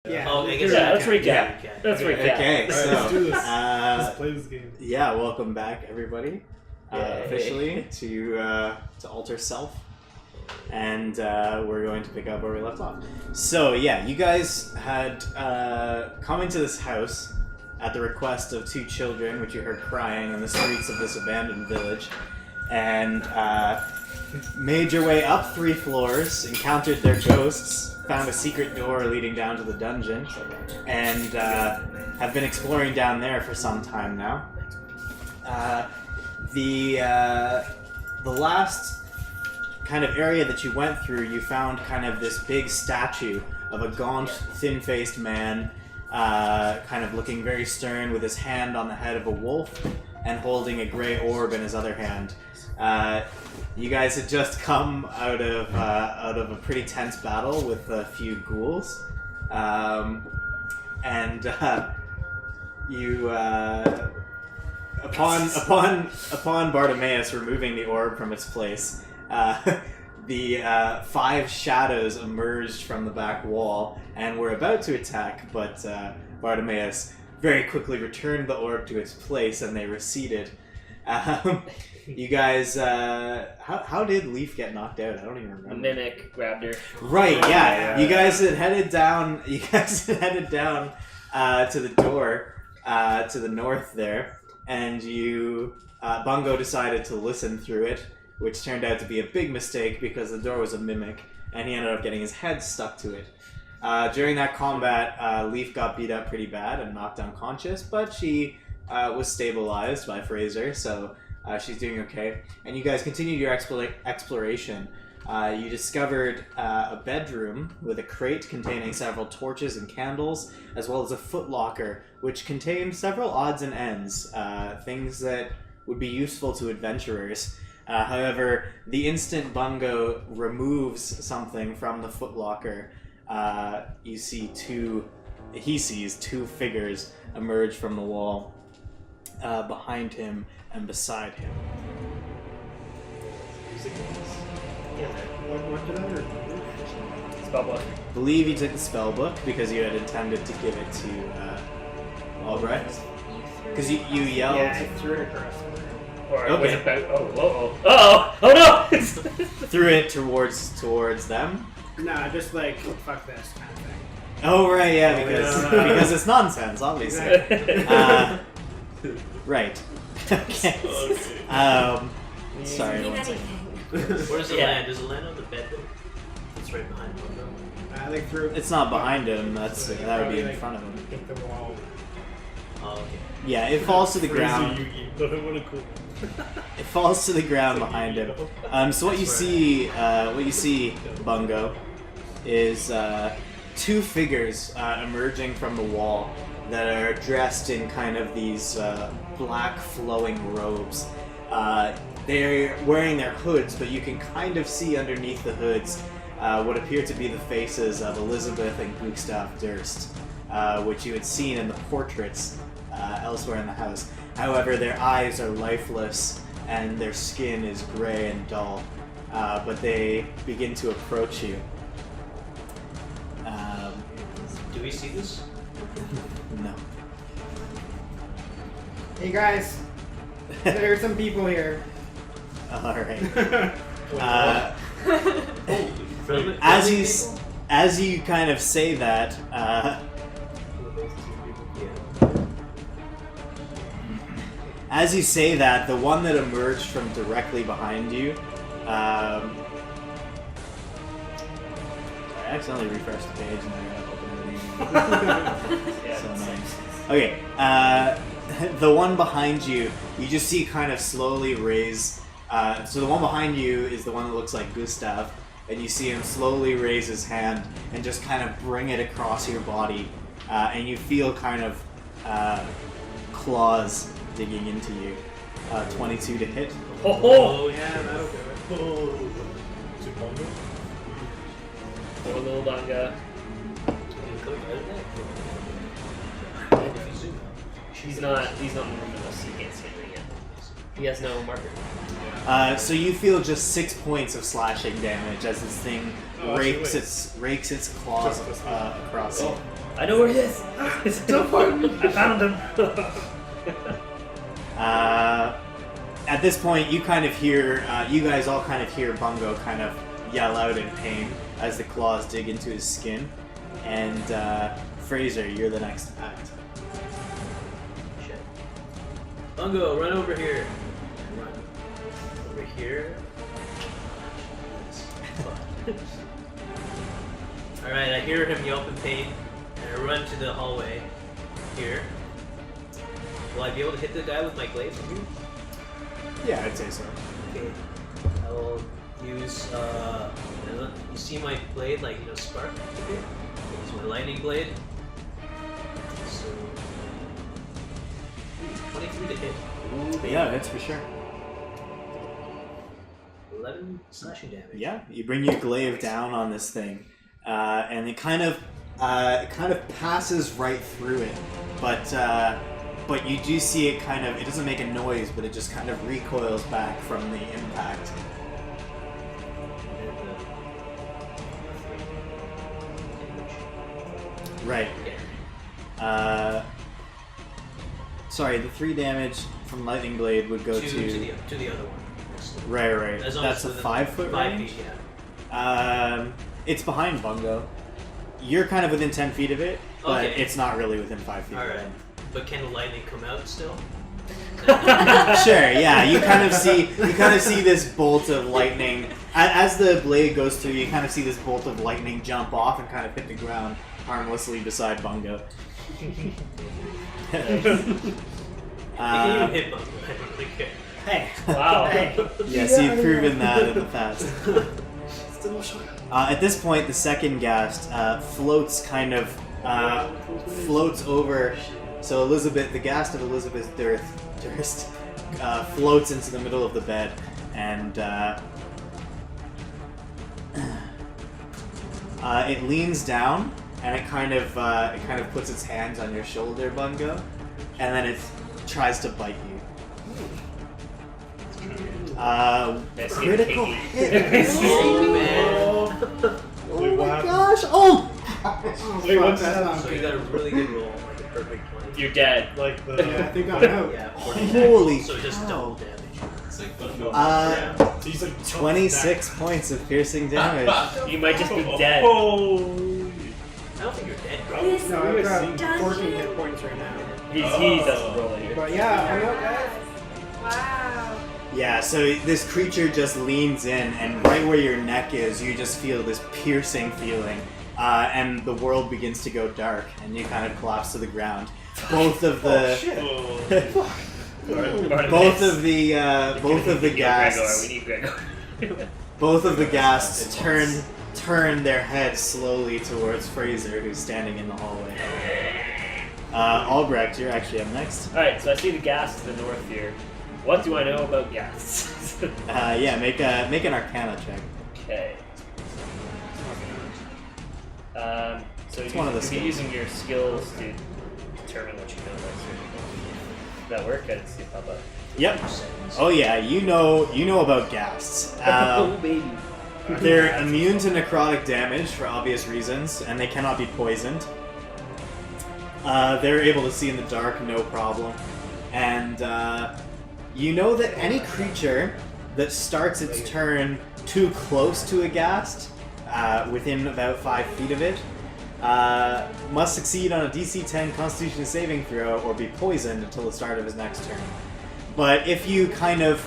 Yeah. Oh, I guess let's recap. Yeah. Let's recap. Okay, Alright, so let's do this. Let's play this game. yeah, welcome back, everybody, Yay. officially to Alter Self, and we're going to pick up where we left off. So yeah, you guys had come into this house at the request of two children, which you heard crying in the streets of this abandoned village, and made your way up 3 floors, encountered their ghosts, found a secret door leading down to the dungeon, and have been exploring down there for some time now. The last kind of area that you went through, you found kind of this big statue of a gaunt, thin-faced man, kind of looking very stern with his hand on the head of a wolf and holding a grey orb in his other hand. You guys had just come out of a pretty tense battle with a few ghouls, and you upon Bartimaeus removing the orb from its place, the 5 shadows emerged from the back wall and were about to attack, but Bartimaeus very quickly returned the orb to its place and they receded. You guys, how did Leaf get knocked out? I don't even remember. Mimic grabbed her. Right, yeah. You guys had headed down. You guys had headed down to the door to the north there, and you Bungo decided to listen through it, which turned out to be a big mistake because the door was a mimic, and he ended up getting his head stuck to it. During that combat, Leaf got beat up pretty bad and knocked unconscious, but she was stabilized by Fraser, so she's doing okay. And you guys continued your exploration. You discovered a bedroom with a crate containing several torches and candles, as well as a footlocker, which contained several odds and ends, things that would be useful to adventurers. However, the instant Bungo removes something from the footlocker, he sees 2 figures emerge from the wall behind him and beside him. What did I remember? Spellbook. I believe you took the spell book because you had intended to give it to Albrecht. Because you yelled. Yeah, I threw it across the room. Or Okay. was it about... Oh no! Threw it towards them. Nah, just like, fuck this kind of thing. Oh right, yeah, Oh, because yeah. because it's nonsense, obviously. Right. Okay. Sorry, one second. Where does it Yeah. land? Does it land on the bed though? It's right behind Bungo. I like threw. It's not behind him. That would be Probably, in like, front of him. hit the wall. Oh, okay. Yeah, it falls to the ground. It falls to the ground behind him. So what you see, Bungo, is 2 figures emerging from the wall that are dressed in kind of these black flowing robes. They're wearing their hoods, but you can kind of see underneath the hoods what appear to be the faces of Elizabeth and Gustav Durst, which you had seen in the portraits elsewhere in the house. However, their eyes are lifeless and their skin is gray and dull, but they begin to approach you. Do we see this? No. Hey guys, there's some people here. Alright. Friendly As you kind of say that, the one that emerged from directly behind you, I accidentally refreshed the page and I gotta open everything. So nice. Okay, the one behind you, you just see kind of slowly raise. So the one behind you is the one that looks like Gustav, and you see him slowly raise his hand and just kind of bring it across your body, and you feel kind of claws digging into you. 22 to hit. Oh, Yeah, that'll do it. poor little Bunga. He's not luminous, he can't see anything yet. He has no marker. So you feel just 6 points of slashing damage as this thing rakes its claws across you. I know where he is. Don't find me. I found him. At this point, you kind of hear, you guys all kind of hear Bungo kind of yell out in pain as the claws dig into his skin. And Fraser, you're the next act. Shit. Bungo, run over here. Run over here. Alright, I hear him yelp in pain, and I run to the hallway here. Will I be able to hit the guy with my glaive from here? Yeah, I'd say so. Okay. I will use, you see my blade, like, spark? Okay. Use my lightning blade. So, 23 to hit. Yeah, that's for sure. 11 slashing damage. Yeah, you bring your glaive down on this thing, and it kind of passes right through it, but you do see it kind of, it doesn't make a noise, but it just kind of recoils back from the impact. Right. Sorry, the 3 damage from lightning blade would go to the other one. Right. As long That's as a the 5-foot 5 range. feet, yeah. It's behind Bungo. You're kind of within 10 feet of it, but Okay. it's not really within 5 feet. Alright. But can the lightning come out still? Sure, yeah. You kind of see this bolt of lightning as the blade goes through. You kind of see this bolt of lightning jump off and kind of hit the ground harmlessly beside Bungo. You can even hit Bungo. I don't really care. Hey. Wow. Hey. Yes, you've proven that in the past. At this point, the second ghast floats over. So Elizabeth, the ghast of Elizabeth Durst, floats into the middle of the bed, and it leans down, and it kind of puts its hands on your shoulder, Bungo, and then it tries to bite you. Critical hit. Oh, man. Oh my gosh! Oh! Wait, what's that? So you got a really good roll, like a perfect 20. You're dead. Like the. Yeah, I think I'm out. Yeah, Holy so just cow. double damage. It's like He's like 26 points of piercing damage. You might just be dead. I don't think you're dead, bro. No, I've got 14 hit points right now. He doesn't roll it here. But yeah, I'm out, guys. Wow. Yeah, so this creature just leans in, and right where your neck is, you just feel this piercing feeling, and the world begins to go dark, and you kind of collapse to the ground. Both of the both of the ghasts, We need Gregor. both of the ghasts turn their heads slowly towards Fraser, who's standing in the hallway. Albrecht, you're actually up next. Alright, so I see the gas to the north here. What do I know about gas? Yeah, make an Arcana check. Okay. So It's one of the you'll be skills. using your skills to determine what you know about certain things. Does that work? I didn't see it pop up. Yep. Oh yeah, you know about ghasts. Oh, baby. They're immune to necrotic damage for obvious reasons, and they cannot be poisoned. They're able to see in the dark, no problem. And you know that any creature that starts its turn too close to a ghast, within about 5 feet of it, must succeed on a DC 10 Constitution saving throw or be poisoned until the start of his next turn. But if you kind of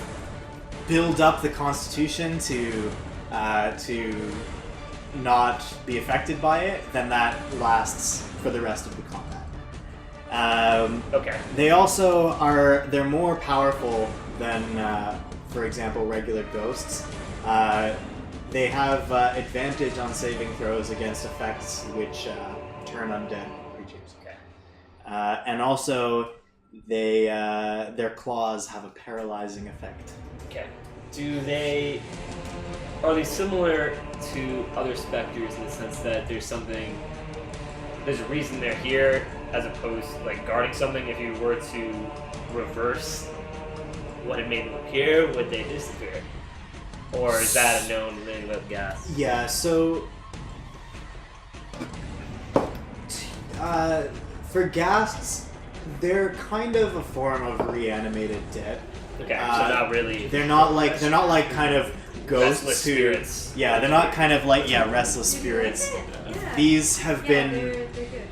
build up the Constitution to not be affected by it, then that lasts for the rest of the combat. Okay. They also they're more powerful than, for example, regular ghosts. They have advantage on saving throws against effects which turn undead creatures. Okay. And also, their claws have a paralyzing effect. Okay. Are they similar to other specters in the sense that there's a reason they're here as opposed to like guarding something? If you were to reverse what had made them appear, would they disappear? Or is that a known thing about gas? Yeah, so For ghasts, they're kind of a form of reanimated dead. Okay, so Uh, not really. They're not like kind of ghosts Restless who. spirits. Yeah, they're not kind of like restless spirits. These have been They're good.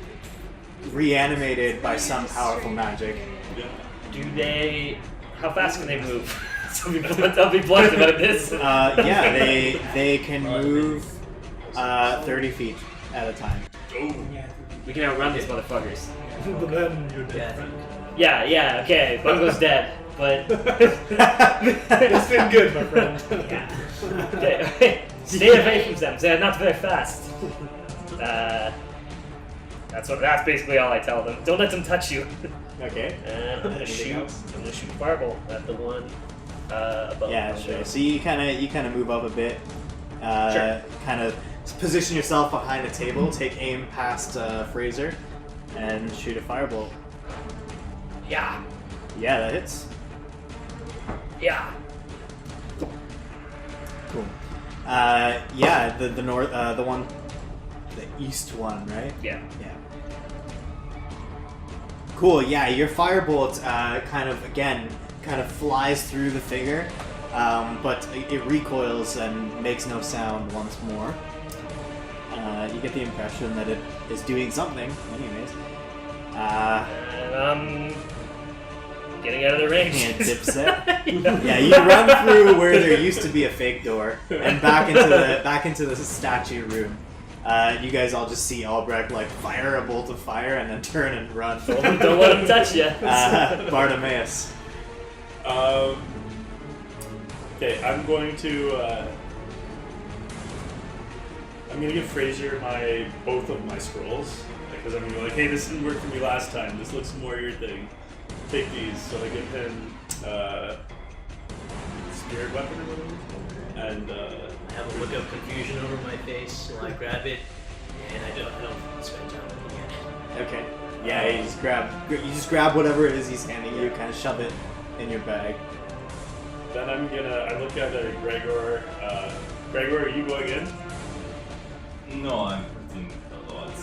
reanimated by some powerful magic. Do they? How fast can they move? I'll be blunt about this. Yeah, they can move 30 feet at a time. We can outrun these motherfuckers. But then you're Yeah, dead. Yeah, okay. Bungo's dead, but It's been good, my friend. stay away from them. They're not very fast. That's basically all I tell them. Don't let them touch you. Okay. And I'm gonna shoot. I'm gonna shoot fireball at the one above. Yeah, sure. So you kind of move up a bit. Sure. Kind of position yourself behind a table. Take aim past Fraser, and shoot a firebolt. Yeah. Yeah, that hits. Yeah. Cool. Yeah, the north, the one, the east one, right? Yeah. Yeah. Cool. Yeah, your firebolt kind of flies through the figure, but it recoils and makes no sound once more. You get the impression that it is doing something. Anyways. And I'm getting out of the range. Can't dipset. Yeah, you run through where there used to be a fake door and back into the statue room. You guys all just see Albrecht like fire a bolt of fire and then turn and run. Don't let him touch you. Bartimaeus. Okay, I'm going to give Fraser both of my scrolls because I'm gonna be like, hey, this didn't work for me last time. This looks more your thing. Take these. So I give him spirit weapon or whatever, and I have a look of confusion over my face, so I grab it, and I don't spend time looking at it. Okay. Yeah, you just grab whatever it is he's handing you, kind of shove it in your bag. then I look at Gregor. Gregor, are you going in? No, I'm hurting a lot.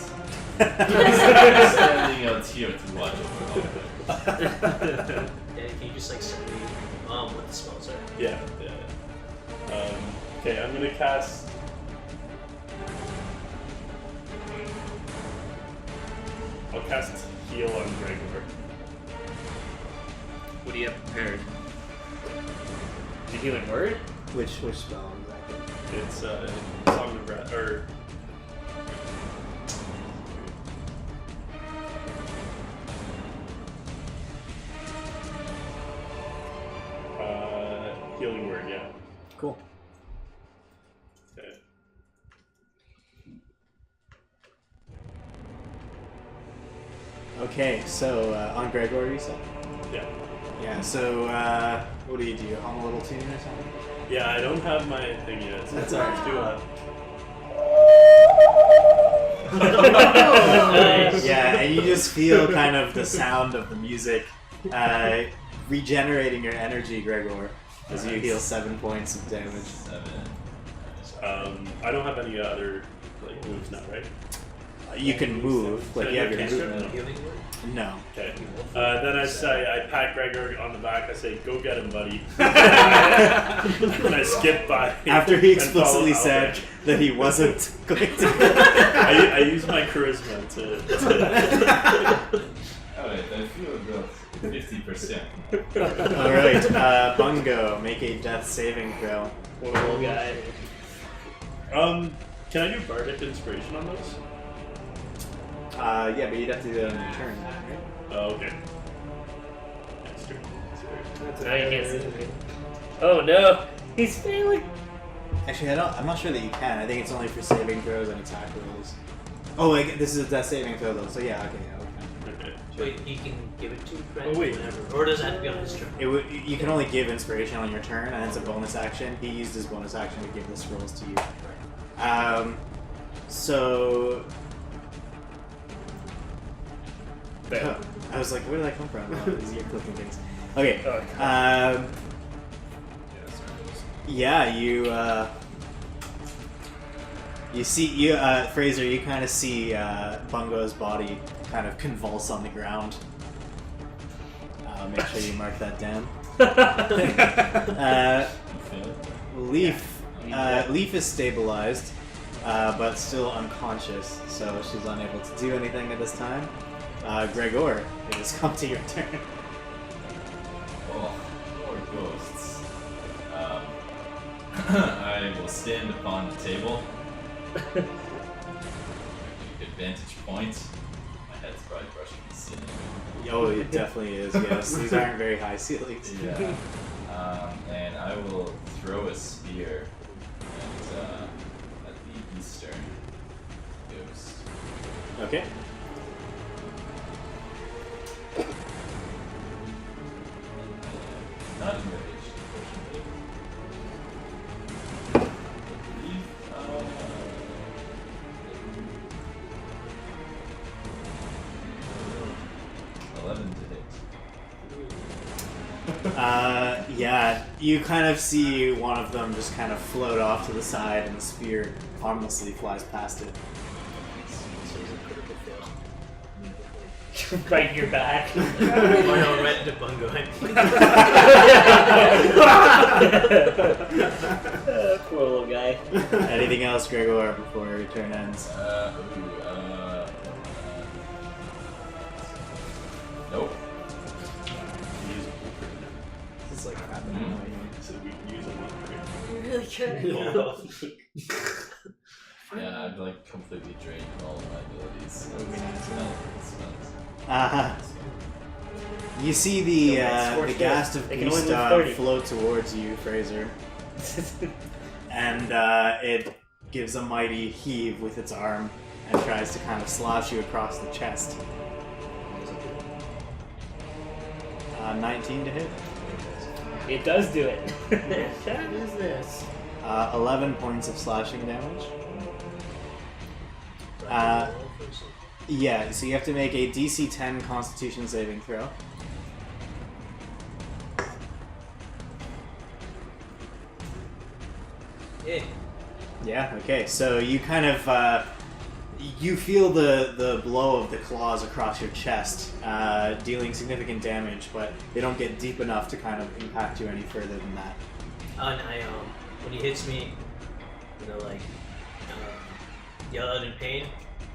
Standing out here to watch over all of it. Yeah, can you just like send me what the spells are? Yeah. Okay, I'm gonna cast. I'll cast heal on Gregor. What do you have prepared? The healing word? Which spell exactly? It's Song of Breath, or healing word, yeah. Cool. Okay. Okay, so on Gregor, you said? Yeah. Yeah. So what do you do? Hum a little tune or something? Yeah, I don't have my thing yet. So That's let's alright. do Nice. Yeah, and you just feel kind of the sound of the music regenerating your energy, Gregor, as you heal 7 points of damage. 7. I don't have any other moves now, right? You can move, like you have your Cantrip? movement. Healing word? No. Okay. Then I pat Gregor on the back. I say, "Go get him, buddy." And I skip by. After he and follow explicitly said Albrecht. that he wasn't going to. I use my charisma to Alright, I feel about 50%. Alright, Bungo, make a death saving throw. Little guy. Can I do bardic inspiration on those? Yeah, but you'd have to do that on your turn, right? Oh, okay. That's true. Now you can't see him. Oh no! He's failing! Actually, I'm not sure that you can. I think it's only for saving throws and attack rolls. Oh, like, this is a death saving throw though, so yeah, okay. Okay. Wait, he can give it to Fred Oh, wait. whenever, or does it have to be on his turn? You can only give inspiration on your turn, and it's a bonus action. He used his bonus action to give the scrolls to you. So... Fail. I was like, where did that come from? Oh, these are clicking things. Okay. Oh, Yeah, you see, Fraser, you kind of see Bungo's body kind of convulse on the ground. Make sure you mark that down. Leaf is stabilized, but still unconscious, so she's unable to do anything at this time. Gregor, it has come to your turn. Oh, poor ghosts. I will stand upon the table. Advantage point. My head's probably brushing the ceiling. Oh, it definitely is, yes. These aren't very high ceilings. Yeah. And I will throw a spear at the eastern ghost. Okay. Not enraged, unfortunately. I believe, 11 to hit. Yeah, you kind of see one of them just kind of float off to the side and the spear harmlessly flies past it. So it's a critical fail. Right in your back. Oh no, right into Bungo. Poor little guy. Anything else, Gregor, before your turn ends? Nope. It's like happening. So we can use a one You really can. Yeah, I've like completely drained all of my abilities. That would be nice. Smells. You see the ghast of They can only live Gustav 30. float towards you, Fraser, and it gives a mighty heave with its arm and tries to kind of slash you across the chest. 19 to hit. It does do it. What is this? 11 points of slashing damage. Yeah, so you have to make a DC 10 Constitution saving throw. Yeah. Yeah, okay, so you kind of, you feel the blow of the claws across your chest, dealing significant damage, but they don't get deep enough to kind of impact you any further than that. And I when he hits me, like yell out in pain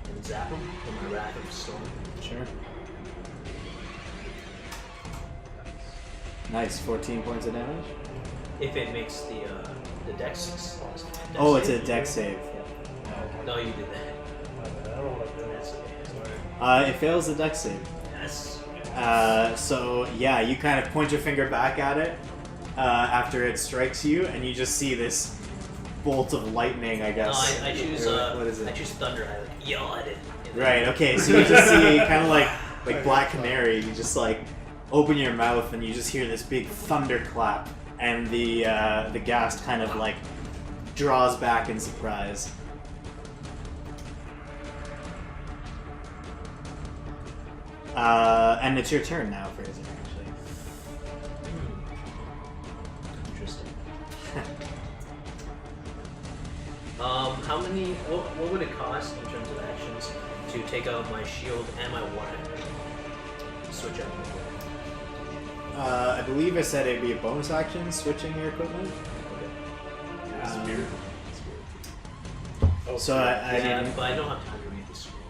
and zap him with my Wrath of Storm. Sure. Nice, 14 points of damage. If it makes the dex. Oh, it's a dex save. No, you did that. That's okay. It fails the dex save. Yes. So yeah, you kind of point your finger back at it after it strikes you, and you just see this bolt of lightning, I No, guess. I choose. Or what is it? I choose thunder. I like yell at it. Right. Okay. So you just see kind of like Black Canary. You just like open your mouth, and you just hear this big thunderclap, and the ghast kind of like draws back in surprise. And it's your turn now, Fraser. Actually. Interesting. How many? What would it cost in terms of actions to take out my shield and my warhammer? Switch out. I believe I said it'd be a bonus action switching your equipment. Spear. So I Yeah, mean, but I don't have time to read the scroll.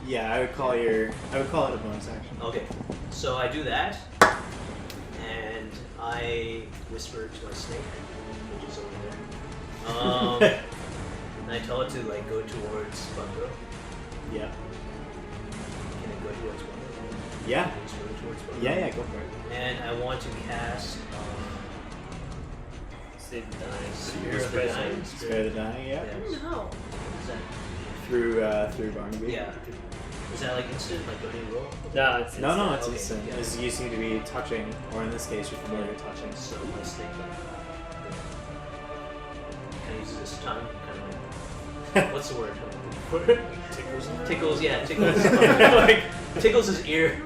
yeah, I would call it a bonus action. Okay, so I do that, and I whisper to my snake, which is over there. And I tell it to like go towards Bungo. Yeah. Can it go towards Bungo? Yeah. Whisper towards Bungo. Yeah. Go for it. And I want to cast Save the dying. Spear of the Dying. Spare the dying. Yeah. No. Is that? Through Barnaby. Yeah. Is that like instant? Like any roll? No, it's No, it's Okay, instant. yeah. As you seem to be touching, or in this case, you're familiar touching. So my snake. Can I use this time? Kind of like. What's the word? Tickles, yeah, tickles. Like, tickles his ear.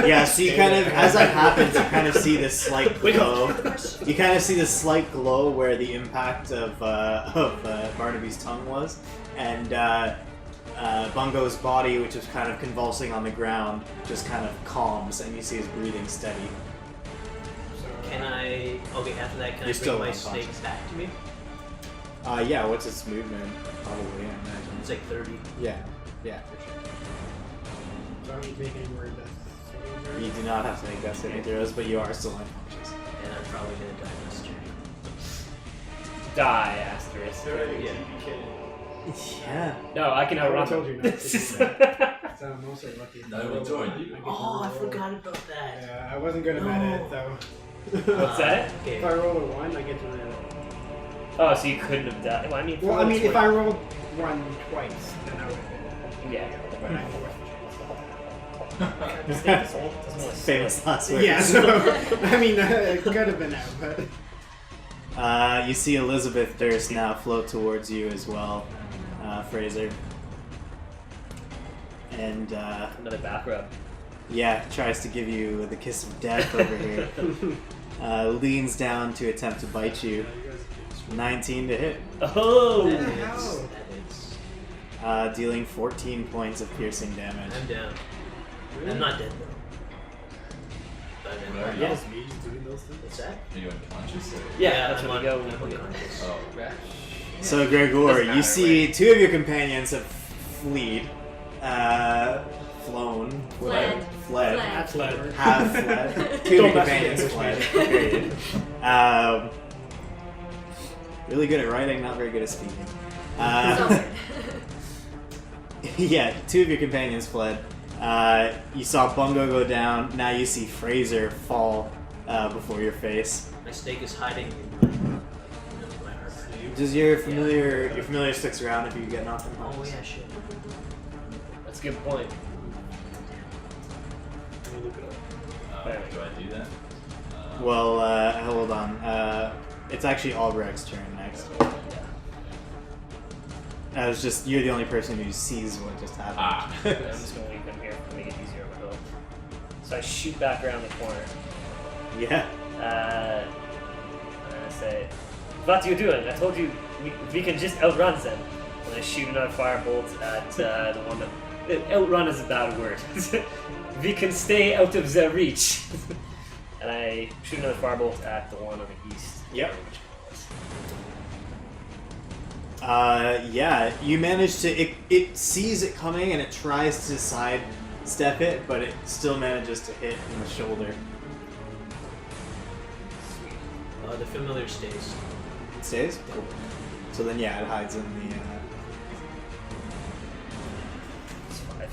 Yeah, so you kind of, as that happens, you kind of see this slight glow. You kind of see this slight glow where the impact of Barnaby's tongue was, and Bungo's body, which is kind of convulsing on the ground, just kind of calms, and you see his breathing steady. Can I? Okay, after that, can You're I still bring my snake unconscious. back to me? Yeah, what's its movement? Probably, I imagine. It's like 30. Yeah, for sure. So I don't make any more death saves or You do not have to make death saving throws, but you are still unconscious. And I'm probably gonna die this turn. Die, asterisk. Yeah. No, I can I outrun told you them. not to do that. So I'm also lucky. I will join you. Oh, I forgot about that. Yeah, I wasn't good about it though. What's that? Okay. If I roll a 1, I get to live. Oh, so you couldn't have died. Well, I mean, Well, I mean, if I rolled 1 twice, then I would have been. Yeah. But I forced The snake is old. Doesn't want to Famous last the words. chance. Yeah, so, I mean, it could have been out, but. You see Elizabeth Durst now float towards you as well, Fraser. And, Another back rub. yeah, tries to give you the kiss of death over here. Leans down to attempt to bite you. 19 to hit, Oh! That the hits. hell? That hits. dealing 14 points of piercing damage. I'm down. I'm not dead though. But I'm Whatever. Yeah. What's that? Are you unconscious? Or? Yeah, that's I'm when you go. I'm unconscious. Oh. So, Gregor, Doesn't you matter, see right? 2 of your companions have flown, Fled. fled, That's clever. have fled. 2 of your companions fled. Period. Really good at writing, not very good at speaking. Yeah, 2 of your companions fled. You saw Bungo go down. Now you see Fraser fall before your face. My snake is hiding in my armor. Does your familiar sticks around if you get knocked Oh unconscious? yeah, shit. That's a good point. Do I do that? Well, hold on. It's actually Albrecht's turn next. It's just you're the only person who sees what just happened. I'm just gonna leave them here to make it easier on myself. So I shoot back around the corner. Yeah. And I say, "What are you doing? I told you we can just outrun them." And I shoot another firebolt at the one that outrun is a bad word. We can stay out of their reach. And I shoot another firebolt at the one on the east. Yep. Yeah, you manage to. It sees it coming and it tries to sidestep it, but it still manages to hit in the shoulder. The familiar stays. It stays? Cool. So then, yeah, it hides in the. It's 5.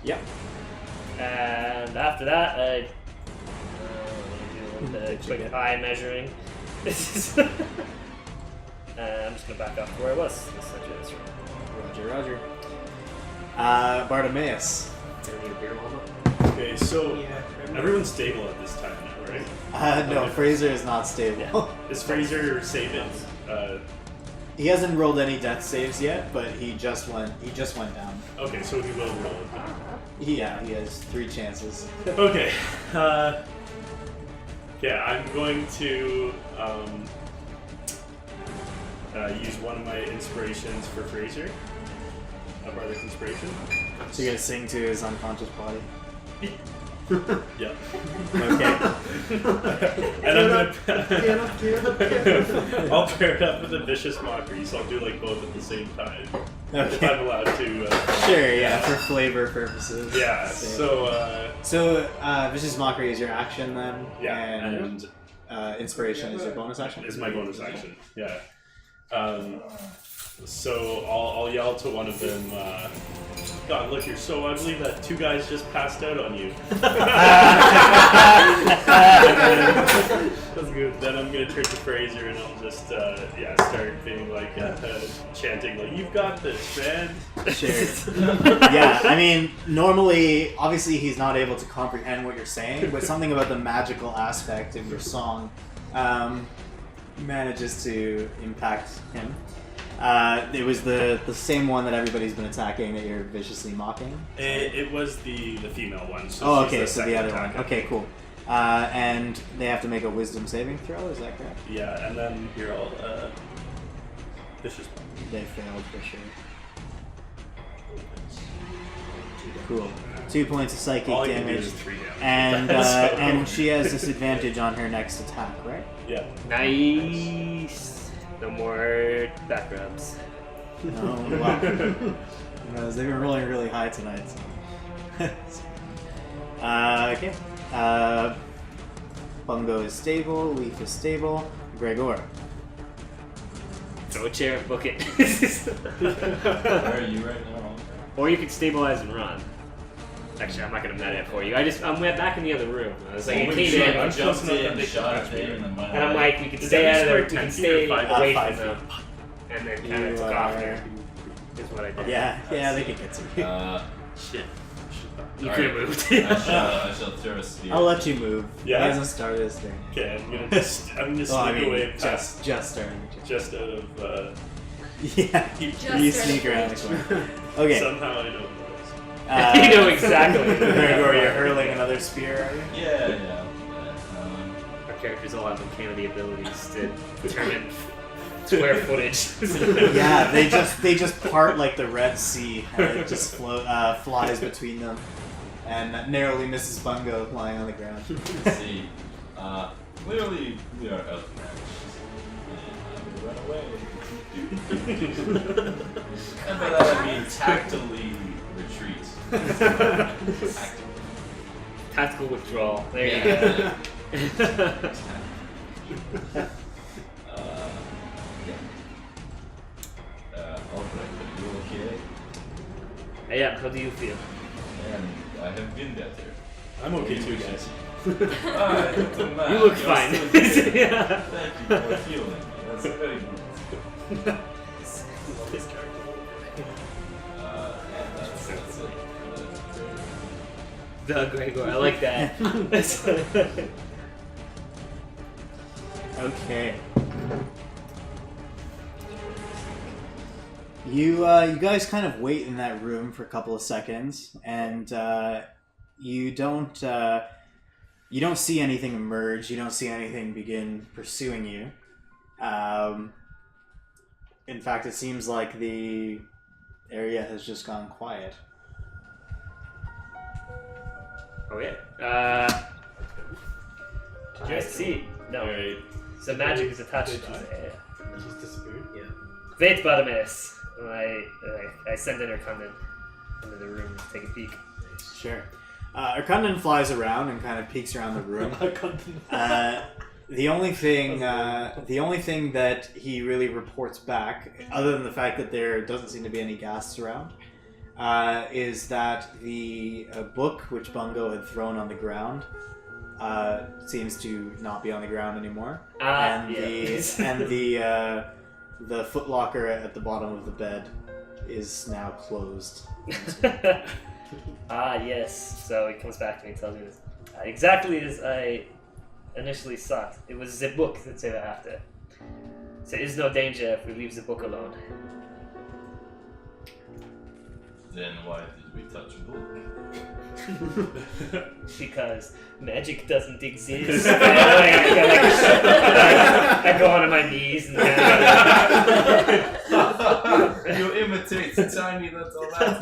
Yep. And after that, I do Did the you quick get- eye measuring. I'm just gonna back up to where I was. Essentially, this room. Roger. Bartimaeus. Do you need a beer mama? Okay, so Yeah. everyone's stable at this time now, right? No, Fraser is not stable. Is Fraser saving? He hasn't rolled any death saves yet, but he just went down. Okay, so he will roll. Yeah, he has 3 chances. Okay. Yeah, I'm going to use one of my inspirations for Fraser. A bardic inspiration. So you're gonna sing to his unconscious body. Yep. Okay. And I'm gonna. I'll pair it up with a vicious mockery, so I'll do like both at the same time. If Okay. I'm allowed to. Sure, yeah, for flavor purposes. Yeah. So, vicious mockery is your action then. Yeah, And inspiration is your bonus action. is my bonus action. Yeah. So I'll yell to one of them. God, look, you're so ugly that 2 guys just passed out on you. That's good. Then I'm gonna turn to Fraser and I'll just start being like chanting like, "You've got this, man." Sure. Yeah, I mean, normally, obviously, he's not able to comprehend what you're saying, but something about the magical aspect of your song manages to impact him. It was the same one that everybody's been attacking that you're viciously mocking. It was the female one. So Oh, she's okay, so the second other one. attacker. Okay, cool. And they have to make a wisdom saving throw, is that correct? Yeah, and then here I'll vicious. They failed for sure. Cool. 2 points of psychic All I can do damage. is 3 damage. And So- and she has disadvantage on her next attack, right? Yeah. Nice. No more back rubs. Oh wow. Because they were rolling really high tonight. So. Okay. Bungo is stable. Leaf is stable. Gregor. Throw a chair, book it. Where are you right now? Or you could stabilize and run. Actually, I'm not gonna meta it for you. I'm back in the other room. I was like, I came in, I'm I jumped close enough in, that they shot can a thing, and then went and I'm away. like, we could Is stay that out of there, square we 10 could feet or stay 5 away 5 from them, and then kind You of took off are- there. Is what I did. Yeah, they can get to you. Shit. You Alright. could have moved. I shall throw a spear. I'll let you move. Yeah? He hasn't started his turn. Okay, I'm gonna sneak Well, I mean, away past, just starting. just out of, Yeah. Just You started. sneak around the corner. Okay. somehow I know what You know exactly. Gregor, you're hurling another spear, are you? Yeah. Our characters all have uncanny abilities to determine square footage. Yeah, they just part like the Red Sea, and it just flies between them, and narrowly misses Bungo lying on the ground. Let's see. Clearly, we are outmatched. And we run away. And by that I mean tactily retreat. Tactical withdrawal. There you Yeah. go. Alright, are you okay? Yeah, how do you feel? And I have been better. I'm okay too, guys. Alright, You look fine. Yeah. Thank you for healing me. That's very good. This character. That's it. The Gregor, I like that. Okay. You guys kind of wait in that room for a couple of seconds, and you don't see anything emerge. You don't see anything begin pursuing you. In fact, it seems like the area has just gone quiet. Oh yeah. I see. No. Alright. So magic is attached Did to you- it. He's disappeared. Yeah. Wait, Bartimaeus. I send in Arkandan into the room to take a peek. Sure. Arkandan flies around and kind of peeks around the room. The only thing that he really reports back, other than the fact that there doesn't seem to be any ghasts around, is that the book which Bungo had thrown on the ground seems to not be on the ground anymore, and the footlocker at the bottom of the bed is now closed. Yes. So he comes back to me and tells me this. Exactly as I initially thought. It was the book that said I have to. So there is no danger if we leave the book alone. Then why did we touch book? Because magic doesn't exist. I go onto my knees and You imitate the tiny little lad.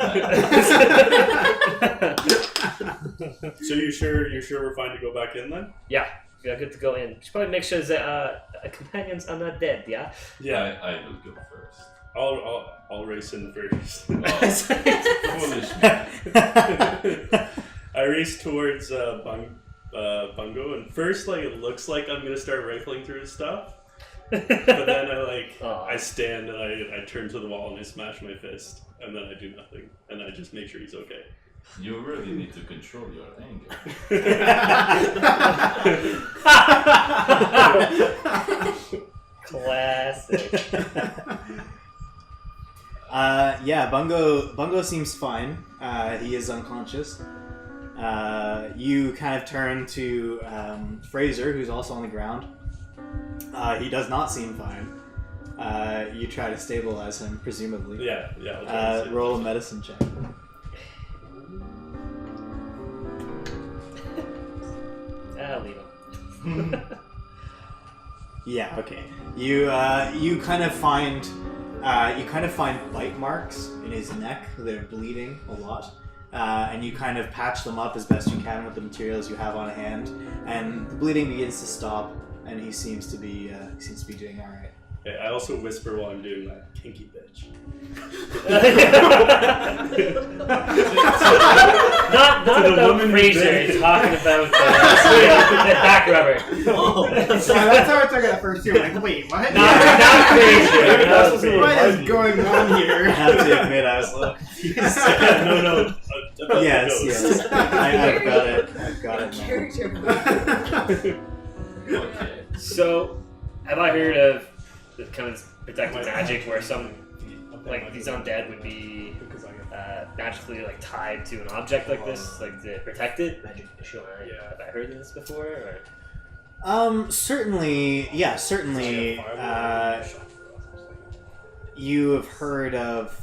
So you're sure we're fine to go back in then? Yeah, we are good to go in. We should probably make sure that companions are not dead, yeah? Yeah. I will go first. I'll race in first. Foolish man. I race towards Bungo, and first, it looks like I'm gonna start rifling through his stuff. But then I stand and I turn to the wall and I smash my fist, and then I do nothing, and I just make sure he's okay. You really need to control your anger. Classic. Yeah, Bungo seems fine. He is unconscious. You kind of turn to Fraser, who's also on the ground. He does not seem fine. You try to stabilize him, presumably. Yeah. I'll try to Roll a medicine check. I'll leave him. Yeah, okay. You kind of find you kind of find bite marks in his neck. They're bleeding a lot. And you kind of patch them up as best you can with the materials you have on hand. And the bleeding begins to stop, and he seems to be doing all right. Okay, I also whisper while I'm doing that. Kinky bitch. Not To the about woman Fraser, bed. it's talking about the back rubber. Oh, that's how I took it at first too. I'm like, wait, what? Not Fraser. Not Fraser. What is going on I here? have to admit, I was a little confused. No. About the Yes, ghost. yes. I've got it. I've got it. now. Character. Okay. So, have I heard of the kind of protective magic where some, like these undead would be magically like tied to an object like this, like to protect it? magic issue. Have I heard of this before? Or? Certainly. You have heard of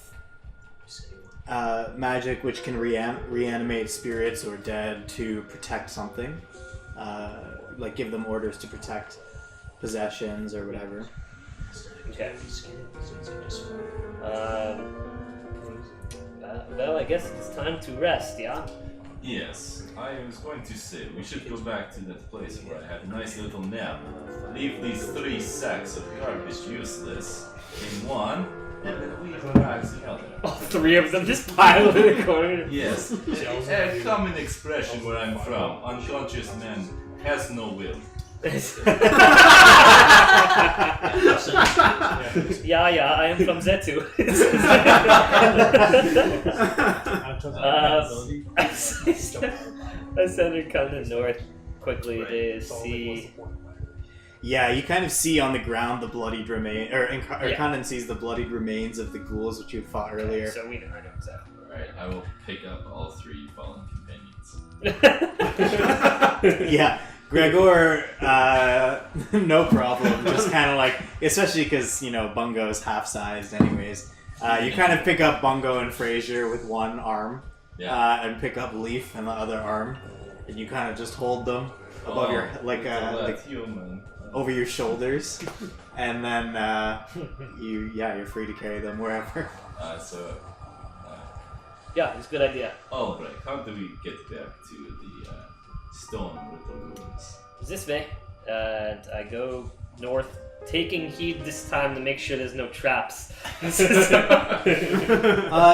magic which can reanimate spirits or dead to protect something, like give them orders to protect possessions or whatever. Okay. Well, I guess it's time to rest, yeah? Yes, I was going to say we should go back to that place where I had a nice little nap. Leave these 3 sacks of garbage useless in one, and then we go back to the other. All 3 of them just pile in the corner. Yes, a common expression where I'm from. Unconscious man has no will. Yeah, I am from Zetu. I send her come to north quickly to see. Yeah, you kind of see on the ground the bloodied remain, or Yeah. Condon sees the bloodied remains of the ghouls which you fought earlier. So we know exactly. Alright, I will pick up all 3 fallen companions. Yeah, Gregor, no problem. Just kind of like, especially because Bungo's half-sized, anyways. You kind of pick up Bungo and Fraser with one arm, and pick up Leaf in the other arm, and you kind of just hold them above your like human. over your shoulders, and then you're free to carry them wherever. Yeah, it's a good idea. Alright, how do we get back to the stone little ruins? This way, and I go north, taking heed this time to make sure there's no traps.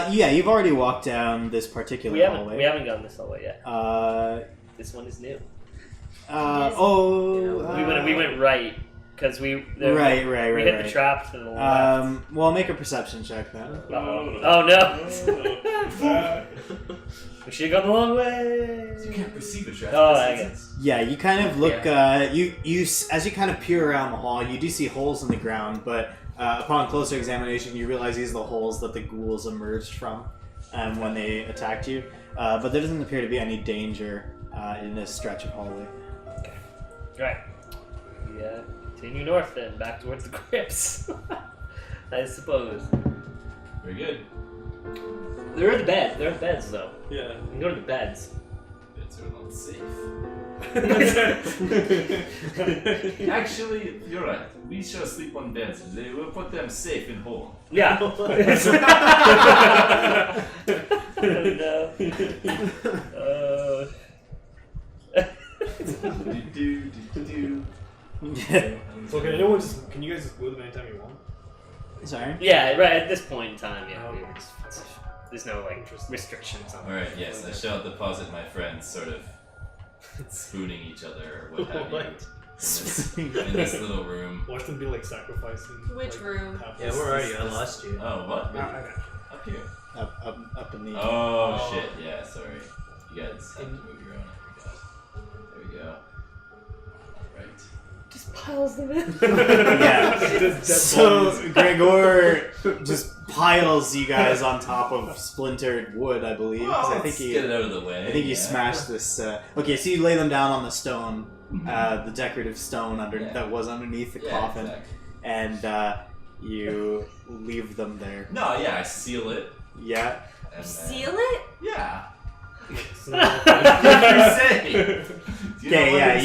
Yeah, you've already walked down this particular hallway. We haven't gone this hallway yet. This one is new. We went right because we hit the trap to the left. Well, make a perception check then. Oh no! We should have gone the long way. You can't perceive a trap. Oh, I guess. Yeah, you kind of look. You as you kind of peer around the hall, you do see holes in the ground, but upon closer examination, you realize these are the holes that the ghouls emerged from when they attacked you. But there doesn't appear to be any danger in this stretch of hallway. Okay. Right. Yeah. Continue north then, back towards the crypts. I suppose. Very good. There are the beds. There are beds though. Yeah. You can go to the beds. Beds are not safe. Actually, you're right. We shall sleep on beds. They will put them safe in hole. Yeah. No. So can you guys just move them anytime you want? Sorry. Yeah, right at this point in time, yeah. Okay. There's no restrictions on. Alright, yes, I shall deposit my friends sort of spooning each other or what have you. In this little room. Watch them be like sacrificing. Which room? Yeah, where are you? I lost you. Oh, what? Okay. Up here. Up in the. Oh, shit, yeah, sorry. You guys have to move your own. There we go. Alright. Just piles them in. Yeah. So Gregor just piles you guys on top of splintered wood, I believe. 'Cause I think get it out of the way. I think you smashed this. Okay, so you lay them down on the stone, the decorative stone that was underneath the coffin, exactly. and you leave them there. No, yeah, I seal it. Yeah. And, Seal it? Yeah. Okay, yeah,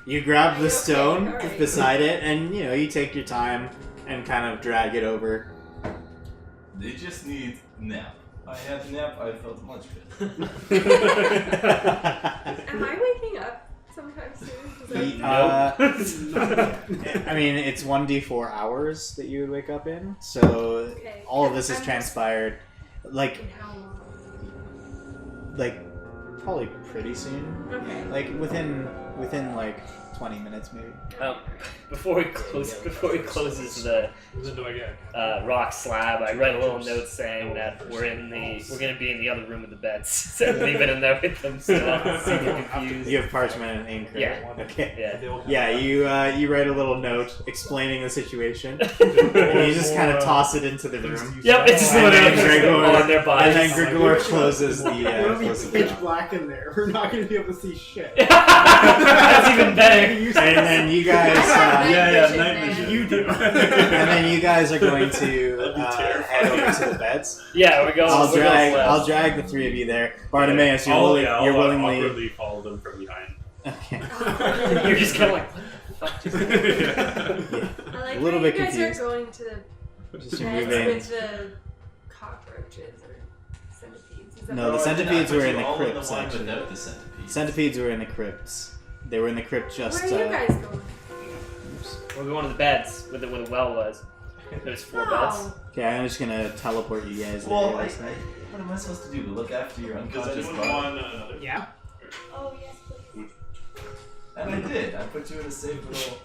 you grab the Okay, stone alright. beside it, and you take your time and kind of drag it over They just need nap. I had a nap, I felt much better. Am I waking up sometime soon? I mean, it's 1d4 hours that you would wake up in, so Okay. all of this has I'm transpired, like In how long? probably pretty soon. Okay. Like within like 20 minutes maybe. Before he closes the Then do I get? rock slab, I read a little note saying that we're gonna be in the other room with the beds. So I'm leaving in there with them still, super confused. You have parchment and ink, right? Yeah. Okay. Yeah. Yeah, you write a little note explaining the situation, and you just kind of toss it into the room. Yep, it's just And literally then Gregor- on their bodies. And then Gregor closes the. It'll be Closes the pitch door. black in there. We're not going to be able to see shit. That's even better. And then you guys. Night vision. You do. And then you guys are going to That'd be terrifying. head over to the beds. Yeah, we're going. I'll we're going drag left. the three of you there. Bartimaeus, you're I'll willingly. awkwardly follow them from behind. Okay. You're just kind of like, what the fuck just happened? I like A little how bit you guys confused. are going to the Just beds moving. with the cockroaches or centipedes. Is that No, what the it is? centipedes Did I were put in the you all crypts, one actually. without the centipede. Centipedes were in the crypts. They were in the crypt just. Where are you guys going? We're going to the beds where the well was. There's 4 beds. Oh. Okay, I'm just gonna teleport you guys there. Well, last night. what am I supposed to do? Look after your Does unconscious anyone body? want another? Yeah. Oh yes, please. And I did. I put you in a safe little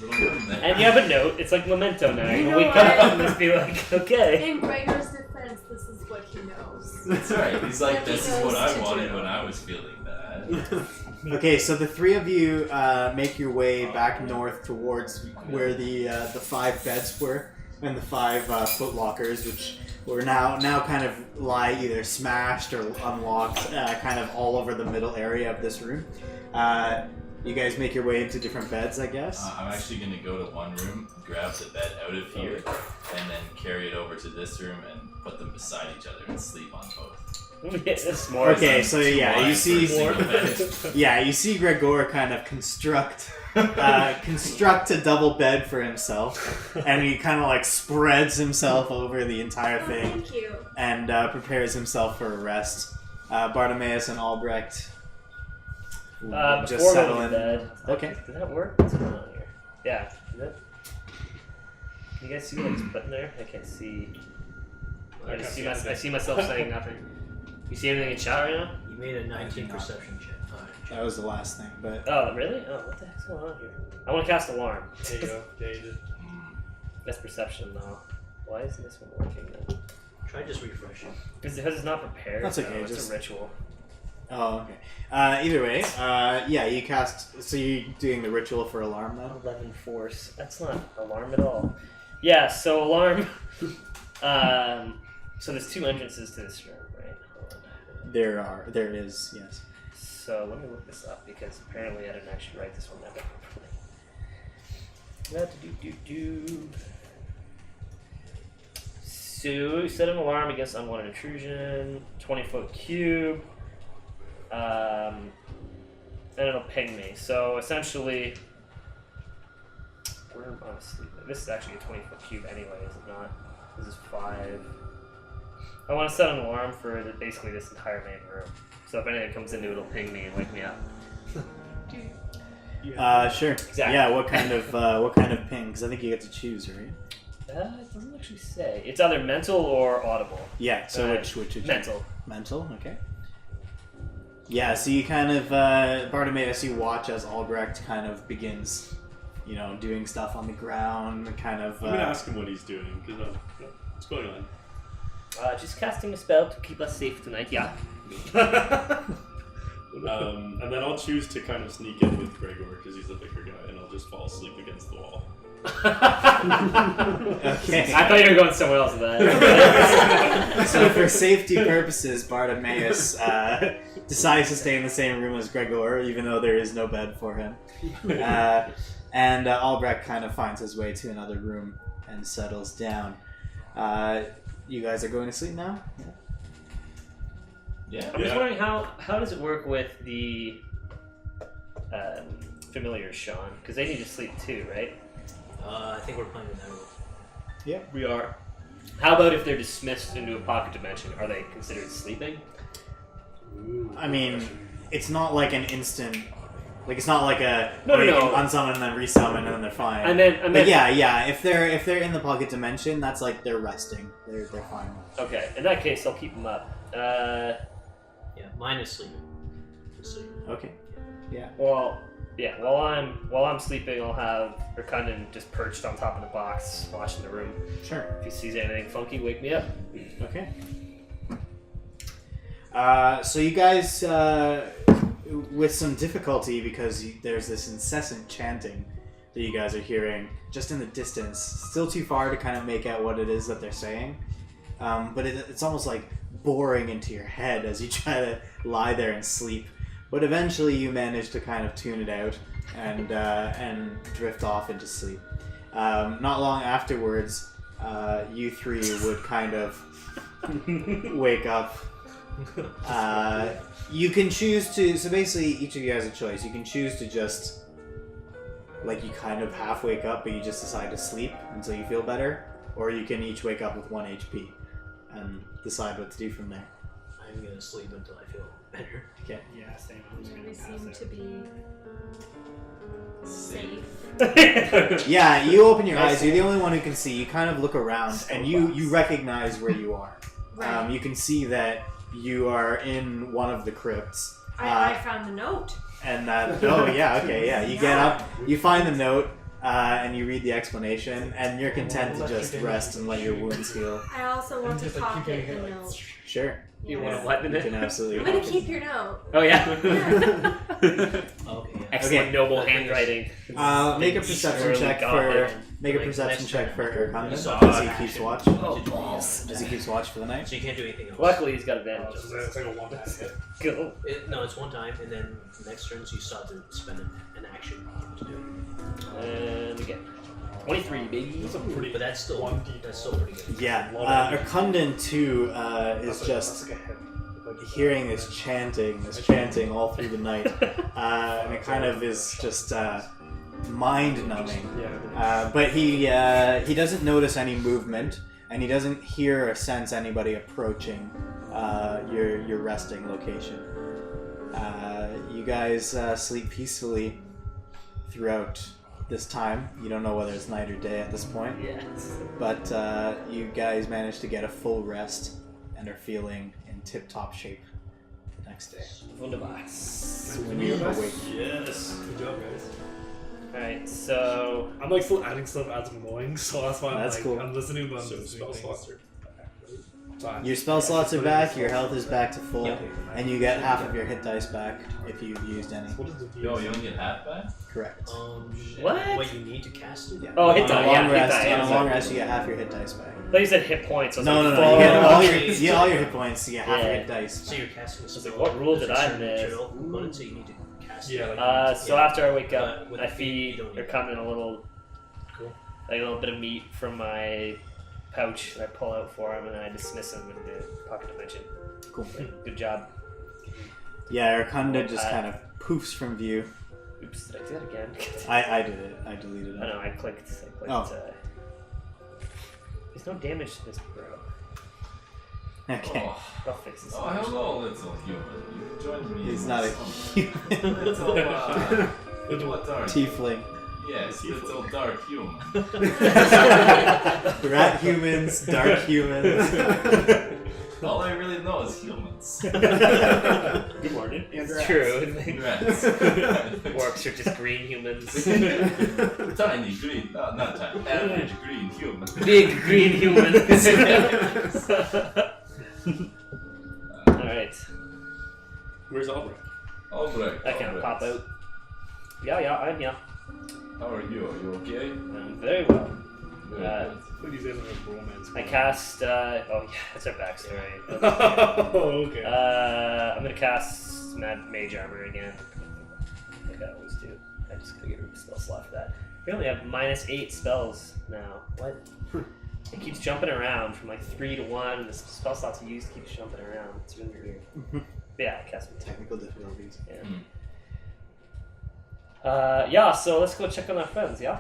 room there. And you have a note. It's like memento now. You You know wake what? up and just be like, okay. In Gregor's defense, this is what he knows. That's right. He's like, What he this is what knows I to wanted do. when I was feeling bad. Okay, so the three of you make your way back north towards where the 5 beds were and the 5 foot lockers, which were now kind of lie either smashed or unlocked, kind of all over the middle area of this room. You guys make your way into different beds, I guess. I'm actually going to go to one room, grab the bed out of here, and then carry it over to this room and put them beside each other and sleep on both. It's more. Okay, so yeah, you see, Single bed. yeah, you see Gregor kind of construct a double bed for himself, and he kind of like spreads himself over the entire Oh, thing thank you. and prepares himself for a rest. Bartimaeus and Albrecht will just Before settle going to in. bed. Okay. Does that work? What's going on here? Yeah. Is that... Can you guys see what he's putting there? I can't see. I see myself saying nothing. You see anything in chat right now? You made a 19 perception check. That was the last thing, but Oh, really? Oh, what the heck's going on here? I want to cast Alarm. There you go. Yeah, you did. That's perception, though. Why isn't this one working then? Try just refreshing. Because it's not prepared. That's okay, It's just- a ritual. oh, okay. Either way, yeah, you cast. So you're doing the ritual for alarm now. 11 force. That's not alarm at all. Yeah, so alarm. So there's 2 entrances to this room, right? Hold on. There is, yes. So let me look this up because apparently I didn't actually write this one down properly. So set an alarm against unwanted intrusion, 20-foot cube, and it'll ping me. So essentially, we're honestly, this is actually a 20-foot cube anyway, is it not? This is 5. I want to set an alarm for basically this entire main room. So if anything comes into it, it'll ping me and wake me up. Sure. Exactly. Yeah. What kind of ping? Because I think you get to choose, right? It doesn't actually say. It's either mental or audible. Yeah. So which would you? Mental. Mental. Okay. Yeah. So you kind of Bartimaeus, you watch as Albrecht kind of begins, doing stuff on the ground, kind of. I'm gonna ask him what he's doing because what's going on? Just casting a spell to keep us safe tonight. Yeah. And then I'll choose to kind of sneak in with Gregor because he's a bigger guy, and I'll just fall asleep against the wall. Okay. I thought you were going somewhere else with that. So for safety purposes, Bartimaeus decides to stay in the same room as Gregor, even though there is no bed for him. And Albrecht kind of finds his way to another room and settles down. You guys are going to sleep now? Yeah. I'm just wondering how does it work with the familiars, Sean? Because they need to sleep too, right? I think we're playing with that. We are. How about if they're dismissed into a pocket dimension? Are they considered sleeping? I mean, it's not like an instant. Like it's not like a No. you can unsummon and then resummon and then they're fine. I meant, But yeah. If they're in the pocket dimension, that's like they're resting. They're fine. Okay, in that case, I'll keep them up. Yeah, mine is sleeping. Okay. Well, yeah. While I'm sleeping, I'll have Rakunden just perched on top of the box, watching the room. Sure. If he sees anything funky, wake me up. Okay. So you guys, with some difficulty, because there's this incessant chanting that you guys are hearing just in the distance, still too far to kind of make out what it is that they're saying, but it's almost like boring into your head as you try to lie there and sleep. But eventually you manage to kind of tune it out and drift off into sleep. Not long afterwards, you three would kind of wake up. You can choose to, so basically each of you has a choice. You can choose to just, like, you kind of half wake up but you just decide to sleep until you feel better, or you can each wake up with 1 HP and decide what to do from there. I'm gonna sleep until I feel better. Okay. Yeah, same. I'm just gonna We pass seem it. to be safe. Yeah, you open your eyes, you're the only one who can see. You kind of look around and you recognize where you are. Right. You can see that you are in one of the crypts. I found the note. And that, you get up, you find the note, and you read the explanation, and you're content to just rest and let your wounds heal. I also want to pocket the note. Sure. You Yes. want to what in You it? can absolutely. I'm gonna keep your note. Oh yeah. Okay, yeah. Excellent, Okay. noble handwriting. Make a perception check for. Make a Like, perception next check turn. for Urkunda So, as he keeps watch. Oh, balls. As he keeps watch for the night. So you can't do anything else. Luckily, he's got Oh, advantage. so it's like a one-time hit. Go. No, it's one time, and then the next turn, so you start to spend an action to do it. And again, 23, baby. That's a pretty. But that's still 1d12. that's still pretty good. Yeah. Urkundan too is just hearing this chanting all through the night, and it kind of is just mind-numbing. Yeah. But he doesn't notice any movement, and he doesn't hear or sense anybody approaching your resting location. You guys sleep peacefully throughout this time. You don't know whether it's night or day at this point, Yes. but you guys manage to get a full rest and are feeling in tip-top shape the next day. Wunderbar. When you awake. Yes. Good job, guys. Alright, so I'm like still adding stuff as I'm going, so that's why I'm That's like, cool. I'm listening, but I'm So just spell doing slots things. are Fine. Your spell slots are back, your health is back to full, Yep. and you get half of your hit dice back if you've used any. What is the Yo, you only get half back? Correct. What? What you need to cast it? Yeah. Oh, hit on die, a long yeah, hit rest, die, on yeah, a long sorry. rest, you get half your hit dice back. I thought you said hit points. I was No, like, no, no. You get fuck. all your hit points. You get half your Yeah. hit dice. So you're casting a was spell. like, what rule did I It's a miss? material component, so you need to cast Yeah, it. like- So Yeah. after I wake up, But with I the feet, feed you don't or need come in a little, Cool. like a little bit of meat from my pouch that I pull out for him, and then I dismiss him into pocket dimension. Cool. Good job. Yeah, Urkunda just kind of poofs from view. Oops, did I do that again? I did it. I deleted I it. know, I clicked. Oh. There's no damage to this, bro. Okay. Oh, I'll fix this. oh hello, little human. You joined me. He's in not a some human. little, what are you? Tiefling. Yes, little dark human. Rat humans, dark humans. All I really know is humans. Good morning. And It's rats. true. Rats. Orcs are just green humans. Tiny green, no, not tiny, average green human. Big green humans. Alright. Where's Albrecht? Albrecht. I can pop out. Yeah, I'm here. How are you? Are you okay? I'm very well. Very good. Please end with romance. I cast, oh yeah, that's our backstory. Oh, okay. I'm gonna cast Mage Armor again. Like I always do. I just gotta get rid of the spell slot for that. We only have -8 spells now. What? It keeps jumping around from like 3 to 1, and the spell slots you used keeps jumping around. It's really weird. But yeah, I cast with Technical difficulties. Yeah. Yeah, so let's go check on our friends, yeah?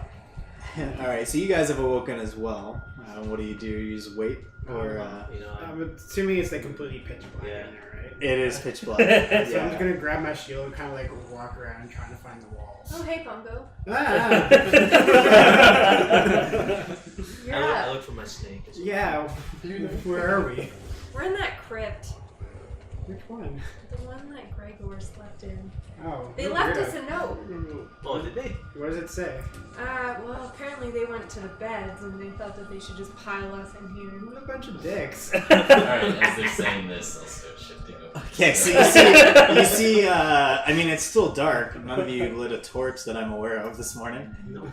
All right, so you guys have awoken as well. What do? You just wait, or You know, I'm assuming it's like completely pitch black Yeah. in there, right? it is pitch black. So I'm Yeah. just gonna grab my shield and kind of like walk around trying to find the walls. Oh, hey, Bungo. Ah! I Yeah. look for my snake. as well. Yeah, where are we? We're in that crypt. Which one? The one that Gregor slept in. Oh. They oh, left yeah. us a note. Oh, did they? What does it say? Well, apparently they went to the beds and they felt that they should just pile us in here. What a bunch of dicks. Alright, as they're saying this, I'll start shifting over. Okay, so you see. I mean, it's still dark. None of you lit a torch that I'm aware of this morning. No.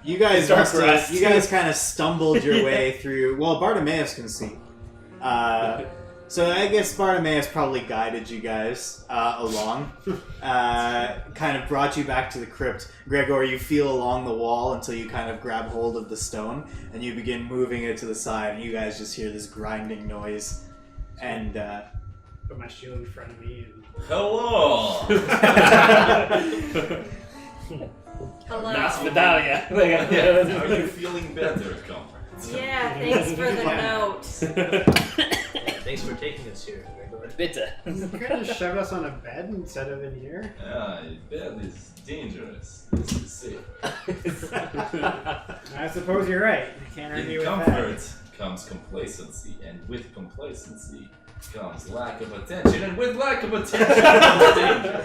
You guys Dark must have, rest. you guys kind of stumbled your way through. Well, Bartimaeus can see. So I guess Bartimaeus probably guided you guys along, kind of brought you back to the crypt. Gregor, you feel along the wall until you kind of grab hold of the stone, and you begin moving it to the side, and you guys just hear this grinding noise. And Put my shield in front of me and... Hello! Hello. That's medallia. Are you feeling better, comrades? Yeah, thanks for the note. Thanks for taking us here, Gregor. Bitter. You could have shoved us on a bed instead of in here. Ah, bed is dangerous. This is safer. I suppose you're right. I can't argue In with comfort comes complacency, and with complacency comes lack of attention, and with lack of attention comes danger.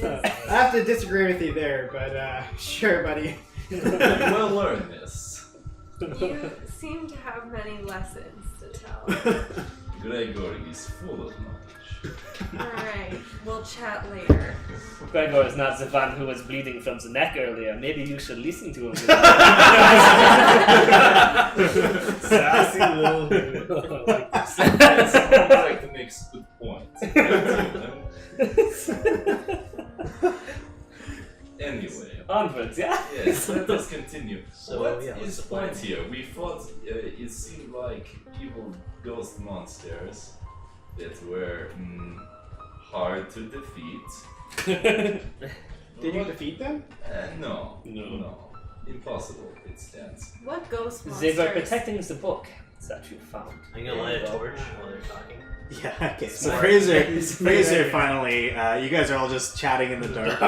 I have to disagree with you there, but sure, buddy. You will learn this. You seem to have many lessons to tell. Gregor is full of knowledge. Alright, we'll chat later. Gregor is not the one who was bleeding from the neck earlier. Maybe you should listen to him. Sassy little. Sounds like the next good point. Anyway. Onwards, yeah? Yes, let us continue. So, What yeah, what's is the the plan? point here? We thought it seemed like evil ghost monsters that were hard to defeat. Did you defeat them? No. No. Impossible, it stands. What ghost They monsters? were protecting the book that you found. I'm gonna light a torch while they're talking. yeah, okay. So Smart. Fraser finally. You guys are all just chatting in the dark.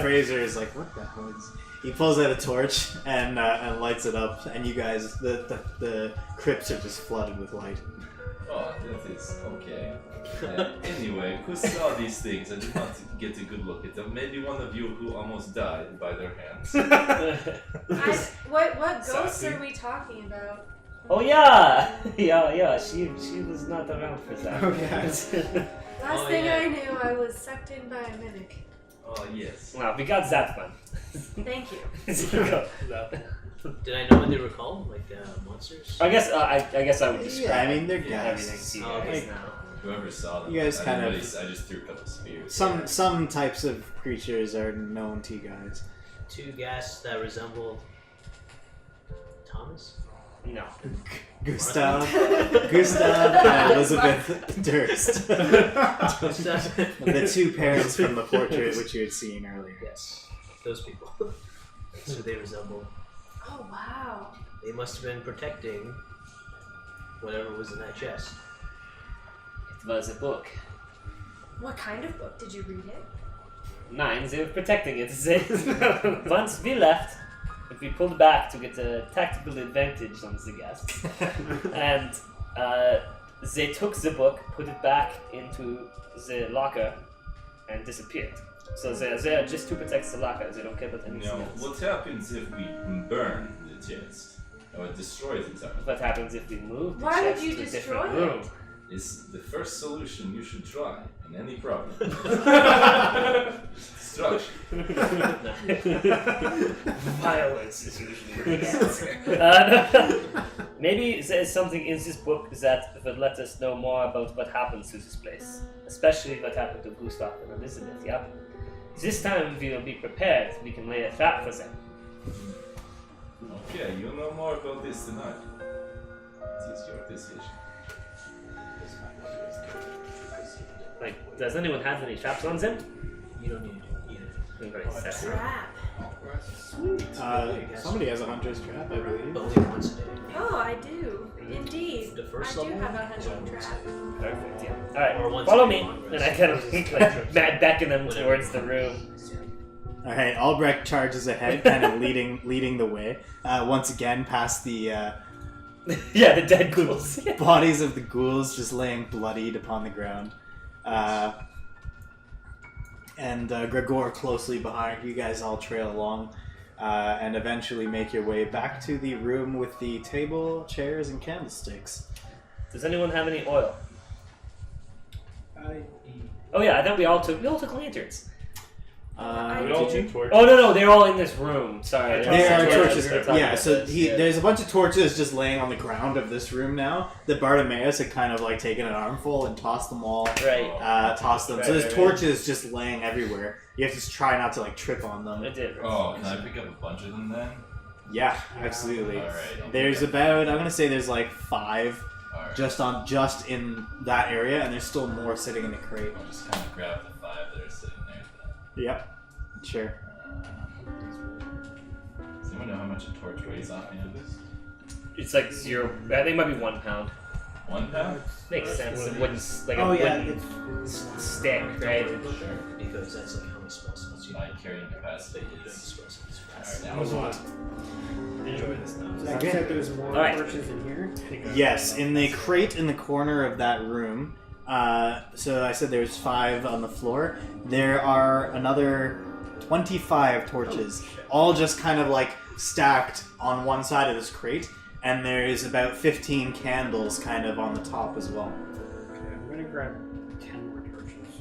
Fraser is like, "What the hell is?" He pulls out a torch and lights it up, and you guys, the crypts are just flooded with light. Oh, that is okay. Anyway, who saw these things? I did not get a good look at them. Maybe one of you who almost died by their hands. What ghosts Sassy. are we talking about? Oh yeah! Yeah, she was not around for that. Oh, yeah. Last Oh, thing yeah. I knew, I was sucked in by a mimic. Oh, yes. Well, we got that one. Thank you. Did I know what they were called? Like monsters? I guess I would describe Yeah, I mean they're everything ghasts. to you Oh, okay. guys now. Whoever saw them. You guys I kind didn't of- really- I just threw a couple spears. Some types of creatures are known to you guys. Two ghasts that resemble Thomas? No. Gustav, and Elizabeth Durst, the two parents from the portrait which you had seen earlier. Yes, those people. That's who they resemble. Oh, wow. They must have been protecting whatever was in that chest. It was a book. What kind of book? Did you read it? 9, they were protecting it. Once we left, we pulled back to get a tactical advantage on the guests. And they took the book, put it back into the locker, and disappeared. So they're there just to protect the locker. They don't care about anything Now, else. what happens if we burn the chest? Or destroy it entirely? What happens if we move the Why would chest you to a destroy different room? it? It's the first solution you should try in any problem. Destruction. Violence is usually the answer. Maybe there's something in this book that would let us know more about what happens to this place. Especially what happened to Gustav and Elizabeth, yeah? This time we will be prepared. We can lay a trap for them. Okay, you'll know more about this tonight. It is your decision. Like, does anyone have any traps on them? You don't need to either. Trap. Somebody has a hunter's trap, I believe. Only once a day. Oh, I do. Indeed. The first I do level? have a hunting trap. Perfect, yeah. Or Alright, once follow a me. day, long And rest. I kind of like beckon them towards the room. All right, Albrecht charges ahead, kind of leading the way. Once again, past the Yeah, the dead ghouls. bodies of the ghouls just laying bloodied upon the ground. And Gregor closely behind. You guys all trail along and eventually make your way back to the room with the table, chairs, and candlesticks. Does anyone have any oil? Oh yeah, I thought we all took lanterns. I We all do. took torches. Oh no, they're all in this room. Sorry. There are Yeah, torches. we were talking Yeah, about so this, yeah. there's a bunch of torches just laying on the ground of this room now. That Bartimaeus had kind of like taken an armful and tossed them all. Right. Tossed them. Right, So there's right, torches just laying everywhere. You have to try not to like trip on them. I did. Oh, can I pick up a bunch of them then? Yeah, absolutely. Alright. There's about I'm gonna say there's like 5 Alright. just in that area, and there's still more sitting in the crate. I'll just kind of grab the 5 that are sitting there then. Yep. Sure. Does anyone know how much a torch weighs offhand? It's like 0. I think it might be 1 pound. 1 pound? Makes sense. It wouldn't like Oh a yeah, wooden stick, right? Sure. Because that's like how many spell slots you My have. carrying capacity is. Spell slots. Alright, That was a lot. Enjoy this now. I said there's more Alright. torches in here. Yes, in the crate in the corner of that room. So I said there's 5 on the floor. There are another 25 torches, all just kind of like stacked on one side of this crate, and there's about 15 candles kind of on the top as well. Okay, I'm gonna grab 10 more torches.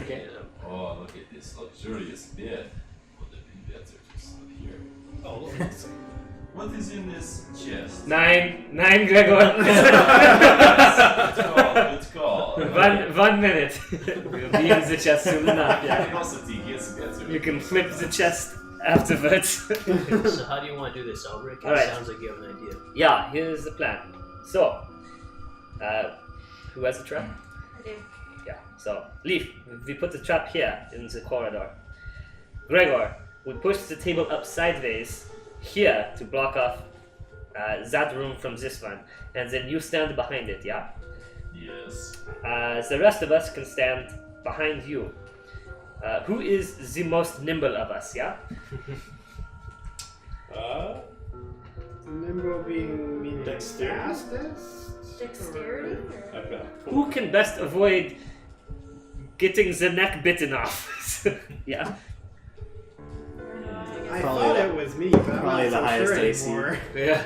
Okay. Oh, look at this luxurious bed. Would it be better to sleep here? Oh, look. What is in this chest? 9, Gregor. Good call. 1 minute. We'll be in the chest soon enough. Yeah. Curiosity gets better. You can flip the chest afterwards. So how do you want to do this, Albrecht? It Alright. sounds like you have an idea. Yeah, here's the plan. So, who has the trap? I do. Yeah. So, Leaf, we put the trap here in the corridor. Gregor, we push the table up sideways here to block off that room from this one, and then you stand behind it. Yeah. Yes. The rest of us can stand behind you. Who is the most nimble of us? Yeah. Nimble being meaning Dexterity? fastest? Dexterity? Or? I've got Who can best avoid getting the neck bitten off? Yeah. I Probably thought the- it was me, but I'm probably not the so highest sure AC. anymore. Yeah.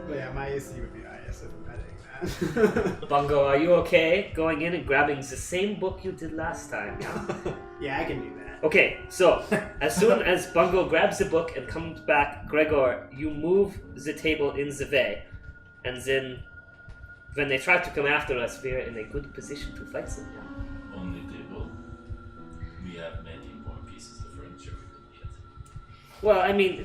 But yeah, my AC would be highest if I'm betting that. Bungo, are you okay going in and grabbing the same book you did last time? Yeah. Yeah, I can do that. Okay, so as soon as Bungo grabs the book and comes back, Gregor, you move the table in the way, and then when they try to come after us, we're in a good position to fight them. Yeah. Only table. We have many more pieces of furniture we can get. Well, I mean,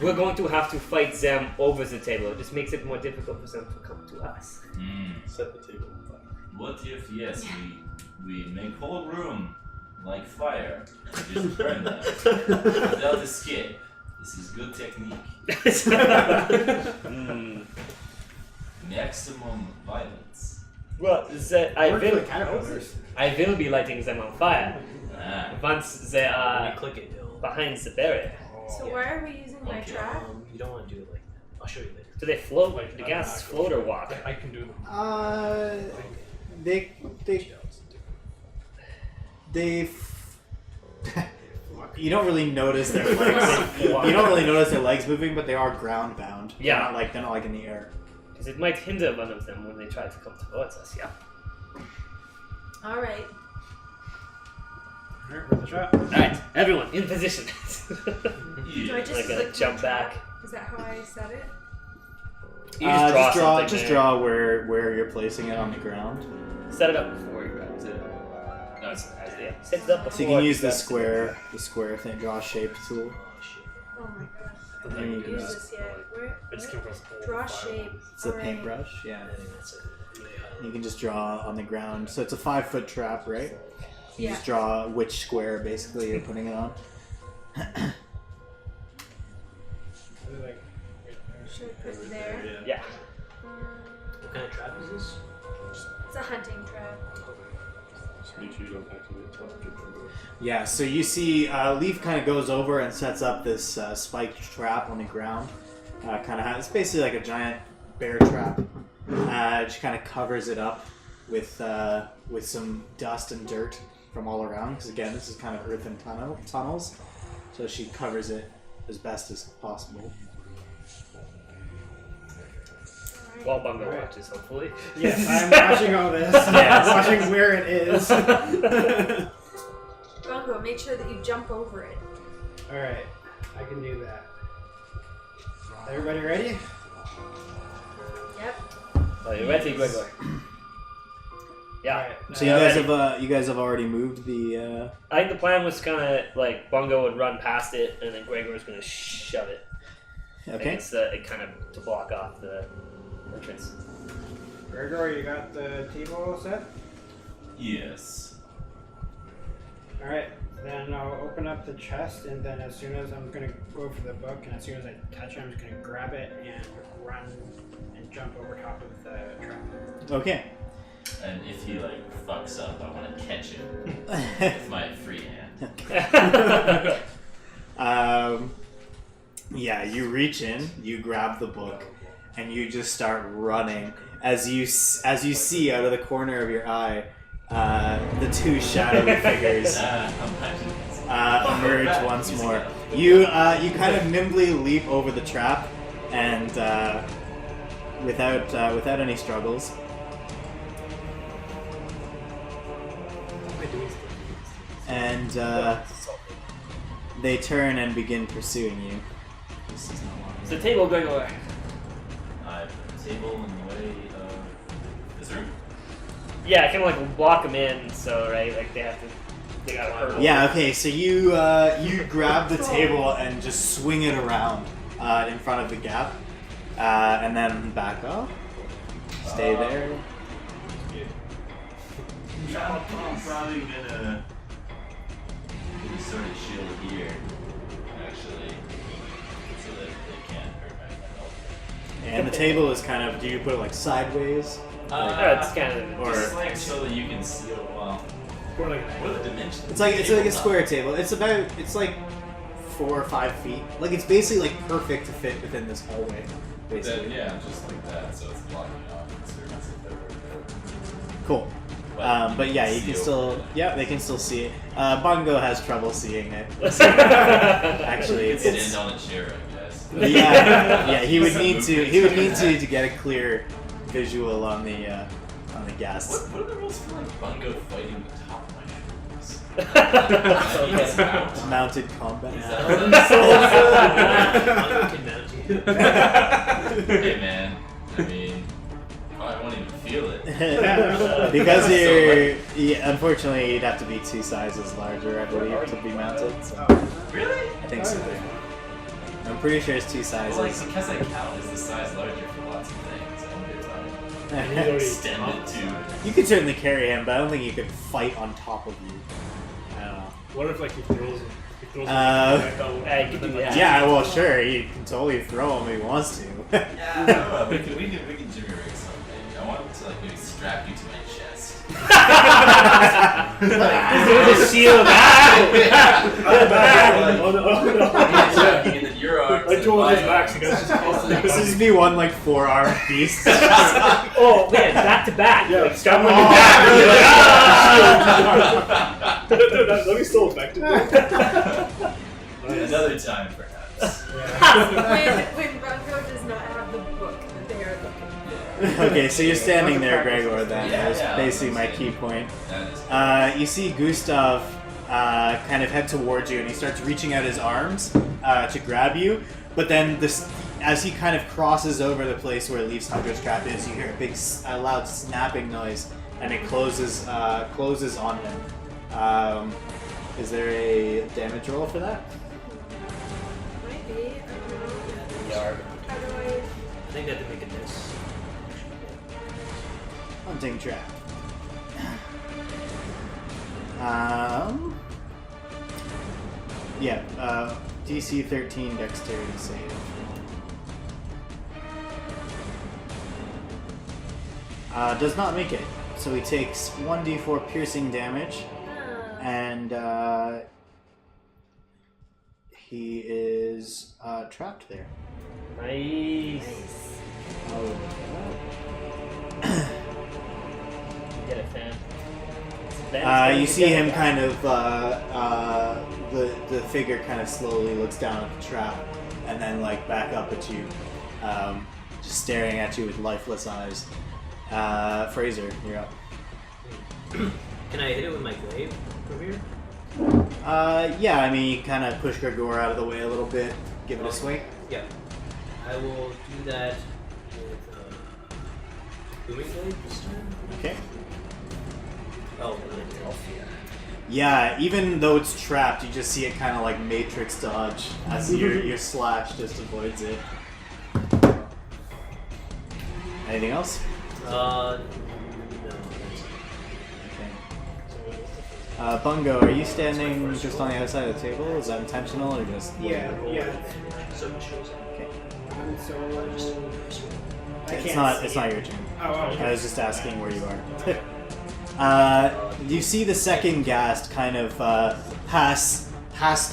we're going to have to fight them over the table. It just makes it more difficult for them to come to us. set the table on fire. What if, yes, we make whole room like fire and just burn them without escape? This is good technique. Maximum violence. Well, Work for the caterpillars. I will be lighting them on fire Ah, once they When are you click it, it'll. behind the barrier. So why are we using my Okay. trap? You don't want to do it like that. I'll show you later. Do they float? Like, The I'm gas not float or walk? I can do them. They you don't really notice their legs. You don't really notice their legs moving, but they are ground bound. Yeah. They're not like in the air. Because it might hinder one of them when they try to come towards us. Yeah. All right. Alright, roll the shot. All right, everyone in position. Do I just Like a click jump my trap? back. Is that how I set it? You just draw something just there. draw where you're placing it on the ground. Set it up before you grab it. No, it's yeah. Set it up before. So you can use the grab square thing, draw shape tool. Oh my god. And I then you haven't can used just, this yet. Where? I just came across a whole Draw fire. shape. it's a Alright. paintbrush, yeah. I think that's it. You can just draw on the ground. So it's a 5-foot trap, right? You Yeah. just draw which square basically you're putting it on. Like, Should I put it there? Yeah. What kind of trap is this? It's a hunting trap. Just make sure you don't activate teleportation. Yeah, so you see Leaf kind of goes over and sets up this spiked trap on the ground. It's basically like a giant bear trap. She kind of covers it up with some dust and dirt from all around, because again, this is kind of earthen tunnels. So she covers it as best as possible. While Bungo watches, hopefully. yes, I'm watching all this. Yes. Watching where it is. Bungo, make sure that you jump over it. Alright, I can do that. Everybody ready? Yep. Oh, you're ready, Gregor. Yeah. Alright. So you guys have already moved the. I think the plan was kind of like Bungo would run past it, and then Gregor was going to shove it. Okay. Against it kind of to block off the entrance. Gregor, you got the table set? Yes. Alright, then I'll open up the chest, and then as soon as I'm gonna go for the book, and as soon as I touch it, I'm just gonna grab it and run and jump over top of the trap. Okay. And if he like fucks up, I want to catch him with my free hand. Yeah, you reach in, you grab the book, and you just start running. As you see out of the corner of your eye, the two shadowy figures emerge once more. You kind of nimbly leap over the trap, and without any struggles. And they turn and begin pursuing you. This is not long. It's the table, Gregor. I put a table in the way of this room. Yeah, I kind of like block them in, so right, like they gotta hurdle. Yeah. Okay. So you grab the table and just swing it around in front of the gap, and then back off. Stay there. I'm probably gonna sort of shield here, actually, so that they can't hurt my health. And the table is kind of. Do you put it like sideways? It's kind of Just like so that you can see it well. What are the dimensions? It's like a square table. It's like 4 or 5 feet. Like it's basically like perfect to fit within this hallway. Basically. Then, yeah, just like that, so it's blocking off the surface of the Cool. But yeah, you can still. Yeah, they can still see it. Bungo has trouble seeing it. Actually, It's stand on a chair, I guess. Yeah, he would need to. He would need to get a clear visual on the ghasts. What are the rules for like Bungo fighting the top of my shoulders? Mounted combat. Bungo can mount you. Hey man, I mean, I won't even feel it. Because unfortunately, you'd have to be 2 sizes larger, I believe, to be mounted. So. Really? I think so. I'm pretty sure it's 2 Well, like, sizes. because I count as the size larger for lots of things, I wonder if I You extend it to. could certainly carry him, but I don't think you could fight on top of you. I don't know. What if like he throws you could do that. Yeah, well, sure, he can totally throw him if he wants to. Yeah, no, we can Jimmy rig something. I want to like maybe strap you to my chest. With a shield. Your arms. I throw on his back, so guys just This is be one like 4-armed beast. Oh man, back to back. Yeah. Like strap on your back. Dude, let me still effective. Another time, perhaps. When Bungo does not have the book that they are looking for. Okay, so you're standing there, Gregor, then. Yeah, That's yeah, basically my that's key it. point. That is You see Gustav kind of head towards you, and he starts reaching out his arms to grab you. But then, as he kind of crosses over the place where Leaf's Hunter's Trap is, you hear a loud snapping noise, and it closes on him. Is there a damage roll for that? Might be. I don't know. Yarb. How do I? I think they have to make a miss. Hunting Trap. Yeah, DC 13 dexterity save. Does not make it. So he takes 1d4 piercing damage, and he is trapped there. Nice. Nice. Get it, fam. You see him kind of, the figure kind of slowly looks down at the trap, and then like back up at you, just staring at you with lifeless eyes. Fraser, you're up. Can I hit it with my glaive from here? Yeah, I mean, you kind of push Gregor out of the way a little bit, give it a swing. Yeah. I will do that with booming blade this time. Okay. Oh, Yeah, even though it's trapped, you just see it kind of like matrix dodge as your slash just avoids it. Anything else? no. Okay. Bungo, are you standing just on the other side of the table? Is that intentional or just? Yeah. So it shows up. Okay. So I can't. It's not your turn. Oh, okay. I was just asking where you are. You see the second ghast kind of pass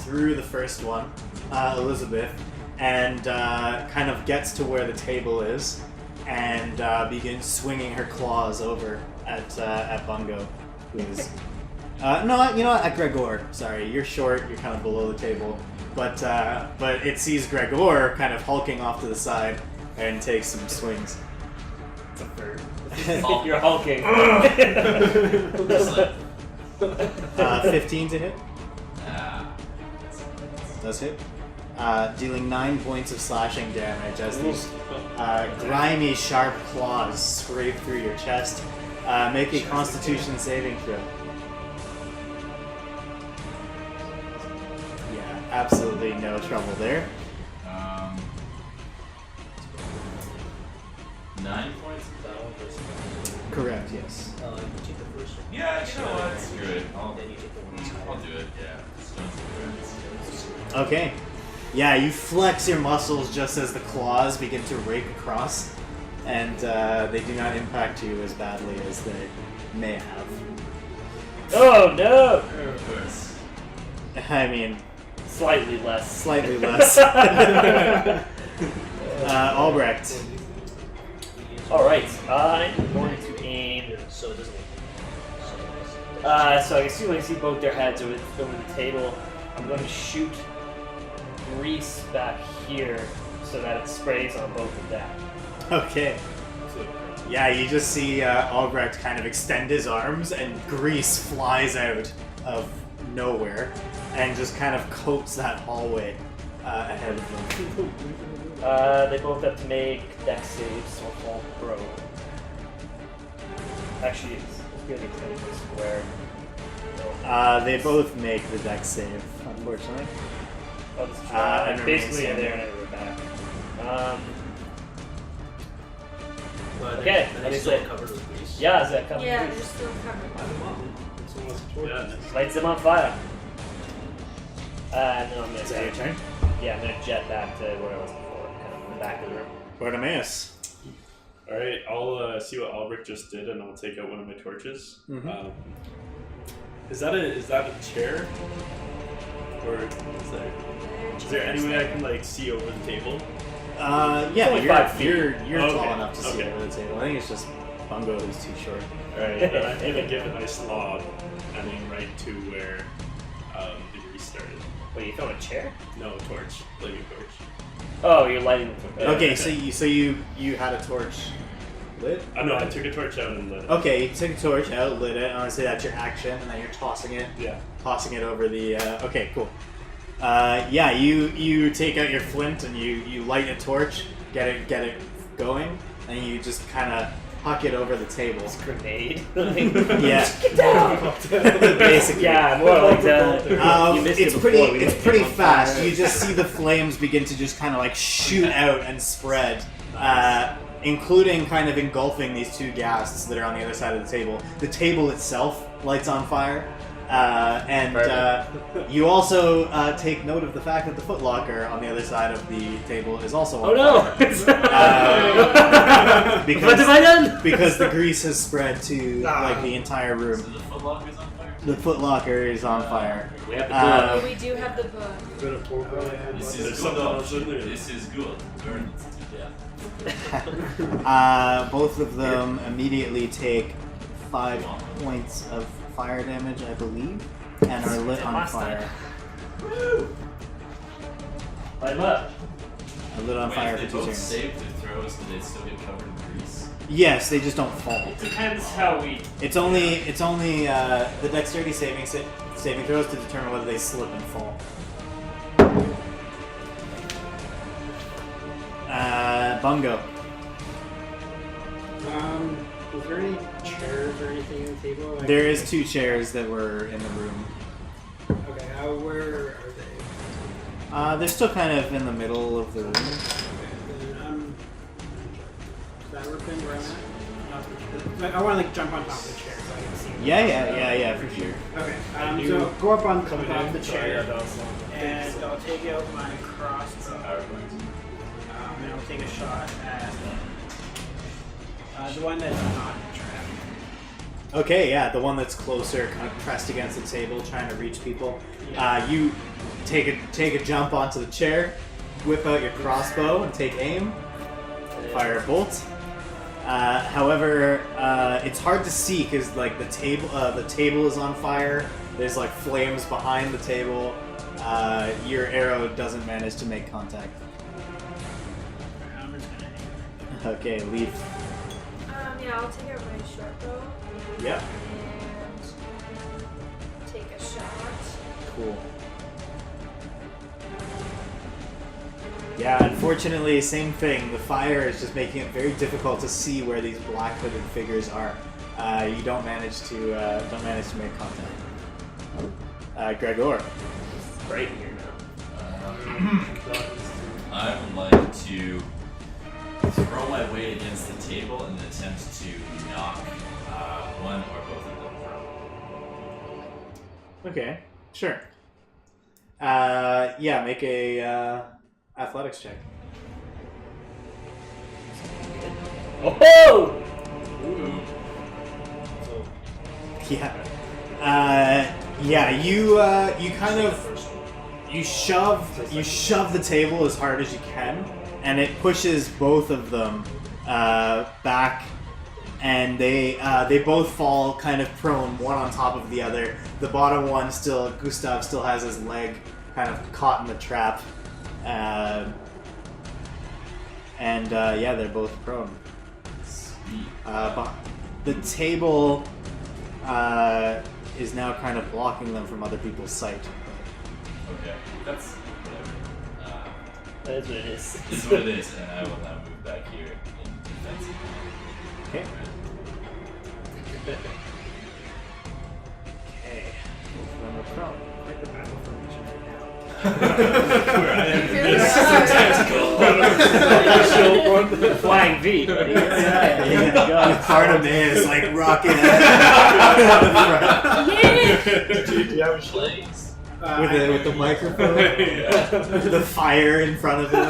through the first one, Elizabeth, and kind of gets to where the table is, and begins swinging her claws over at Bungo, who is. No, you know what? At Gregor. Sorry, you're short. You're kind of below the table, but it sees Gregor kind of hulking off to the side and takes some swings. It's a bird. You're hulking. 15 to hit. Ah. Does hit. Dealing 9 points of slashing damage as these grimy, sharp claws scrape through your chest. Make a Constitution saving throw. Yeah, absolutely no trouble there. 9 points. Correct, yes. You take the first one. Yeah, you know what? Screw it. Then you take the one that's I'll higher. do it. Yeah. Okay. Yeah, you flex your muscles just as the claws begin to rake across, and they do not impact you as badly as they may have. Oh no! Of course. I mean, Slightly less. slightly less. Albrecht. Alright, I'm going to aim. So it doesn't. So I assume I see both their heads over the table. I'm going to shoot grease back here so that it sprays on both of them. Okay. Yeah, you just see Albrecht kind of extend his arms, and grease flies out of nowhere and just kind of coats that hallway ahead of them. They both have to make dex saves, so I'll throw. Actually, it's good to take the square. They both make the dex save, unfortunately. Oh, this is and basically remain there and we're back. Well, Okay, They're let me still say- covered with grease. Yeah, is that coming? Yeah, they're still covered. Lights them on fire. And then I'm Is that your gonna turn? I'm gonna jet back to where I was before, kind of in the back of the room. Bartimaeus. Alright, I'll see what Albrecht just did, and I'll take out one of my torches. Mhm. Is that a chair? Or is there any way I can like see over the table? Yeah, only you're 5 feet. you're Okay, tall enough to see okay. over the table. I think it's just Bungo who's too short. Alright, then I'm gonna give a nice lob and aim right to where the grease started. Wait, you found a chair? No, torch. Flaming torch. Oh, you're lighting the torch. Okay, so you had a torch lit? Oh no, I took a torch out and lit it. Okay, you took a torch out, lit it. I want to say that's your action, and then you're tossing it Yeah. over the. Okay, cool. Yeah, you take out your flint and you light a torch, get it going, and you just kind of huck it over the table. Grenade. Yeah, Get down! basically. Yeah, more like that. You missed It's it pretty. before, we It's didn't pretty get on fast. fire. You just see the flames begin to just kind of like shoot out and spread, including kind of engulfing these two ghasts that are on the other side of the table. The table itself lights on fire, You also take note of the fact that the footlocker on the other side of the table is also on Oh no! fire. What have I done? Because the grease has spread to like the entire room. So the footlocker's on fire? The footlocker is on fire. We have the Uh, book. We do have the book. This There's is something else in good. there. This is good. Burn it to death. Both of them immediately take 5 points of fire damage, I believe, and are lit on Last fire. Light him up. Are lit on fire Wait, for if 2 they both turns. save their throws, do they still get covered in grease? Yes, they just don't fall. It depends how we. It's only the dexterity saving throws to determine whether they slip and fall. Bungo. Was there any chairs or anything on the table? Like, There is 2 chairs that were in the room. Okay, where are they? They're still kind of in the middle of the room. Okay, then, is that open where I'm at? I want to like jump on top of the chair so I can see. Yeah, for sure. Okay, you so go up on top coming of in? the Sorry, chair, I don't know. and I'll take out my crossbow, and I'll take a shot at the one that's not trapped. Okay, yeah, the one that's closer, kind of pressed against the table, trying to reach people. You take a jump onto the chair, whip out your crossbow, and take aim. Fire a bolt. However, it's hard to see because like the table is on fire. There's like flames behind the table. Your arrow doesn't manage to make contact. I'm just gonna aim. Okay, Leaf. Yeah, I'll take out my short bow Yep. and take a shot. Cool. Yeah, unfortunately, same thing. The fire is just making it very difficult to see where these black hooded figures are. You don't manage to make contact. Gregor. It's bright here now. I would like to throw my weight against the table and attempt to knock one or both of them prone. Okay, sure. Yeah, make a athletics check. Oh! Yeah. You kind of you shove the table as hard as you can, and it pushes both of them back, and they both fall kind of prone, one on top of the other. The bottom one Gustav still has his leg kind of caught in the trap, yeah, they're both prone. But the table is now kind of blocking them from other people's sight. Okay, that's whatever. That is what it is. This is what it is, and I will now move back here in defense. Okay. Okay. Both of them are prone. Quite the battle formation right now. Flying V. Yeah. Part of me is like rocking it Dude, do you have a shield? Plays. with the microphone, the fire in front of him.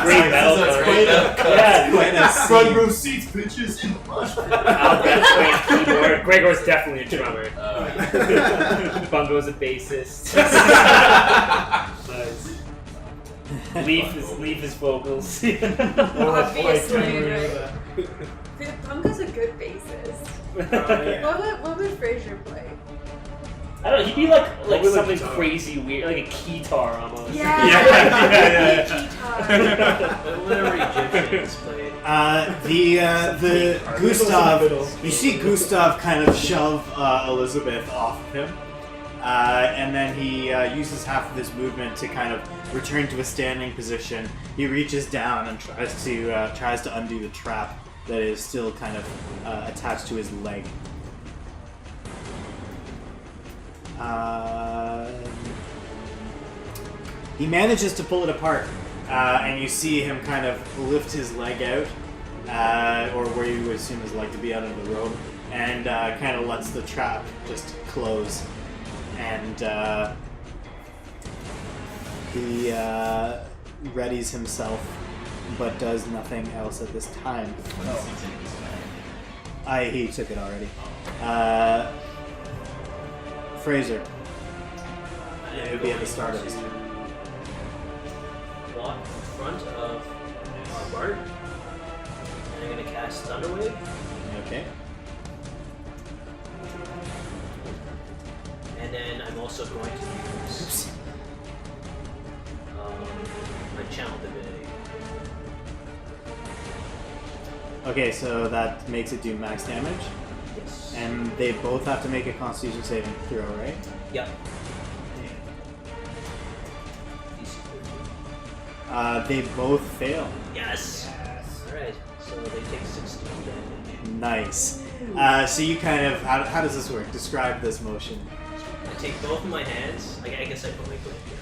Great battle That's card. great. Yeah. Quite a Front scene. row seats, bitches, in the mosh pit. I'll play keyboard. Gregor's definitely a drummer. Alright. Bungo's a bassist. Nice. Leaf is vocals. Obviously, right? Bungo's a good bassist. Yeah. What would Fraser play? I don't know, he'd be like Probably like something guitar. crazy weird, like a keytar almost. Yeah, What whatever Egyptians played. The Gustav. Fiddle. You see Gustav kind of shove Elizabeth off of him, and then he uses half of his movement to kind of return to a standing position. He reaches down and tries to undo the trap that is still kind of attached to his leg. He manages to pull it apart, and you see him kind of lift his leg out, or where you would assume his leg to be out of the robe, and kind of lets the trap just close. And he readies himself, but does nothing else at this time. When does he take his bag? He took it already. Fraser. It would be at the start of his turn. Walk in front of Bart, and I'm gonna cast Thunderwave. Okay. And then I'm also going to use my channel divinity. Okay, so that makes it do max damage. Yes. And they both have to make a Constitution saving throw, right? Yep. They both fail. Yes. Alright, so they take 16 damage. Nice. So you kind of, how does this work? Describe this motion. I take both of my hands. I guess I put my glaive here.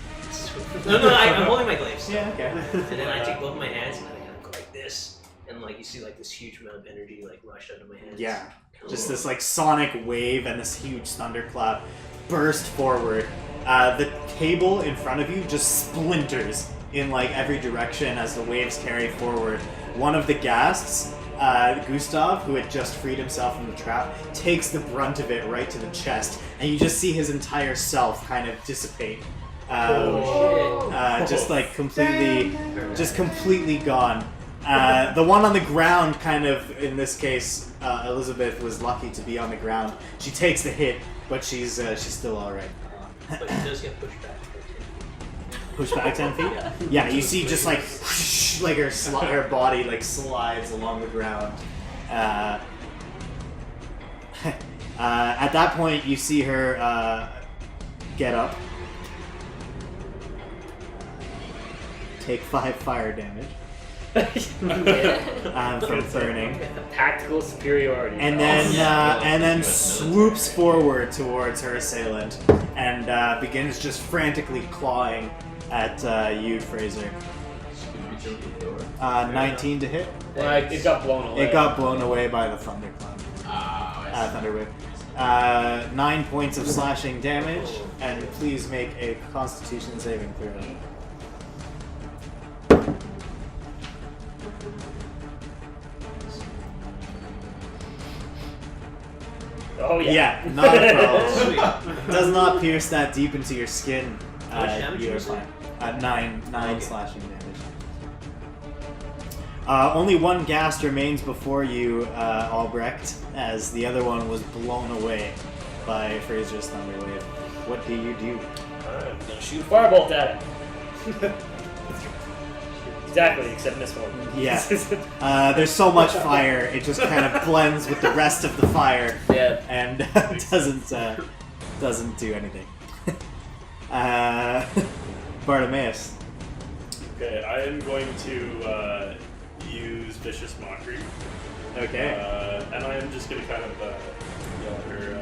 No, I'm holding my glaive still. Yeah, okay. And then I take both of my hands and I kind of go like this. And like you see like this huge amount of energy like rush out of my hands. Yeah. Just this like sonic wave and this huge thunderclap burst forward. The table in front of you just splinters in like every direction as the waves carry forward. One of the ghasts, Gustav, who had just freed himself from the trap, takes the brunt of it right to the chest, and you just see his entire self kind of dissipate. Just like completely gone. The one on the ground, kind of, in this case, Elizabeth was lucky to be on the ground. She takes the hit, but she's still all right. But he does get pushed back. Pushed back 10 feet? Yeah, you see just like whoosh, like her body like slides along the ground. At that point, you see her get up, take 5 fire damage from burning, Tactical superiority. and then swoops forward towards her assailant and begins just frantically clawing at you, Fraser. 19 to hit. It got blown away. It got blown away by the thunderclap. Thunderwave. 9 points of slashing damage, and please make a Constitution saving throw. Oh yeah. Yeah, not a problem. Does not pierce that deep into your skin. How much damage You are was it? fine. 9 Okay. slashing damage. Only one ghast remains before you, Albrecht, as the other one was blown away by Fraser's Thunderwave. What do you do? I'm gonna shoot a firebolt at it. Exactly, except this one. Yeah. There's so much fire, it just kind of blends with the rest of the fire Yeah. and doesn't do anything. Bartimaeus. Okay, I am going to use Vicious Mockery. Okay. And I am just going to kind of yell at her.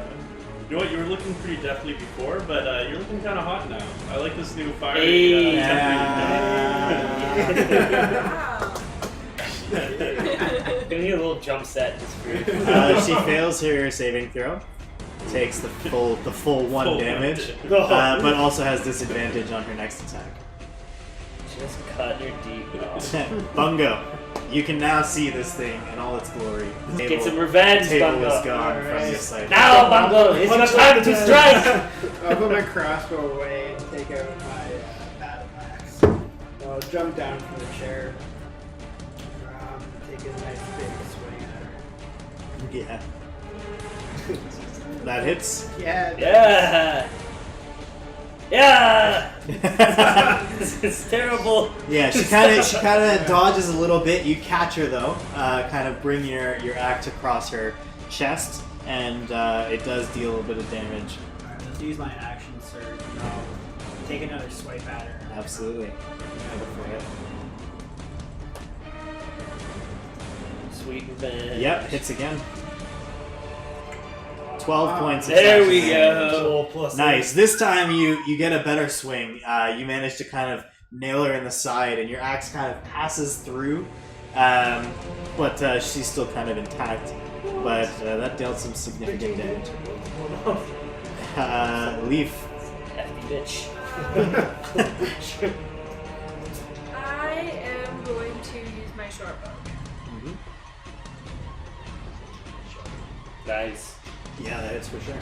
You know what, you were looking pretty deathly before, but you're looking kind of hot now. I like this new fire. Hey. Wow. Gonna need a little jump set just for She fails her saving throw, takes the full one Full damage, one. but also has disadvantage on her next attack. Just cut your deep. Bungo, you can now see this thing in all its glory. Get some revenge, The table Bungo. is gone from Alright. your sight. Now, Bungo, it's your time to strike! I'll put my crossbow away and take out my battle axe. I'll jump down from the chair. Take a nice big swing at her. Yeah. That hits. Yeah. Yeah! Yeah! This is terrible. Yeah, she kind of dodges a little bit. You catch her though. Kind of bring your axe across her chest, and it does deal a little bit of damage. Alright, let's use my action surge and I'll take another swipe at her. Absolutely. Go for it. Sweet revenge. Yep, hits again. 12 points. of There slashing we damage. go. Nice. This time you get a better swing. You manage to kind of nail her in the side, and your axe kind of passes through, but she's still kind of intact. but that dealt some significant damage. Leaf. Hefty bitch. I am going to use my short bow. Mm-hmm. Nice. Yeah, that hits for sure.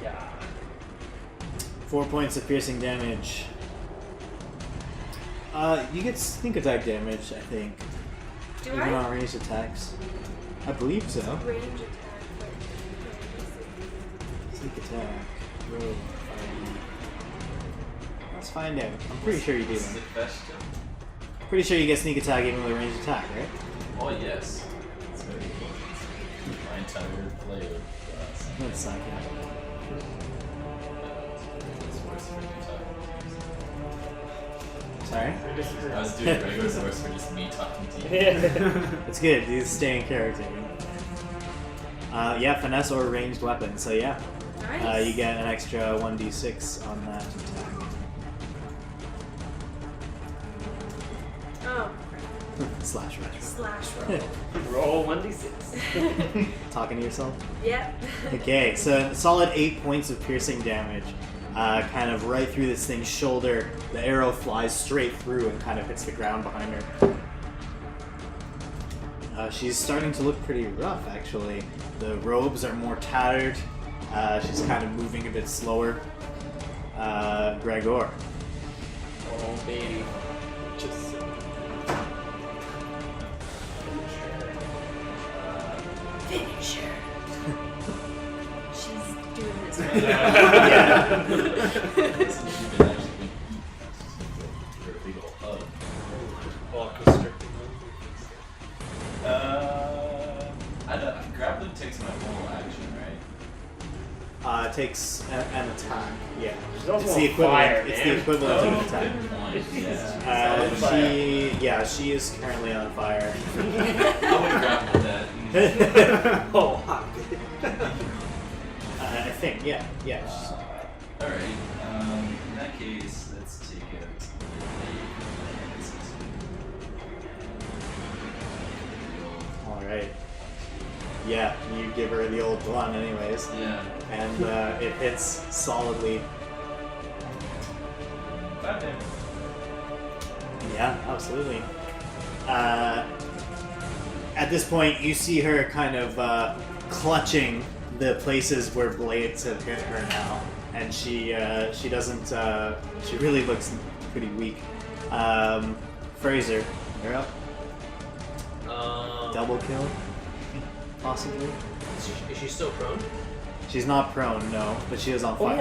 Yeah. 4 points of piercing damage. You get sneak attack damage, I think. Do Even I? on ranged attacks. I believe so. Range attack. But... Sneak attack. Roll. Let's find out. I'm pretty sure you do. This is the question. Pretty sure you get sneak attack even with a ranged attack, right? Oh yes. It's very important. My entire play of That's not good. it's worse for you talking. Sorry? I disagree. I was doing regular worse for just me talking to you. It's good. These stay in character. Yeah, finesse or ranged weapon. So yeah, Nice. you get an extra 1d6 on that attack. Oh, Slash roll. slash roll. Roll 1d6. Talking to yourself? Yep. Okay, so solid 8 points of piercing damage. Kind of right through this thing's shoulder. The arrow flies straight through and kind of hits the ground behind her. She's starting to look pretty rough, actually. The robes are more tattered. She's kind of moving a bit slower. Gregor. Oh, baby. Just Finish her. She's doing this right Yeah. Hasn't she been actually been for a big old hug? all constricting. I don't. Grappling takes my whole action, right? It takes an attack. Yeah. She's also It's on the equivalent. fire, It's man. the equivalent of an attack. Good point. Yeah. She is currently on fire. I would grapple that. Oh, hot. I think, yeah. Alright, in that case, let's take out Alright. Yeah, you give her the old one anyways. Yeah. And it hits solidly. 5 damage. Yeah, absolutely. At this point, you see her kind of clutching the places where blades have hit her now, and she doesn't. She really looks pretty weak. Fraser, you're up. Double kill, possibly. Is she still prone? She's not prone, no, but she is on Oh, fire.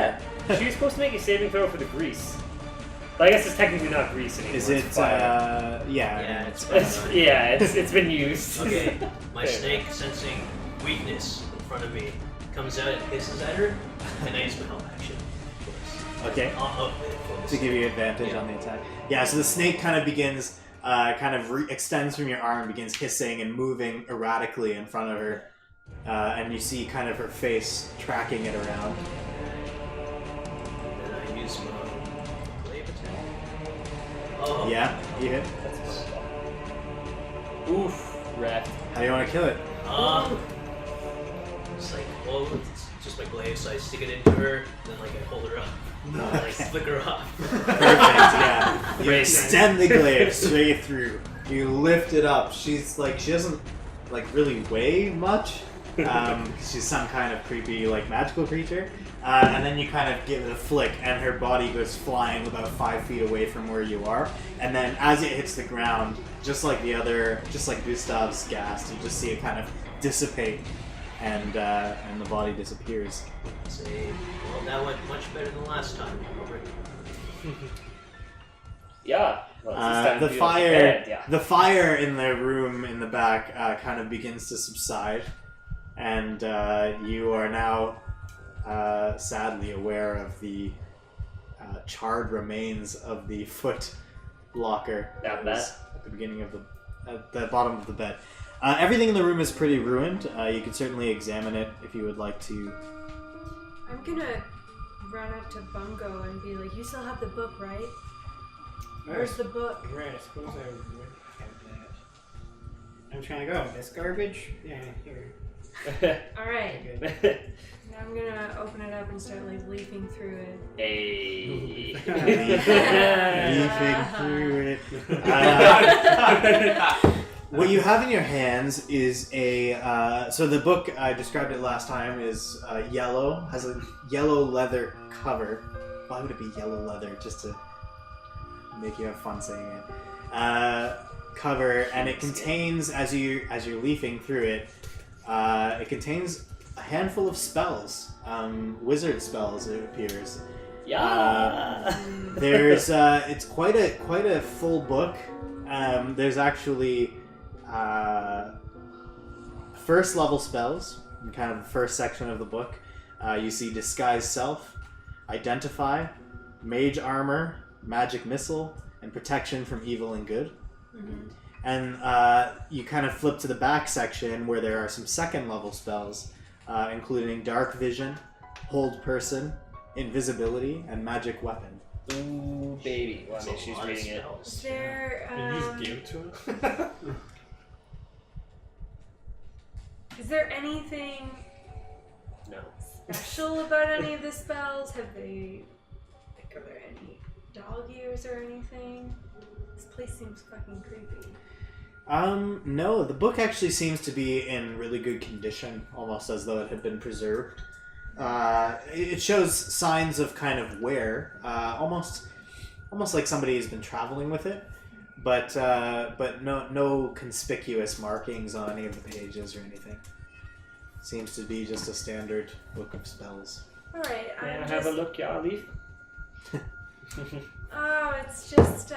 yeah. She was supposed to make a saving throw for the grease. But I guess it's technically not grease anymore. Is it's it? fire. Yeah. Yeah, it's It's been used. Okay, my Fair snake, sensing weakness in front of me, comes out and hisses at her, and I use my help action. Of course. Okay. I'll focus. To give you advantage Yeah. on the attack. Yeah, so the snake kind of begins, extends from your arm, begins hissing and moving erratically in front of her. And you see kind of her face tracking it around. And I use my glaive attack. Oh. Yeah, you hit. That's fun. Oof. Wrecked. How do you want to kill it? It's like, well, it's just my glaive, so I stick it into her, and then like I hold her up. Like flick her off. Perfect, yeah. You Great. extend the glaive straight through. You lift it up. She's like, she doesn't like really weigh much. She's some kind of creepy, like, magical creature. And then you kind of give it a flick, and her body goes flying about 5 feet away from where you are. And then as it hits the ground, just like Gustav's ghast, you just see it kind of dissipate, and the body disappears. Say, well, that went much better than last time. Over. Yeah. Well, it's this time The to be fire, prepared, yeah. the fire in the room in the back kind of begins to subside, and you are now sadly aware of the charred remains of the foot locker That was at the beginning of at the bottom of the bed. Everything in the room is pretty ruined. You can certainly examine it if you would like to. I'm gonna run up to Bungo and be like, "You still have the book, right? Where's the book?" Right, I suppose I would have I'm just gonna go. This garbage? Yeah, here. Alright. Good. Now I'm gonna open it up and start like leafing through it. Hey. Leafing through it. What you have in your hands is a. So the book I described it last time is yellow. Has a yellow leather cover. Why would it be yellow leather? Just to make you have fun saying it. Cover, and it contains, as you're leafing through it, it contains a handful of spells, wizard spells. It appears. Yeah. There's it's quite a full book. There's actually first level spells in kind of the first section of the book. You see disguise self, identify, mage armor, magic missile, and protection from evil and good. Mm-hmm. And you kind of flip to the back section where there are some second level spells, including dark vision, hold person, invisibility, and magic weapon. Ooh, baby. Well, I mean, she's reading it. Is there, And you just gave it to him? is there anything No. special about any of the spells? Have they, like, are there any dog ears or anything? This place seems fucking creepy. No, the book actually seems to be in really good condition, almost as though it had been preserved. It shows signs of kind of wear, almost like somebody has been traveling with it, but no conspicuous markings on any of the pages or anything. Seems to be just a standard book of spells. Alright, May I I'm have a just... look, Yarleaf? Oh, it's just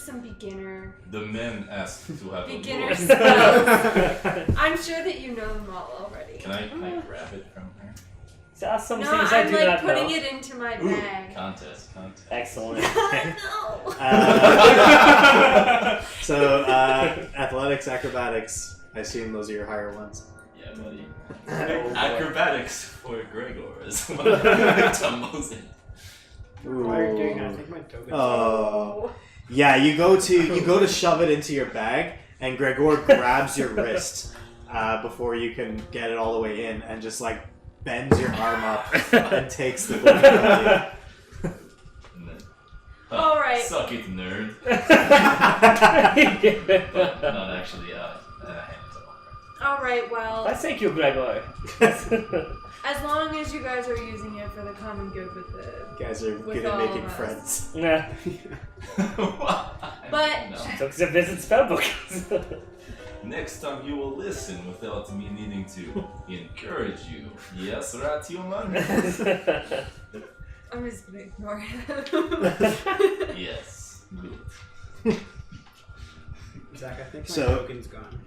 some beginner The men asked to have beginner a look. spells. I'm sure that you know them all already. Can I grab it from her? So some No, things I I'm do like not putting know. it into my Ooh, bag. contest. Excellent. No. So, athletics, acrobatics, I assume those are your higher ones. Yeah, buddy. Oh, boy. Acrobatics for Gregor is one of the tumbles in. Why are you doing that? I think my token. Oh. Yeah, you go to shove it into your bag, and Gregor grabs your wrist before you can get it all the way in, and just like bends your arm up and takes the book from you. And then, All right. Suck it, nerd. But not actually hand it off. Alright, well, Thank you, Gregor. as long as you guys are using it for the common good with the... You guys are With good at all making of us. friends. Nah. But- No. Took us a visit spellbook. Next time you will listen without me needing to encourage you. Yes, rat human? I'm just gonna ignore him. Yes. Good. Zach, I think my So- token's gone.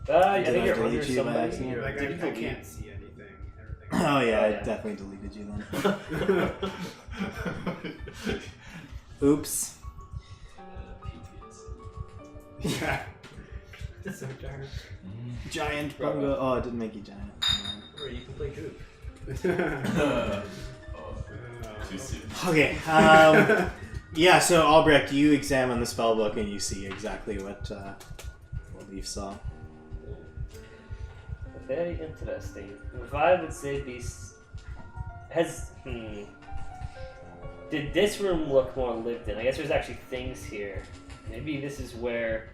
I Did think I you're delete under you by somebody. accident? Like, Did you I delete? can't see anything. Everything. Oh yeah, I yeah. definitely deleted you then. Oops. Yeah. It's so dark. Giant bungo. Oh, it didn't make you giant. Or you can play Goop. Too soon. Okay. Yeah. So Albrecht, you examine the spellbook and you see exactly what Leaf saw. Very interesting. If I would say this has did this room look more lived in? I guess there's actually things here. Maybe this is where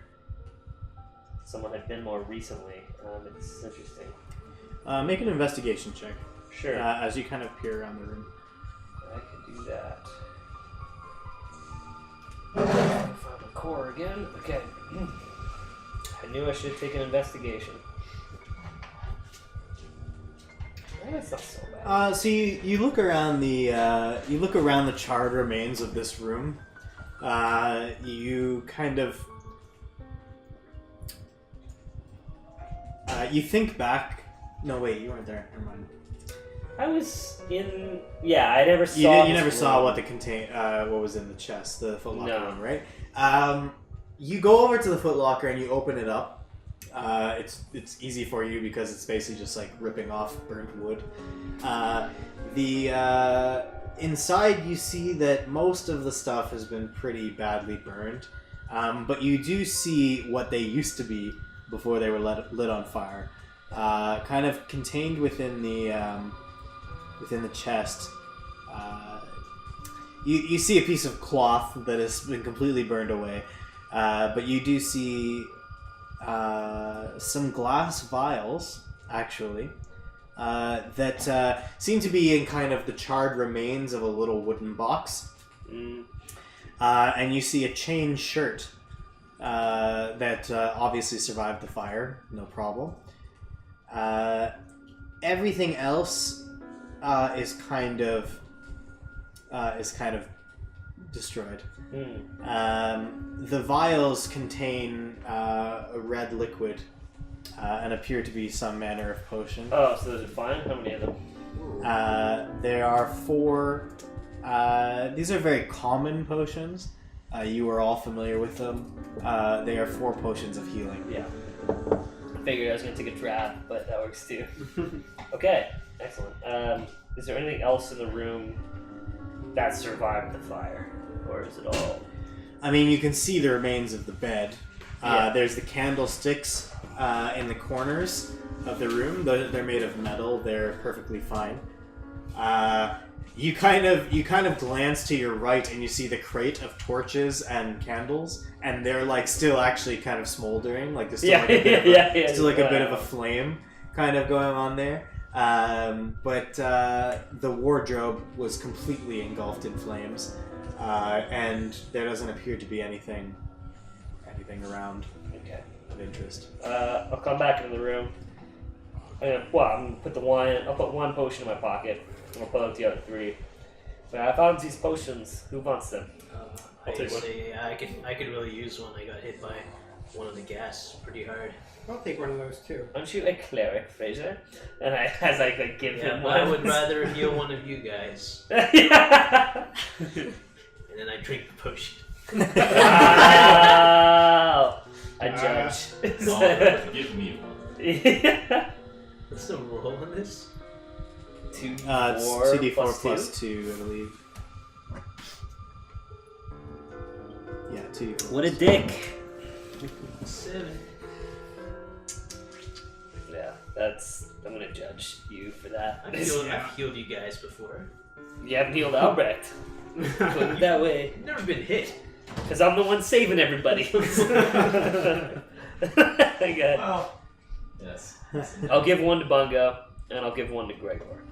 someone had been more recently. It's interesting. Make an investigation check Sure, as you kind of peer around the room. I can do that. Found the core again. Okay. I knew I should take an investigation. That's not so bad. So you look around the charred remains of this room. You kind of you think back. No, wait, you weren't there. Never mind. I was in. Yeah, I never saw. You never this saw room. what what was in the chest, the footlocker No. room, right? You go over to the footlocker and you open it up. It's easy for you because it's basically just like ripping off burnt wood. Inside you see that most of the stuff has been pretty badly burned. But you do see what they used to be before they were lit on fire. Kind of contained within the chest. You see a piece of cloth that has been completely burned away. But you do see some glass vials, actually, that seem to be in kind of the charred remains of a little wooden box. And you see a chain shirt that obviously survived the fire, no problem. Everything else is kind of destroyed. The vials contain a red liquid and appear to be some manner of potion. Oh, so those are fine? How many of them? There are 4. These are very common potions. You are all familiar with them. They are 4 potions of healing. Yeah. I figured I was going to take a draft, but that works too. Okay, excellent. Is there anything else in the room that survived the fire? Or is it all... I mean, you can see the remains of the bed. Yeah. There's the candlesticks in the corners of the room. They're made of metal. They're perfectly fine. You kind of glance to your right and you see the crate of torches and candles, and they're like still actually kind of smoldering. Like there's still a bit of a flame kind of going on there. But the wardrobe was completely engulfed in flames, and there doesn't appear to be anything around of interest. I'll come back into the room. I'm gonna put the wine. I'll put 1 potion in my pocket. I'll pull out the other 3. But I found these potions. Who wants them? I could really use one. I got hit by one of the ghasts pretty hard. I'll take one of those too. Aren't you a cleric, Fraser? And as I give him one. I would rather heal one of you guys. Yeah. And then I drink the potion. Wow! A judge. Give me one. Yeah. What's the roll on this? 2d4 It's 2d4 plus 2, I believe. Yeah, 2d4. What a dick! 7. Yeah, I'm gonna judge you for that. I've healed you guys before. You haven't healed Albrecht. Put it that way. I've never been hit. Because I'm the one saving everybody. Okay. Well, yes. I'll give 1 to Bungo, and I'll give 1 to Gregor.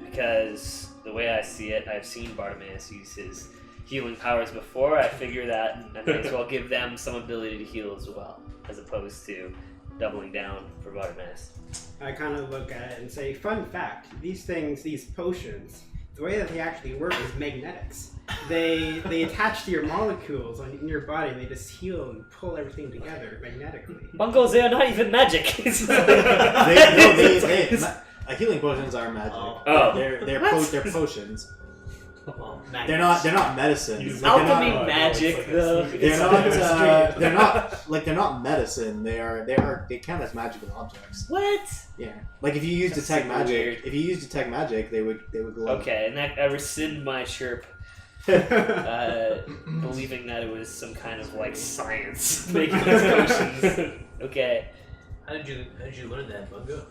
Because the way I see it, I've seen Bartimaeus use his healing powers before. I figure that I may as well give them some ability to heal as well, as opposed to doubling down for Bartimaeus. I kind of look at it and say, fun fact, these potions, the way that they actually work is magnetics. They attach to your molecules in your body, and they just heal and pull everything together magnetically. Bungos, they are not even magic. Healing potions are magic. Oh. They're potions. Well, They're not medicine. It's Like, alchemy magic, though. they're not medicine. They count as magical objects. What? Yeah. Like if you use That's detect super magic, they would glow. Okay, and I rescind my chirp, believing that it was some kind of like science making these potions. Okay. How did you learn that, Bungo?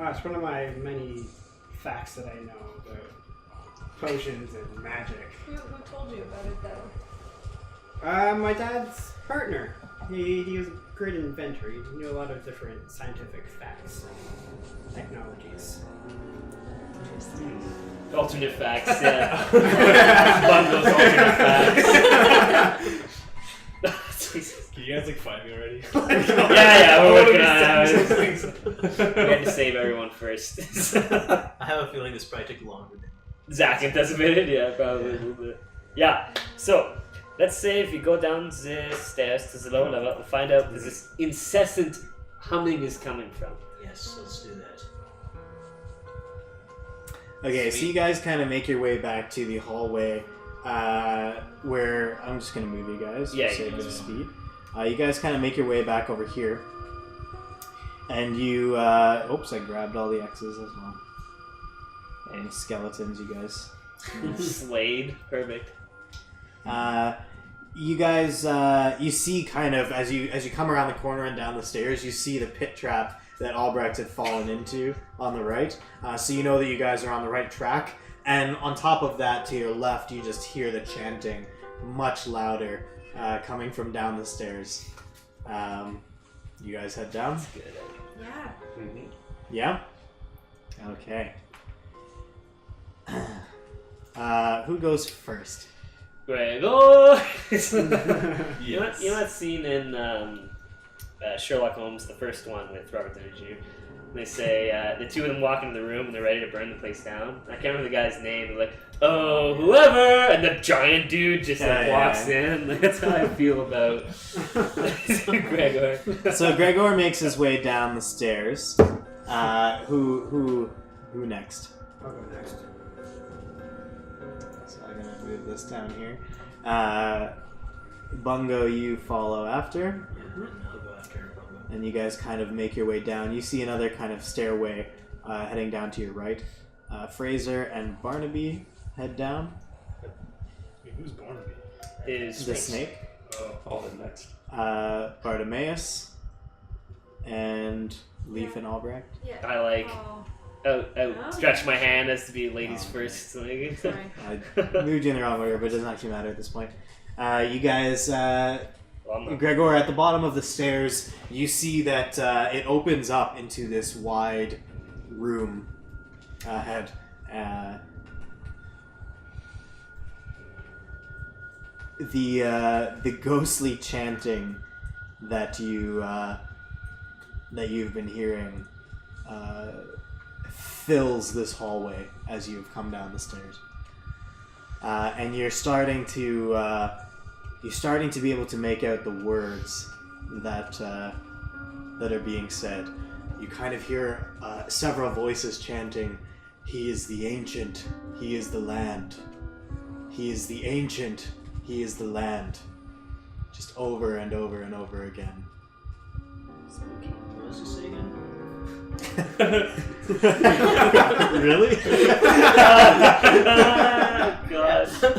It's one of my many facts that I know about potions and magic. Who told you about it though? My dad's partner. He was a great inventor. He knew a lot of different scientific facts and technologies. Alternate facts, yeah. Bundles alternate facts. Jesus. Can you guys find me already? Yeah, we're working on it. We had to save everyone first. I have a feeling this probably took longer than Zach, it doesn't minute, yeah, probably a little bit. Yeah, so let's say if you go down the stairs to the lower level and find out where this incessant humming is coming from. Yes, let's do that. Okay, so you guys kind of make your way back to the hallway, where I'm just gonna move you guys. Yeah, save a bit of yeah. speed. You guys kind of make your way back over here, and you. Oops, I grabbed all the X's as well. Any skeletons, you guys? Slade, perfect. you guys, you see kind of as you come around the corner and down the stairs, you see the pit trap that Albrecht had fallen into on the right. So you know that you guys are on the right track. And on top of that, to your left, you just hear the chanting much louder coming from down the stairs. You guys head down? Yeah. Yeah? Okay. Who goes first? Gregor! Yes. You know that scene in Sherlock Holmes, the first one with Robert Downey Jr.? They say the two of them walk into the room and they're ready to burn the place down. I can't remember the guy's name. They're like, "Oh, whoever!" And the giant dude just walks in. Like, that's how I feel about Gregor. So Gregor makes his way down the stairs. Who next? I'll go next. So I'm gonna move this down here. Bungo, you follow after. I'll go after Bungo. And you guys kind of make your way down. You see another kind of stairway heading down to your right. Fraser and Barnaby head down. Wait, who's Barnaby? Is The snake. Oh, All in next. Bartimaeus and Leaf and Albrecht. Yeah. I like Oh. stretch my hand as to be ladies Oh, first. Like, Sorry. I moved you in the wrong order, but it doesn't actually matter at this point. You guys, well, I'm not- Gregor, at the bottom of the stairs, you see that it opens up into this wide room ahead. The ghostly chanting that you've been hearing fills this hallway as you've come down the stairs, and you're starting to be able to make out the words that are being said. You kind of hear several voices chanting, "He is the ancient, he is the land. He is the ancient, he is the land." Just over and over and over again. What does it say again? Really? God. Shut.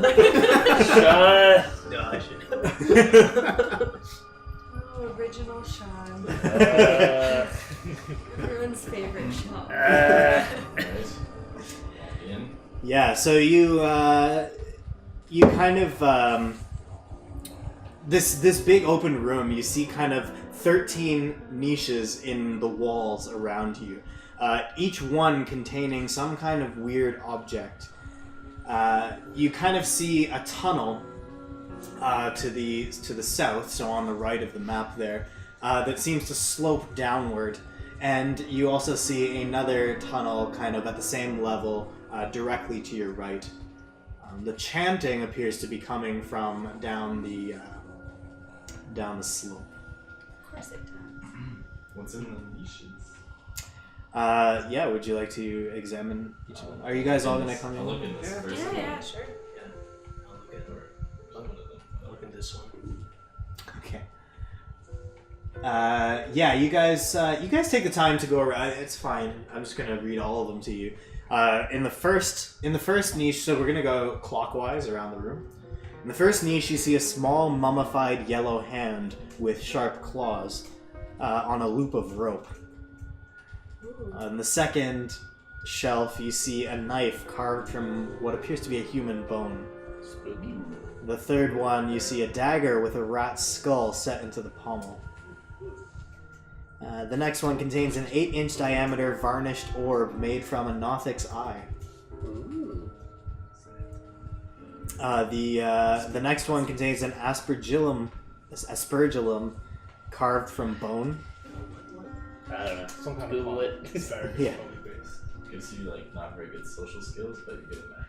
No, I should. Oh, original Sean. Uh, Everyone's favorite Sean. Right. In. Yeah, so you kind of this big open room, you see kind of 13 niches in the walls around you, each one containing some kind of weird object. You kind of see a tunnel to the south, so on the right of the map there, that seems to slope downward, and you also see another tunnel kind of at the same level directly to your right. The chanting appears to be coming from down the slope. Of course it does. What's in the niches? Yeah, would you like to examine each of them? Are you guys all gonna come I'll look in? in this first. Yeah, sure. Yeah. I'll look at this one. Okay. Yeah, you guys take the time to go around. It's fine. I'm just gonna read all of them to you. In the first niche, so we're gonna go clockwise around the room. In the first niche, you see a small mummified yellow hand with sharp claws on a loop of rope. On the second shelf, you see a knife carved from what appears to be a human bone. spooky. The third one, you see a dagger with a rat's skull set into the pommel. The next one contains an 8-inch diameter varnished orb made from a Nothic's eye. The next one contains an aspergillum carved from bone. I don't know. Some kind Google of it. Yeah. Gives you like not very good social skills, but you get it back.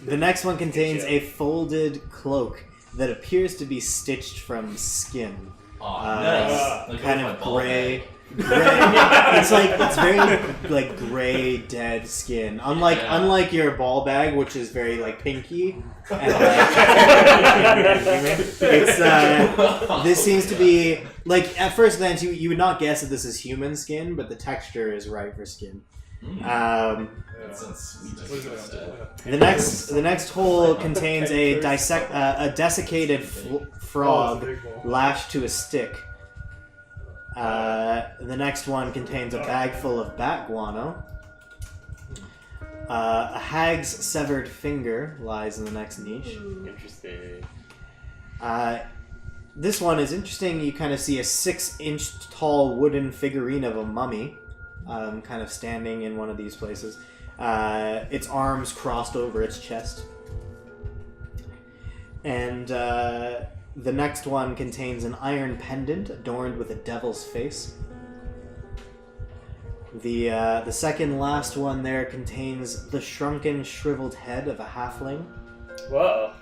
The next one contains a folded cloak that appears to be stitched from skin. Oh, nice. Look Kind at of my ball gray. bag. It's very like gray dead skin. Unlike your ball bag, which is very like pinky. And, it's this seems to be like at first glance you would not guess that this is human skin, but the texture is right for skin. That sounds sweet. The next hole contains a desiccated frog lashed to a stick. The next one contains a bag full of bat guano. A hag's severed finger lies in the next niche. Interesting. This one is interesting. You kind of see a 6-inch tall wooden figurine of a mummy, kind of standing in one of these places. Its arms crossed over its chest. And the next one contains an iron pendant adorned with a devil's face. The second last one there contains the shrunken, shriveled head of a halfling. Whoa.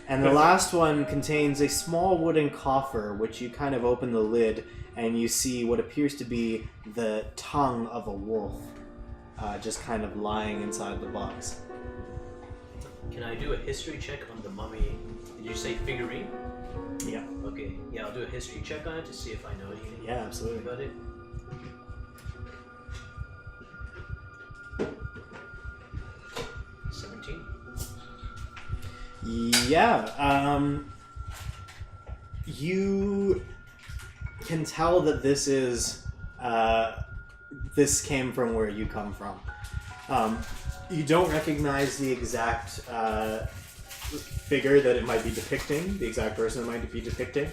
And the last one contains a small wooden coffer, which you kind of open the lid, and you see what appears to be the tongue of a wolf, just kind of lying inside the box. Can I do a history check on the mummy? Did you say figurine? Yeah. Okay. Yeah, I'll do a history check on it to see if I know anything Yeah, absolutely. about it. Yeah, you can tell that this is, this came from where you come from. You don't recognize the exact figure that it might be depicting, the exact person it might be depicting,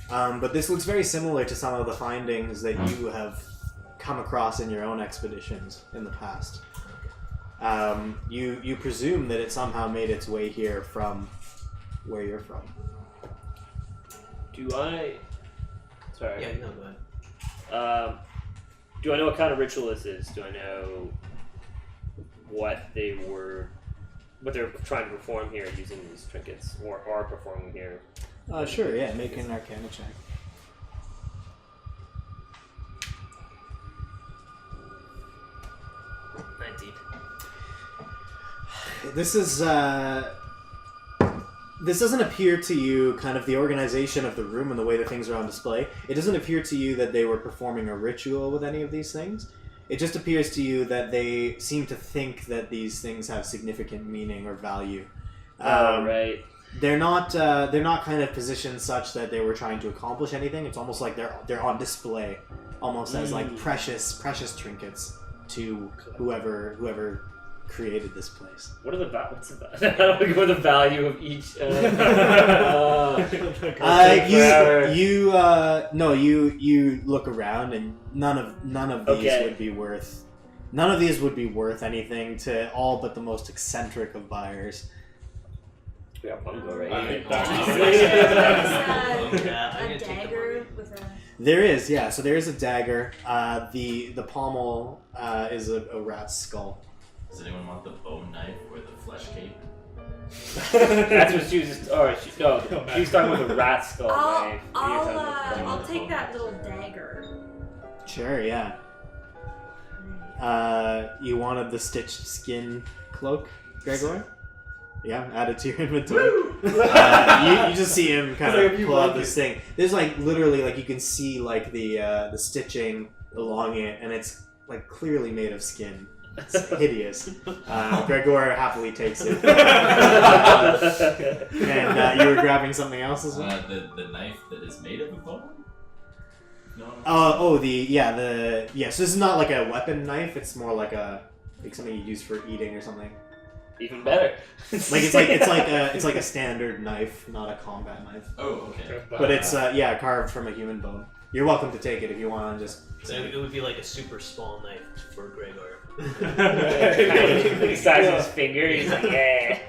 but this looks very similar to some of the findings that you have come across in your own expeditions in the past. You presume that it somehow made its way here from where you're from. Do I... Sorry. Yeah, no, go ahead. Do I know what kind of ritual this is? Do I know what they're trying to perform here using these trinkets, or are performing here? Sure, yeah, make an Arcana check. 19. This doesn't appear to you, kind of the organization of the room and the way that things are on display, it doesn't appear to you that they were performing a ritual with any of these things. It just appears to you that they seem to think that these things have significant meaning or value. Right. They're not kind of positioned such that they were trying to accomplish anything. It's almost like they're on display, almost as like precious trinkets to whoever created this place. What are the what's the value of each? You look around and none of these would be worth. None of these would be worth anything to all but the most eccentric of buyers. We got Bungo right Alright. A dagger with a... There is, yeah. So there is a dagger. The pommel is a rat's skull. Does anyone want the bone knife or the flesh cape? That's what she was just. Oh, she was talking about the rat skull knife. I'll take that little dagger. Sure, yeah. You wanted the stitched skin cloak, Gregor? Yeah, add it to your inventory. You just see him kind of pull out this thing. There's like literally like you can see like the stitching along it, and it's like clearly made of skin. It's hideous. Gregor happily takes it. And you were grabbing something else as well? The knife that is made of a bone? No. So this is not like a weapon knife. It's more like something you use for eating or something. Even better. It's like a standard knife, not a combat knife. Oh, okay. But it's carved from a human bone. You're welcome to take it if you want to just. So it would be like a super small knife for Gregor. The size of his finger, he's like, yeah.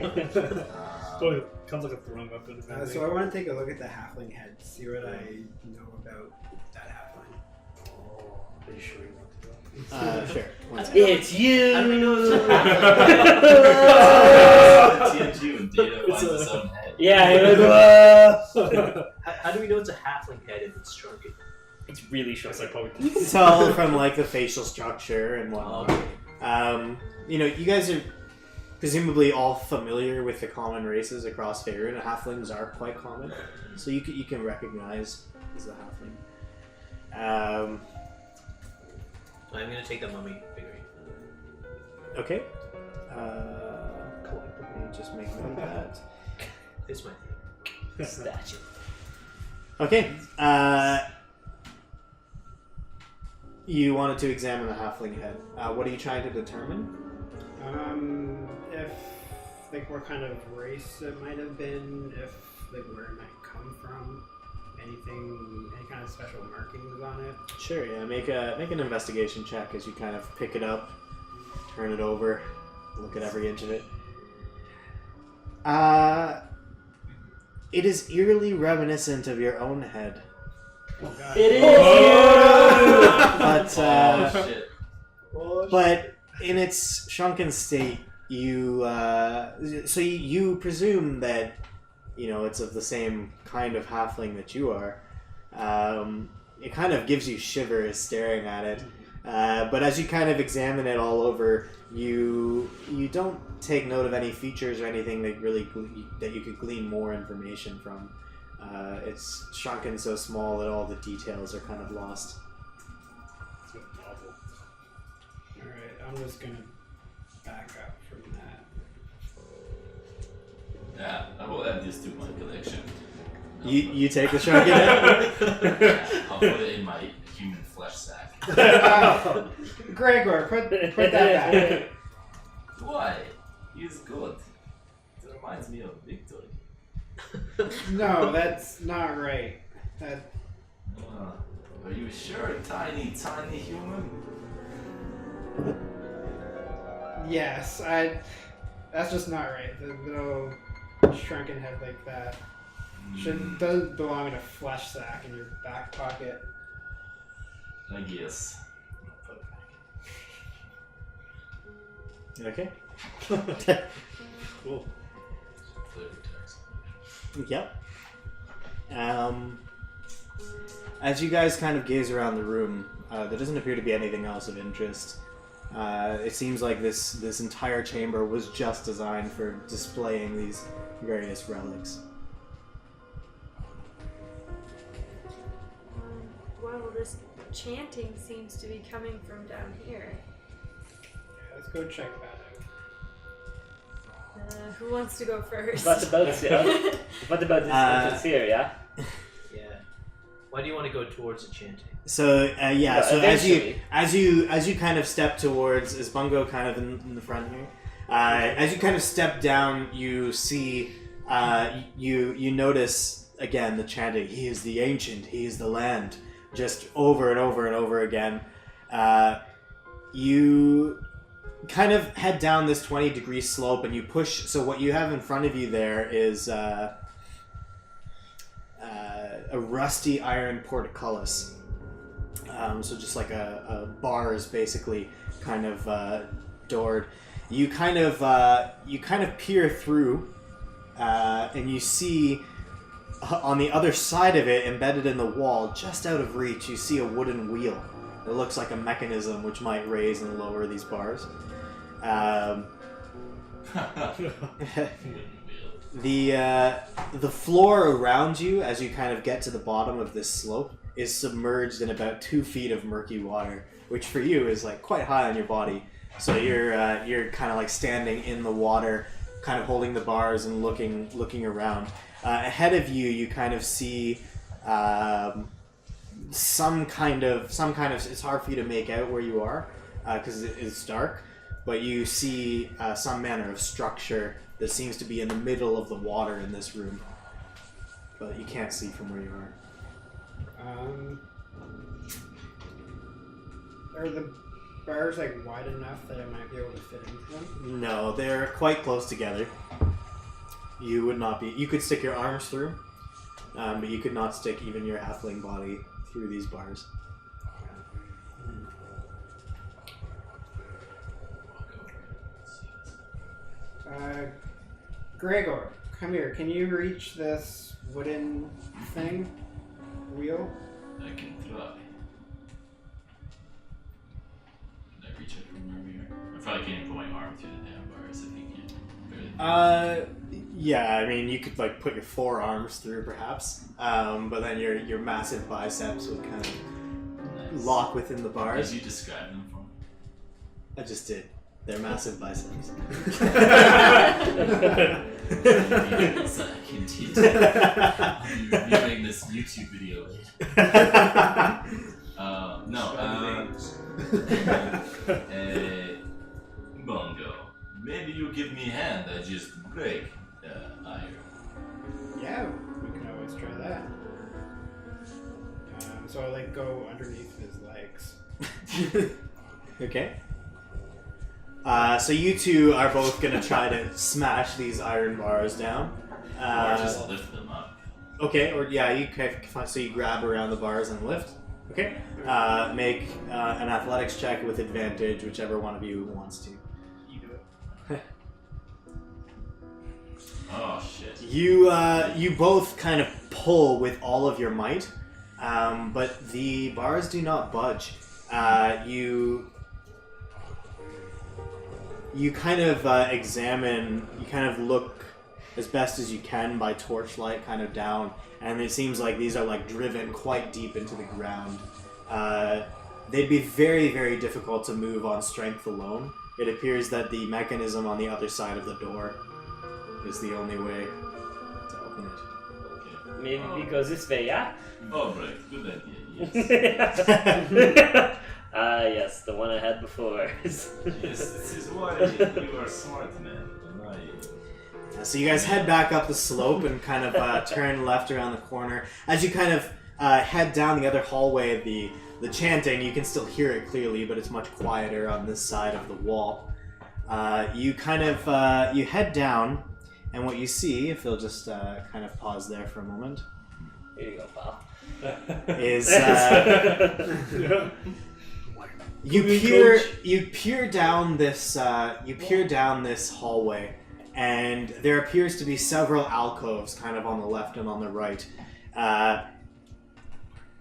So it comes like a thrown weapon. So I want to take a look at the halfling head, see what I know about that halfling. Are you sure you want to go? Sure. It's you. How do we know it's a TNG when Data finds his own head. Yeah. How do we know it's a halfling head if it's shrunken? It's really short. It's like probably. You can tell from like the facial structure and whatnot. Okay. You guys are presumably all familiar with the common races across Faerun, and halflings are quite common, so you can recognize as a halfling. I'm gonna take the mummy figurine. Okay. Collectively, just make note of that. It's my thing. Statue. Okay. You wanted to examine the halfling head. What are you trying to determine? If like what kind of race it might have been, if like where it might come from, any kind of special markings on it. Sure. Yeah. Make an investigation check as you kind of pick it up, turn it over, look at every inch of it. It is eerily reminiscent of your own head. Oh god. It is. But Oh shit. but in its shrunken state, you presume that it's of the same kind of halfling that you are. It kind of gives you shivers staring at it. But as you kind of examine it all over, you don't take note of any features or anything that you could glean more information from. It's shrunken so small that all the details are kind of lost. Alright, I'm just gonna back up from that. Yeah, I will add this to my collection. You take the shrunken head? Yeah, I'll put it in my human flesh sack. Gregor, put that back. Why? He's good. It reminds me of Victor. No, that's not right. That Are you sure, tiny human? yes, that's just not right. The little shrunken head like that doesn't belong in a flesh sack in your back pocket. I guess. I'll put it back. Okay. Cool. Flavor text. Yep. As you guys kind of gaze around the room, there doesn't appear to be anything else of interest. It seems like this entire chamber was just designed for displaying these various relics. Well, this chanting seems to be coming from down here. Yeah, let's go check that Who wants to go first? What about this entrance here, yeah? Yeah. Why do you want to go towards the chanting? So Yeah, so eventually. as you kind of step towards, is Bungo kind of in the front here? As you kind of step down, you see you notice again the chanting. He is the ancient. He is the land. Just over and over and over again. You kind of head down this 20-degree slope and you push. So what you have in front of you there is a rusty iron portcullis. So just like a bars basically kind of doored. You kind of peer through and you see on the other side of it, embedded in the wall, just out of reach, you see a wooden wheel. It looks like a mechanism which might raise and lower these bars. The floor around you, as you kind of get to the bottom of this slope, is submerged in about 2 feet of murky water, which for you is like quite high on your body. So you're kind of like standing in the water, kind of holding the bars and looking around. Ahead of you, you kind of see some kind of. It's hard for you to make out where you are because it's dark, but you see some manner of structure that seems to be in the middle of the water in this room, but you can't see from where you are. Are the bars like wide enough that I might be able to fit into them? No, they're quite close together. You would not be. You could stick your arms through, but you could not stick even your halfling body through these bars. Gregor, come here. Can you reach this wooden thing? Wheel? I can try. Can I reach it from where we are? I probably can't put my arm through the damn bars if you can. Barely. Yeah. I mean, you could like put your forearms through, perhaps, but then your massive biceps would kind of lock within the Did bars. you describe them for me? I just did. They're massive biceps. It's a hint. You're reviewing this YouTube video later. Bongo, maybe you give me a hand, I just break the iron. Yeah, we can always try that. So I'll like go underneath his legs. Okay. So you two are both gonna try to smash these iron bars down. Or just lift them up. Okay, or yeah, you so you grab around the bars and lift. Okay. Make an athletics check with advantage, whichever one of you wants to. You do it. Oh shit. You both kind of pull with all of your might, but the bars do not budge. You kind of examine, you kind of look as best as you can by torchlight kind of down, and it seems like these are like driven quite deep into the ground. They'd be very, very difficult to move on strength alone. It appears that the mechanism on the other side of the door is the only way to open it. Okay. Maybe we go this way, yeah? Oh, right. Good idea, yes. Yes, the one I had before. Yes, this is why you are smart, man. So you guys head back up the slope and kind of turn left around the corner. As you kind of head down the other hallway, the chanting, you can still hear it clearly, but it's much quieter on this side of the wall. You kind of you head down, and what you see, if you'll just kind of pause there for a moment, Here you go, pal. is you peer down this hallway, and there appears to be several alcoves kind of on the left and on the right.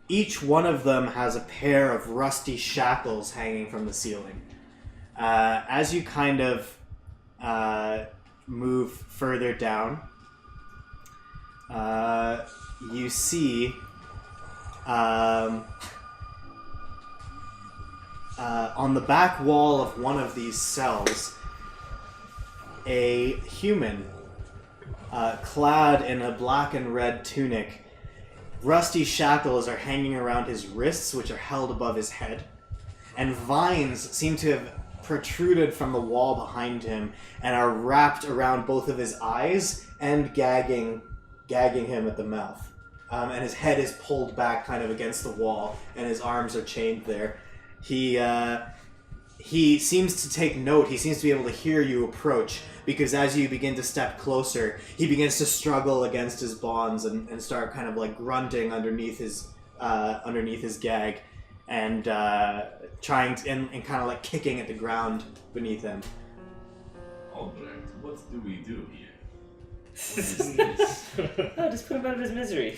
Each one of them has a pair of rusty shackles hanging from the ceiling. As you kind of move further down, you see on the back wall of one of these cells, a human clad in a black and red tunic. Rusty shackles are hanging around his wrists, which are held above his head, and vines seem to have protruded from the wall behind him and are wrapped around both of his eyes and gagging him at the mouth. And his head is pulled back kind of against the wall, and his arms are chained there. He seems to take note. He seems to be able to hear you approach, because as you begin to step closer, he begins to struggle against his bonds and start kind of like grunting underneath his gag, and trying to, and kind of like kicking at the ground beneath him. Albrecht, what do we do here? What is this? Oh, just put him out of his misery.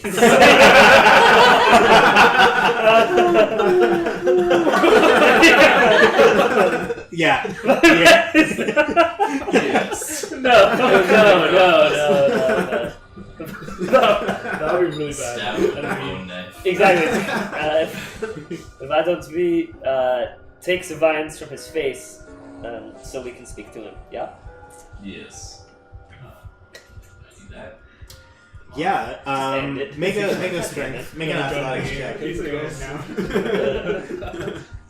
Yeah. Yes. No. That would be really bad. Stab with a bone knife. Exactly. If I don't we take the vines from his face, so we can speak to him. Yeah. Yes. That. Yeah. End it. Make a strength. Make an athletics check. He's a ghost now.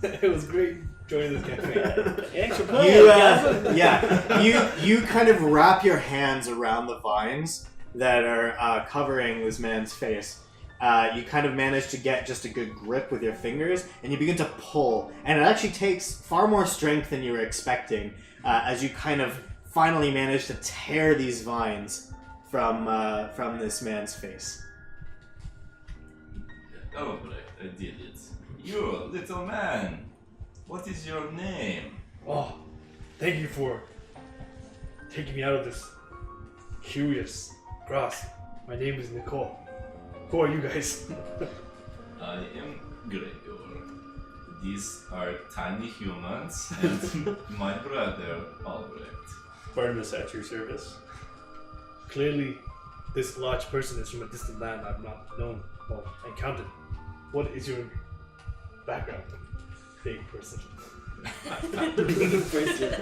It was great joining this campaign. Extra point. You kind of wrap your hands around the vines that are covering this man's face. You kind of manage to get just a good grip with your fingers, and you begin to pull. And it actually takes far more strength than you were expecting, as you kind of finally manage to tear these vines from this man's face. Albrecht, I did it. You, little man. What is your name? Oh, thank you for taking me out of this curious grass. My name is Nicole. Who are you guys? I am Gregor. These are tiny humans and my brother Albrecht. Barnabas at your service. Clearly, this large person is from a distant land I've not known or encountered. What is your background. Fake person. That's a good question.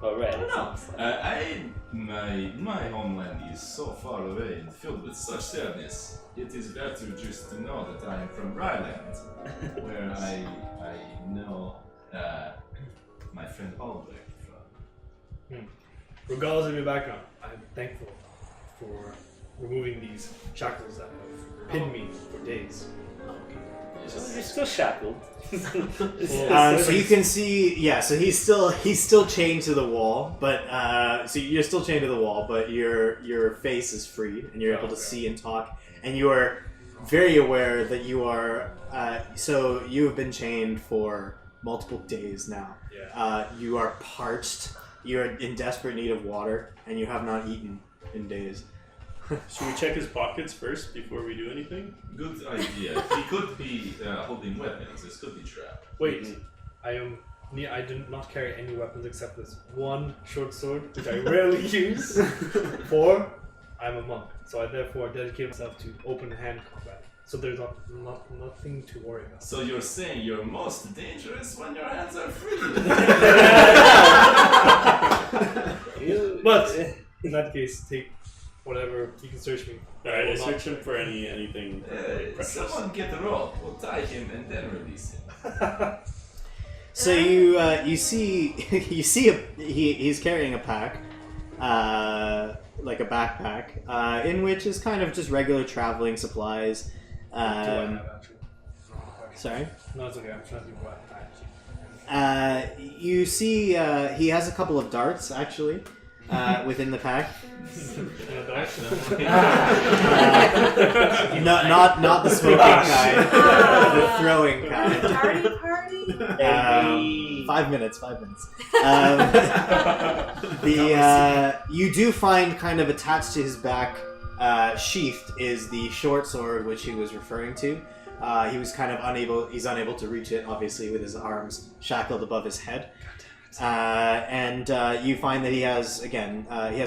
Alright. No, my homeland is so far away and filled with such sadness. It is better just to know that I am from Ryland, where I know my friend Albrecht from. Regardless of your background, I'm thankful for removing these shackles that have pinned me for days. So you're still shackled. So you can see, so he's still chained to the wall, but so you're still chained to the wall, but your face is freed, and you're able to see and talk, and you are very aware that you are. So you have been chained for multiple days now. Yeah. You are parched. You are in desperate need of water, and you have not eaten in days. Should we check his pockets first before we do anything? Good idea. He could be holding weapons. This could be trapped. Wait, I do not carry any weapons except this one short sword, which I rarely use. For I'm a monk, so I therefore dedicate myself to open hand combat. So there's nothing to worry about. So you're saying you're most dangerous when your hands are free? But in that case, take whatever you can search me. Alright, I search him for anything precious. Someone get the rope. We'll tie him and then release him. So you see he's carrying a pack, like a backpack, in which is kind of just regular traveling supplies. Do I have actually? Sorry. No, it's okay. I'm trying to think what I actually. You see he has a couple of darts actually within the pack. Not the smoking kind, the throwing kind. Party. 5 minutes. You do find kind of attached to his back, sheathed, is the short sword which he was referring to. He was kind of unable to reach it, obviously, with his arms shackled above his head. And you find that he has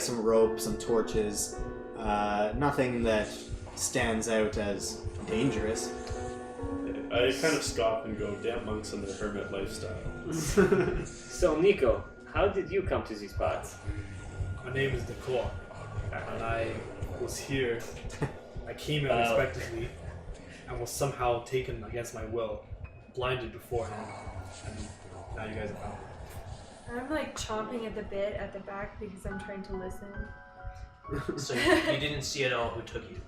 some rope, some torches, nothing that stands out as dangerous. I kind of scoff and go, damn monks and their hermit lifestyle. So, Nico, how did you come to these parts? My name is Nicole, and I was here. I came unexpectedly and was somehow taken against my will, blinded beforehand, and now you guys have found me. I'm like chomping at the bit at the back because I'm trying to listen. So you didn't see at all who took you?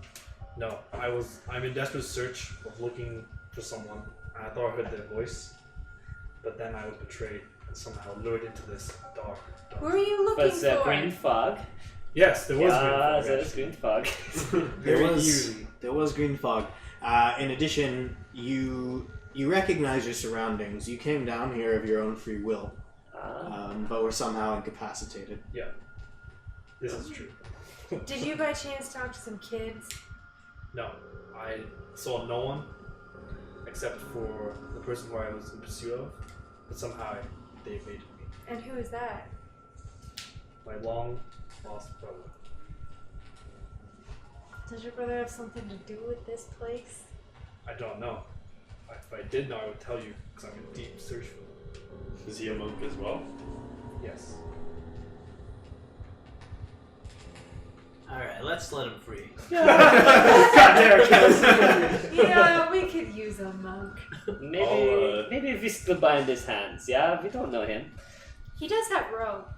No, I'm in desperate search of looking for someone, and I thought I heard their voice, but then I was betrayed and somehow lured into this dark. Who are you looking Was for? green fog? Yes, there was Green fog. There was green fog. In addition, you recognize your surroundings. You came down here of your own free will, but were somehow incapacitated. Yeah, this is true. Did you by chance talk to some kids? No, I saw no one except for the person who I was in pursuit of, but somehow they evaded me. And who is that? My long lost brother. Does your brother have something to do with this place? I don't know. If I did know, I would tell you, because I'm in deep search for them. Is he a monk as well? Yes. Alright, let's let him free. Yeah, we could use a monk. Maybe if we still bind his hands, yeah? We don't know him. He does have rope.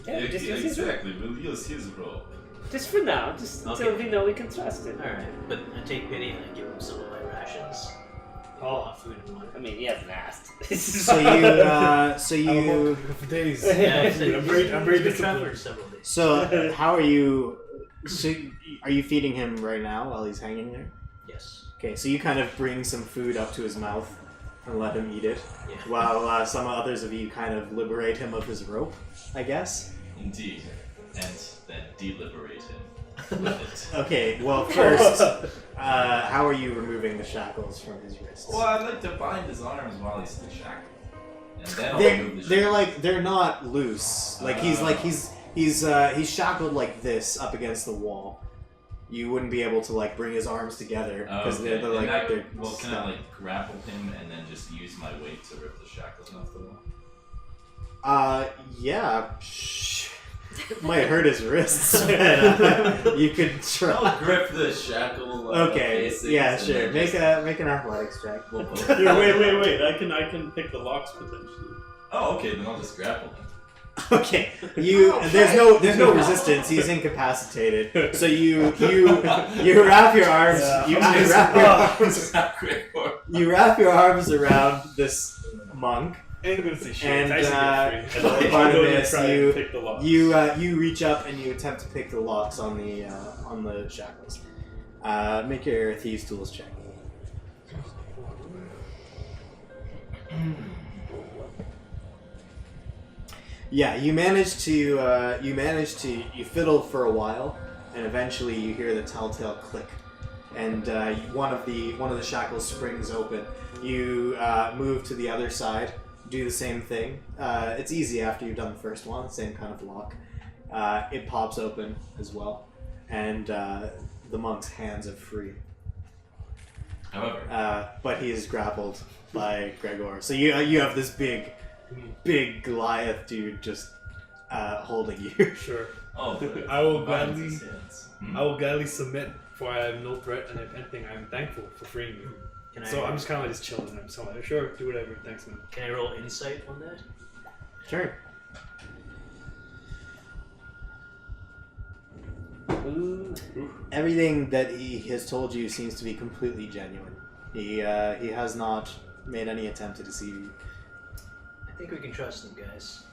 Yeah, we just use his rope. Exactly, we'll use his rope. Just for now, just until we know we can trust him. Alright, but I take pity and I give him some of my rations. Food and water. I mean, he hasn't asked. So you. For days. Yeah, I'm very he's been traveling disciplined. for several days. So how are you? So are you feeding him right now while he's hanging there? Yes. Okay, so you kind of bring some food up to his mouth and let him eat it, Yeah. while some others of you kind of liberate him of his rope, I guess. Indeed. And then deliberate him with it. Okay, well first, how are you removing the shackles from his wrists? Well, I'd like to bind his arms while he's still shackled. And then I'll remove the shackles. they're not loose. Like he's shackled like this up against the wall. You wouldn't be able to like bring his arms together because Okay. they're like they're Well, can stuck. I like grapple him and then just use my weight to rip the shackles off the wall? Yeah. Might hurt his wrists. But, you could try. I'll grip the shackle. Okay. casings Yeah. and Sure. then Make just- an athletics check. We'll both- Here, wait. I can pick the locks potentially. Oh, okay. Then I'll just grapple him. Okay. There's no resistance. He's incapacitated. So you wrap your arms. You wrap your arms around this monk. Ain't gonna say shit. And, It's actually And free. I'll go Barnabas, to try you- and pick the locks. You reach up and you attempt to pick the locks on the shackles. Make your thieves' tools check. Yeah, you fiddle for a while, and eventually you hear the telltale click, and one of the shackles springs open. You move to the other side, do the same thing. It's easy after you've done the first one, same kind of lock. It pops open as well, and the monk's hands are free. However, But he is grappled by Gregor. So you have this big Goliath dude just holding you. Sure. oh, but I will binds gladly- his hands. I will gladly submit, for I have no threat, and if anything, I'm thankful for freeing you. Can So I, I'm just kind of like just chilling. I'm so like, sure, do whatever. Thanks, man. Can I roll insight on that? Sure. Ooh. Everything that he has told you seems to be completely genuine. He has not made any attempt to deceive you. I think we can trust them, guys.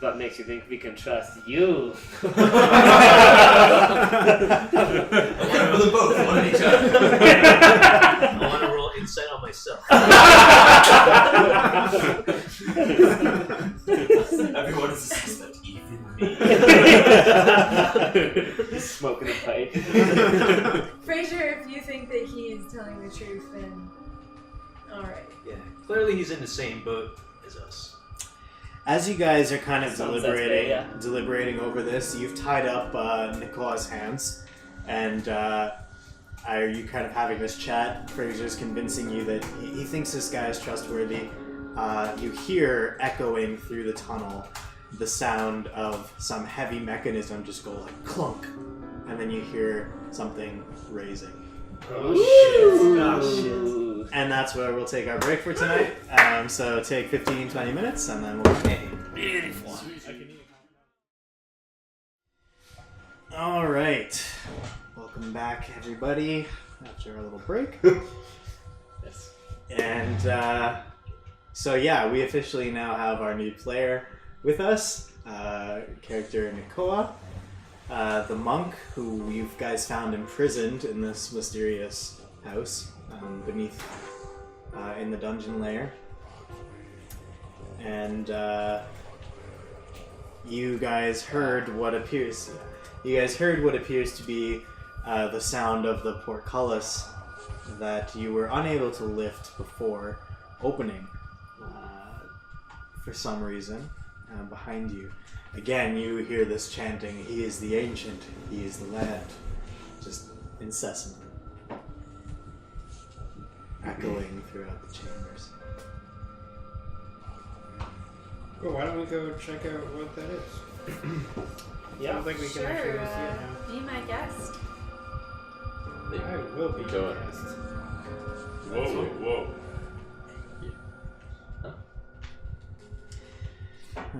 What makes you think we can trust you? Okay, for the both, one at each other. I want to roll insight on myself. Everyone is a suspect, even me. Smoking a pipe. Fraser, if you think that he is telling the truth, then alright. Yeah, clearly he's in the same boat as us. As you guys are kind of Sounds that way, yeah. deliberating over this, you've tied up Nicola's hands, and are you kind of having this chat? Fraser's convincing you that he thinks this guy is trustworthy. You hear echoing through the tunnel the sound of some heavy mechanism just go like clunk, and then you hear something raising. Oh shit. Ooh. And that's where we'll take our break for tonight. So take 15-20 minutes, and then we'll Beautiful. All right. Welcome back, everybody, after our little break. Yes. And so, yeah, we officially now have our new player with us, character Nikoa, the monk who you guys found imprisoned in this mysterious house beneath in the dungeon lair. And you guys heard what appears to be the sound of the portcullis that you were unable to lift before opening for some reason behind you. Again, you hear this chanting, "He is the ancient, he is the land," just incessantly echoing throughout the chambers. Well, why don't we go check out what that is? Yeah. Sounds like we can Sure, actually go see it be my guest. now. I will be Go your ahead. guest. Whoa.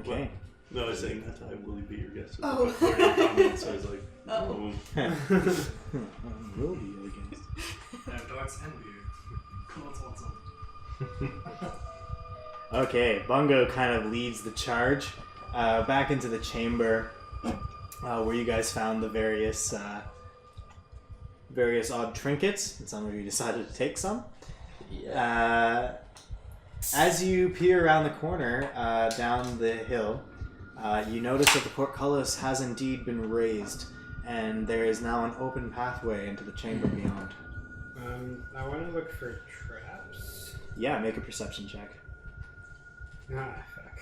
Okay. No, I was saying that I will be your guest. Oh. Before you commented, so I was like, Oh. Will be your guest. Dogs and beard. Cool, Okay, Bungo kind of leads the charge back into the chamber where you guys found the various odd trinkets, and some of you decided to take some. As you peer around the corner down the hill, you notice that the portcullis has indeed been raised, and there is now an open pathway into the chamber beyond. I want to look for traps. Yeah, make a perception check. Ah, fuck.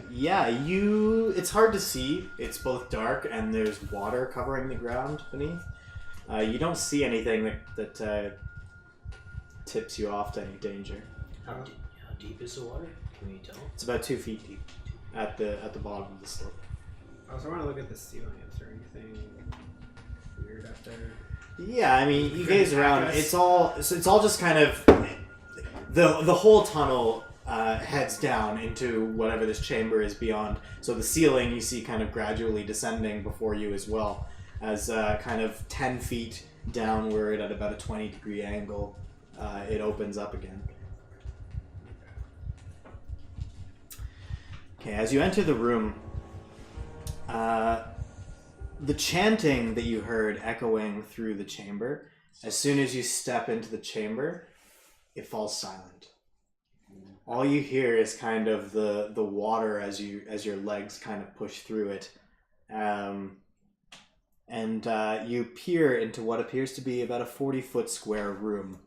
Yeah, it's hard to see. It's both dark and there's water covering the ground beneath. You don't see anything that tips you off to any danger. How deep is the water? Can you tell? It's about 2 feet deep at the bottom of the slope. I also want to look at the ceiling. Is there anything weird up there? Yeah, I mean, you gaze around. It's all just kind of the whole tunnel heads down into whatever this chamber is beyond. So the ceiling you see kind of gradually descending before you as well, as kind of 10 feet downward at about a 20-degree angle, it opens up again. Okay, as you enter the room, the chanting that you heard echoing through the chamber, as soon as you step into the chamber, it falls silent. All you hear is kind of the water as your legs kind of push through it. And you peer into what appears to be about a 40-foot square room.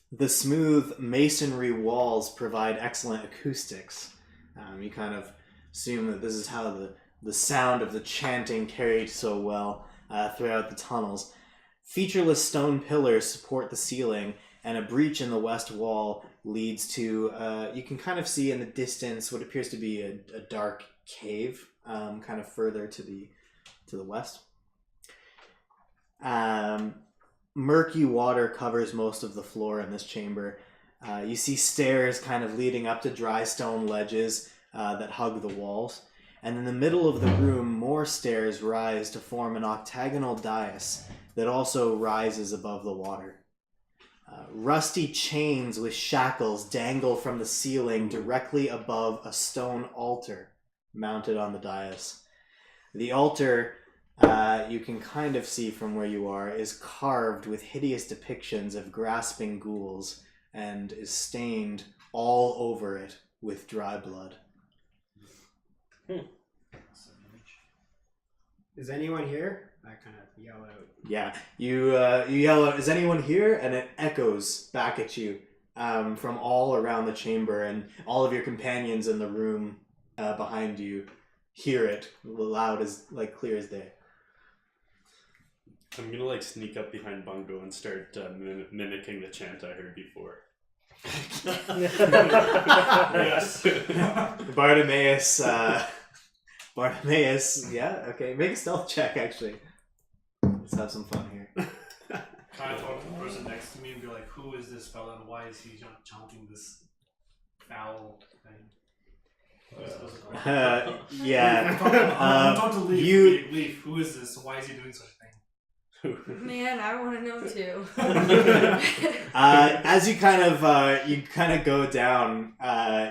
The smooth masonry walls provide excellent acoustics. You kind of assume that this is how the sound of the chanting carried so well throughout the tunnels. Featureless stone pillars support the ceiling, and a breach in the west wall leads to, you can kind of see in the distance what appears to be a dark cave, kind of further to the west. Murky water covers most of the floor in this chamber. You see stairs kind of leading up to dry stone ledges that hug the walls. And in the middle of the room, more stairs rise to form an octagonal dais that also rises above the water. Rusty chains with shackles dangle from the ceiling directly above a stone altar mounted on the dais. The altar, you can kind of see from where you are, is carved with hideous depictions of grasping ghouls and is stained all over it with dry blood. Is anyone here? I kind of yell out. Yeah, you yell out, "Is anyone here?" And it echoes back at you from all around the chamber, and all of your companions in the room behind you hear it loud as, like, clear as day. I'm gonna sneak up behind Bungo and start mimicking the chant I heard before. Yes. Bartimaeus, yeah, okay, make a stealth check, actually. Let's have some fun here. Kind of talk to the person next to me and be like, who is this fella and why is he chanting this foul thing? Yeah. I'm about to leave. Leave. Who is this? Why is he doing such a thing? Man, I want to know too. As you kind of go down,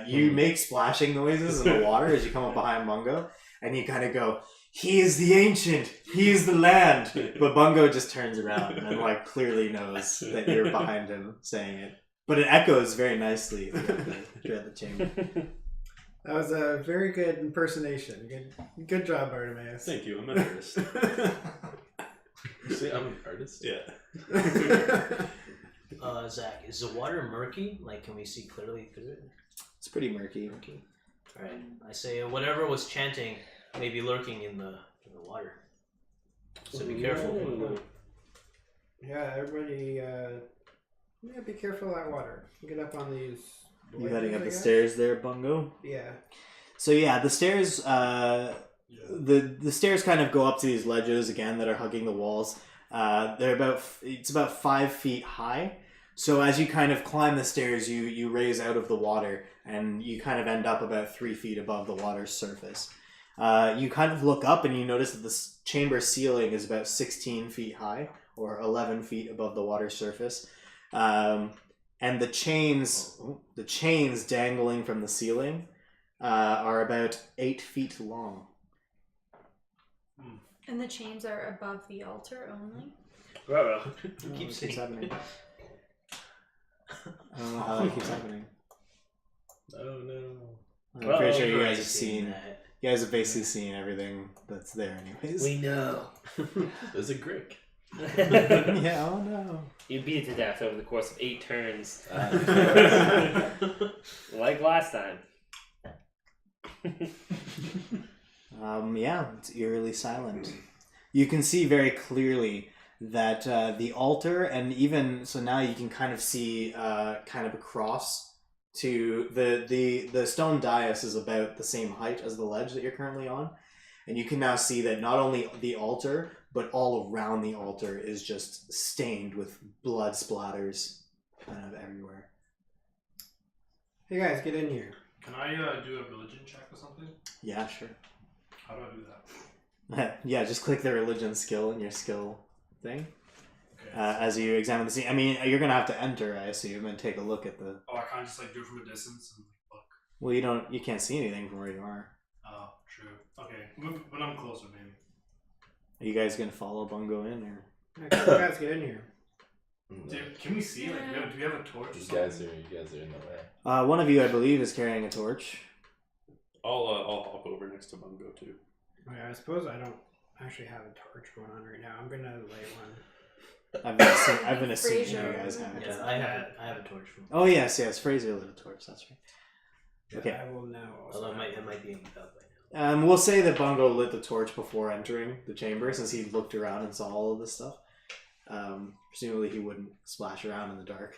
you make splashing noises in the water as you come up behind Bungo, and you kind of go, "He is the ancient, he is the land." But Bungo just turns around and clearly knows that you're behind him saying it. But it echoes very nicely throughout the chamber. That was a very good impersonation. Good job, Bartimaeus. Thank you, I'm an artist. You say I'm an artist? Yeah. Zach, is the water murky? Can we see clearly through it? It's pretty murky. Alright, I say whatever was chanting may be lurking in the water. So be careful. Yeah, everybody, be careful of that water. Get up on these. You heading up the stairs there, Bungo? Yeah. So yeah, the stairs. The stairs kind of go up to these ledges again that are hugging the walls. It's about 5 feet high. So as you kind of climb the stairs, you raise out of the water, and you kind of end up about 3 feet above the water's surface. You kind of look up and you notice that the chamber ceiling is about 16 feet high, or 11 feet above the water's surface. And the chains dangling from the ceiling are about 8 feet long. And the chains are above the altar only? Keeps Keeps happening. I don't know how that keeps happening. Oh no. I'm pretty sure you guys have seen that. You guys have basically seen everything that's there, anyways. We know. There's a Grick. Yeah, oh no. You beat it to death over the course of 8 turns. Uh, Like last time. Yeah, it's eerily silent. You can see very clearly that the altar, and even so now you can kind of see kind of across to the stone dais is about the same height as the ledge that you're currently on, and you can now see that not only the altar but all around the altar is just stained with blood splatters kind of everywhere. Hey guys, get in here. Can I do a religion check or something? Yeah, sure. How do I do that? Yeah, just click the religion skill in your skill thing. Okay. As you examine the scene. I mean, you're gonna have to enter, I assume, and take a look at the. Oh, I can't just like do it from a distance and look. Well, you can't see anything from where you are. Oh, true. Okay, when I'm closer, maybe. Are you guys gonna follow Bungo in, or? Okay, you guys get in here. Dude, can we see? Like, do we have a torch? Or You something? guys are in the way. One of you, I believe, is carrying a torch. I'll hop over next to Bungo too. Okay, I suppose I don't actually have a torch going on right now. I'm gonna light one. I've been assuming you Fraser. guys have. Yeah, I have a torch. From Oh yes, Fraser lit a torch. That's right. Yeah, Okay. I will now. Also Although have it one. might be up by now. We'll say that Bungo lit the torch before entering the chamber, since he looked around and saw all of this stuff. Presumably, he wouldn't splash around in the dark.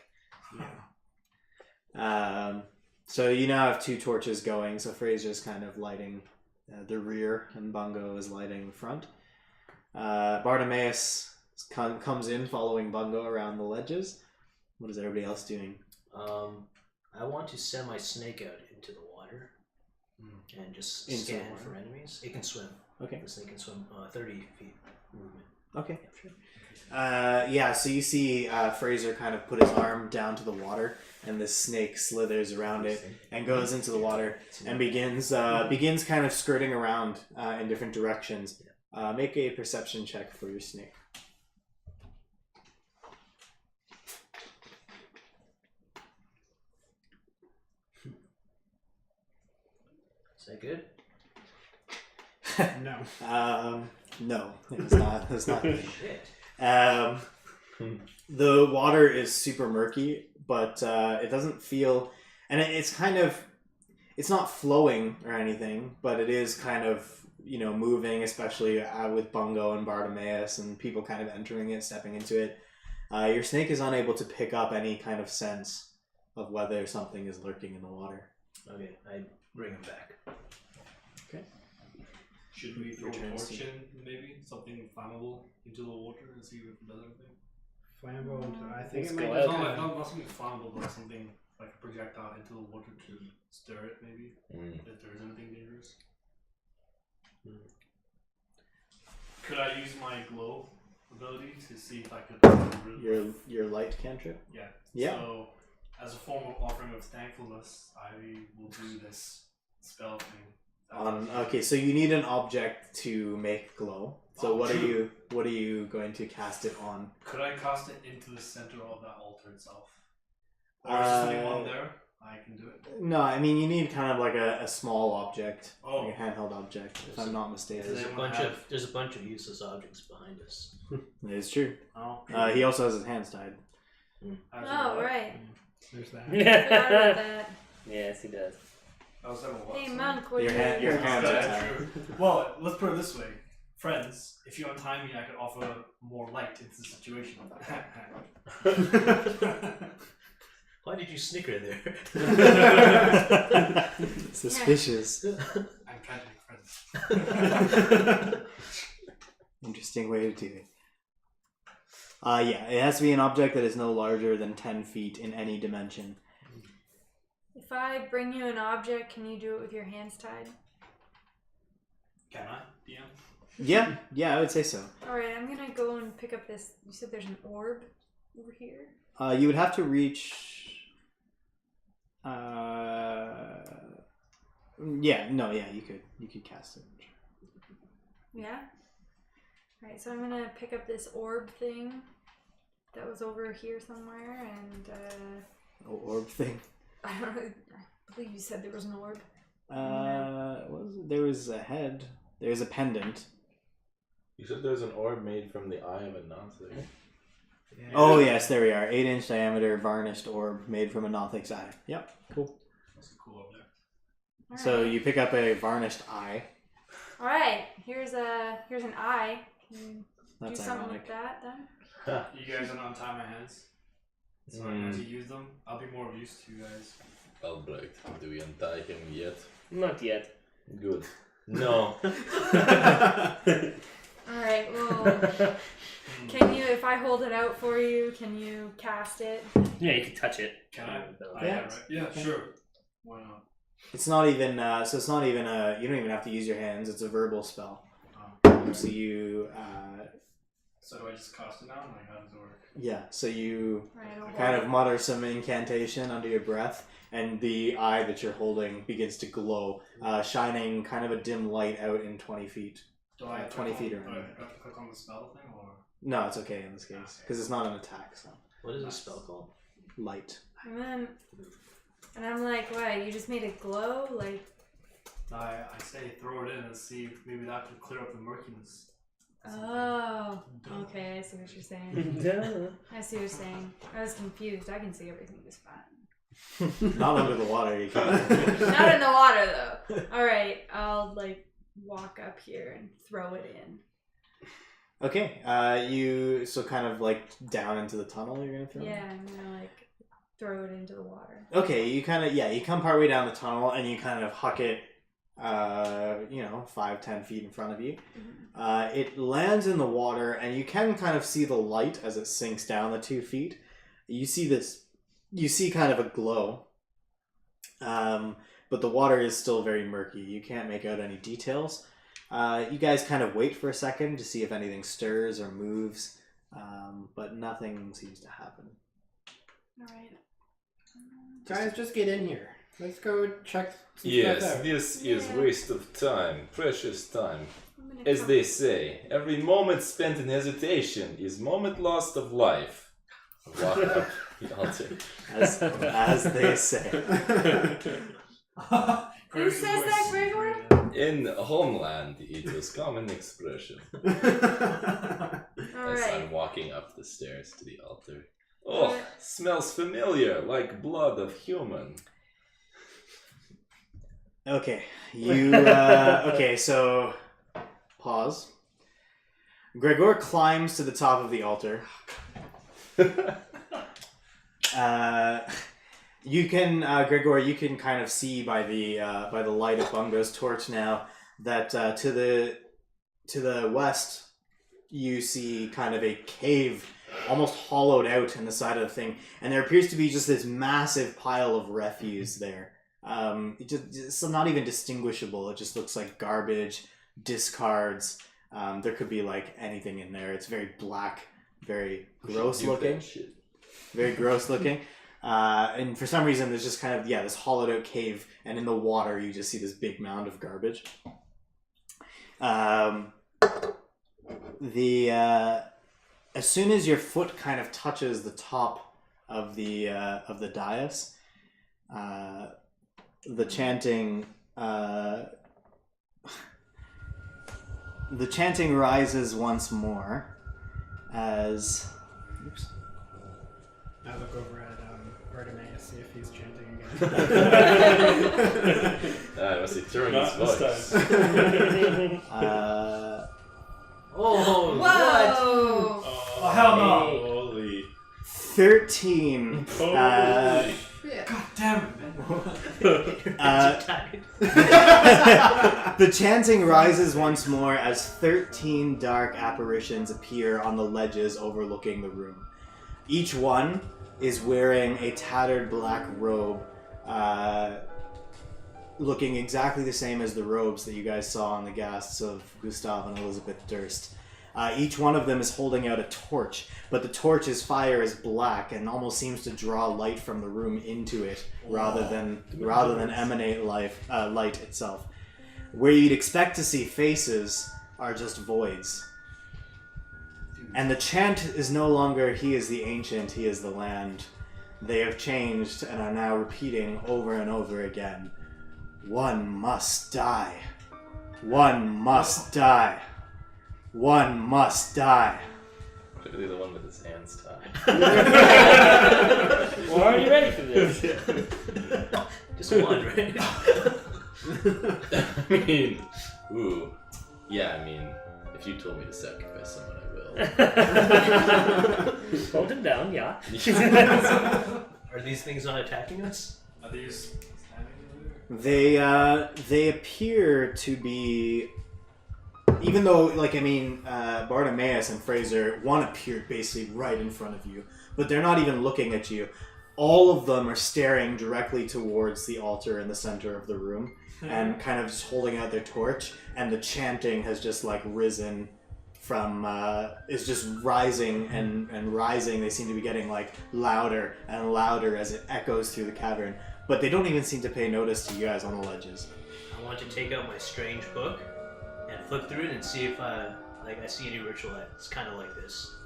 So you now have 2 torches going. So Fraser's kind of lighting the rear, and Bungo is lighting the front. Bartimaeus comes in following Bungo around the ledges. What is everybody else doing? I want to send my snake out into the water and just Into the scan water? for enemies. It can swim. Okay. The snake can swim 30 feet movement. Okay, sure. Yeah, so you see Fraser kind of put his arm down to the water, and this snake slithers around it and goes into the water and begins kind of skirting around in different directions. Make a perception check for your snake. Is that good? No. No, it's not. It's not. Shit. The water is super murky, but it doesn't feel, and it's kind of, it's not flowing or anything, but it is kind of, moving, especially with Bungo and Bartimaeus and people kind of entering it, stepping into it. Your snake is unable to pick up any kind of sense of whether something is lurking in the water. Okay, I bring him back. Should we throw a Return torch to- in, maybe? Something flammable into the water and see if it does anything? Flammable into. I think Let's it go might. out. Just Not something flammable, but something like a projectile into the water to stir it, maybe? If there is anything dangerous. Could I use my glow ability to see if I could... Your light cantrip? Yeah. Yeah. So, as a form of offering of thankfulness, I will do this spell thing. Okay, so you need an object to make glow. So what are you going to cast it on? Could I cast it into the center of that altar itself? Or is there something on there? I can do it. No, I mean you need kind of like a small object, Oh. like a handheld object, if I'm not mistaken. Does anyone have- There's a bunch of useless objects behind us. It's true. Oh, He also has his hands tied. Oh, right. There's that. Forgot about that. Yes, he does. I was having a what? Hey, sorry? monk, what Your are hand- you your hands are That's tied. true. Well, let's put it this way. Friends, if you untie me, I could offer more light into the situation. Why did you snicker there? Suspicious. I'm trying to make friends. Interesting way to do it. Yeah, it has to be an object that is no larger than 10 feet in any dimension. If I bring you an object, can you do it with your hands tied? Can I, DM? Yeah, I would say so. Alright, I'm gonna go and pick up this. You said there's an orb over here? You would have to reach. You could cast it. Yeah? Alright, so I'm gonna pick up this orb thing that was over here somewhere, and Orb thing. I don't know. I believe you said there was an orb. There was a head. There's a pendant. You said there's an orb made from the eye of a Nazi. Oh yes, there we are. 8-inch diameter varnished orb made from a Nothic's eye. Yep, cool. That's a cool object. So you pick up a varnished eye. All right, here's an eye. Can you That's do something ironic. with that then? You guys don't untie my hands. So I need to use them. I'll be more of use to you guys. Albrecht, do we untie him yet? Not yet. Good. No. All right. Well, can you? If I hold it out for you, can you cast it? Yeah, you can touch it. Can I? Yeah. Right. Yeah, sure. Why not? It's not even. So it's not even a. You don't even have to use your hands. It's a verbal spell. So you. So do I just cast it now? Like, how does it work? Yeah. So you Right, I'll kind hold of mutter some incantation under your breath, and the eye that you're holding begins to glow, shining kind of a dim light out in 20 feet. Do I have 20 to feet click on, around. do I have to click on the spell thing or? No, it's okay in this case because it's not an attack. So What is this spell called? light. And I'm like, what? You just made it glow? Like, I say throw it in and see if maybe that could clear up the murkiness. oh, okay. I see what you're saying. I see what you're saying. I was confused. I can see everything just fine. Not under the water. You can. Not in the water though. All right, I'll like walk up here and throw it in. Okay. You so kind of like down into the tunnel. You're gonna throw. Yeah, I'm gonna like throw it into the water. Okay, you kind of you come partway down the tunnel and you kind of huck it, 5-10 feet in front of you. It lands in the water and you can kind of see the light as it sinks down the 2 feet. You see kind of a glow, but the water is still very murky. You can't make out any details. You guys kind of wait for a second to see if anything stirs or moves, but nothing seems to happen. All right. Guys, just get in here. Let's go check some Yes, stuff out. this is Yeah. waste of time, precious time. I'm gonna As come- they say, every moment spent in hesitation is moment lost of life. Walk up the altar. As they say. Who says that, Gregor? In Homeland, it was common expression. All As right. I'm walking up the stairs to the altar. Oh, smells familiar, like blood of human. Okay, okay, so pause. Gregor climbs to the top of the altar. You can, Gregor, you can kind of see by the light of Bungo's torch now that to the west you see kind of a cave almost hollowed out in the side of the thing, and there appears to be just this massive pile of refuse there. It's not even distinguishable. It just looks like garbage, discards. There could be like anything in there. It's very black, very gross looking. Very gross looking. And for some reason, there's just kind of this hollowed out cave, and in the water, you just see this big mound of garbage. As soon as your foot kind of touches the top of the dais, the chanting rises once more as. Oops. I look over at Bartimaeus, see if he's chanting again. Was he throwing his Not this voice? Whoa! Oh, hell no! Holy. 13. Holy. God damn it, man. The chanting rises once more as 13 dark apparitions appear on the ledges overlooking the room. Each one is wearing a tattered black robe, looking exactly the same as the robes that you guys saw on the ghasts of Gustav and Elizabeth Durst. Each one of them is holding out a torch, but the torch's fire is black and almost seems to draw light from the room into it rather than emanate light itself. Where you'd expect to see faces are just voids. And the chant is no longer "He is the ancient, he is the land." They have changed and are now repeating over and over again, One must die. One must die. One must die. Clearly the one with his hands tied. Well, are you ready for this? Just one, right? I mean, ooh. Yeah, I mean, if you told me to sacrifice someone, I will. Hold him down, yeah. Are these things not attacking us? Are these standing over? They appear to be, even though, like, I mean, Bartimaeus and Fraser, one appeared basically right in front of you, but they're not even looking at you. All of them are staring directly towards the altar in the center of the room and kind of just holding out their torch, and the chanting has just, like, risen from, is just rising and rising. They seem to be getting, like, louder and louder as it echoes through the cavern, but they don't even seem to pay notice to you guys on the ledges. I want to take out my strange book and flip through it and see if I see any ritual that's kind of like this.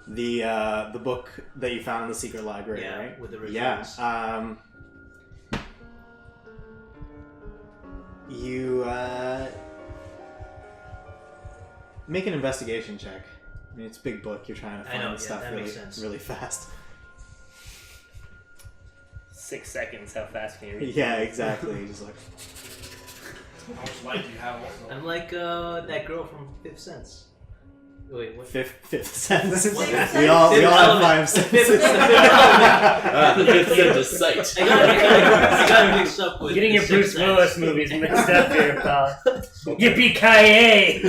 The book that you found in the secret library, Yeah, right? with the rituals. Yeah. You make an investigation check. I mean, it's a big book. You're trying to I find know, yeah, stuff that really, makes sense. really fast. 6 seconds. How fast can you read? Yeah, exactly. Just like How much light do you have? I'm like that girl from Fifth Sense. Wait, what? fifth sense. Sixth we sense? all Fifth have element. 5 senses. Fifth element. The fifth sense is sight. I got it mixed up with Getting the your Bruce Sixth Sense. Willis movies mixed up here, pal. Yippee-ki-yay!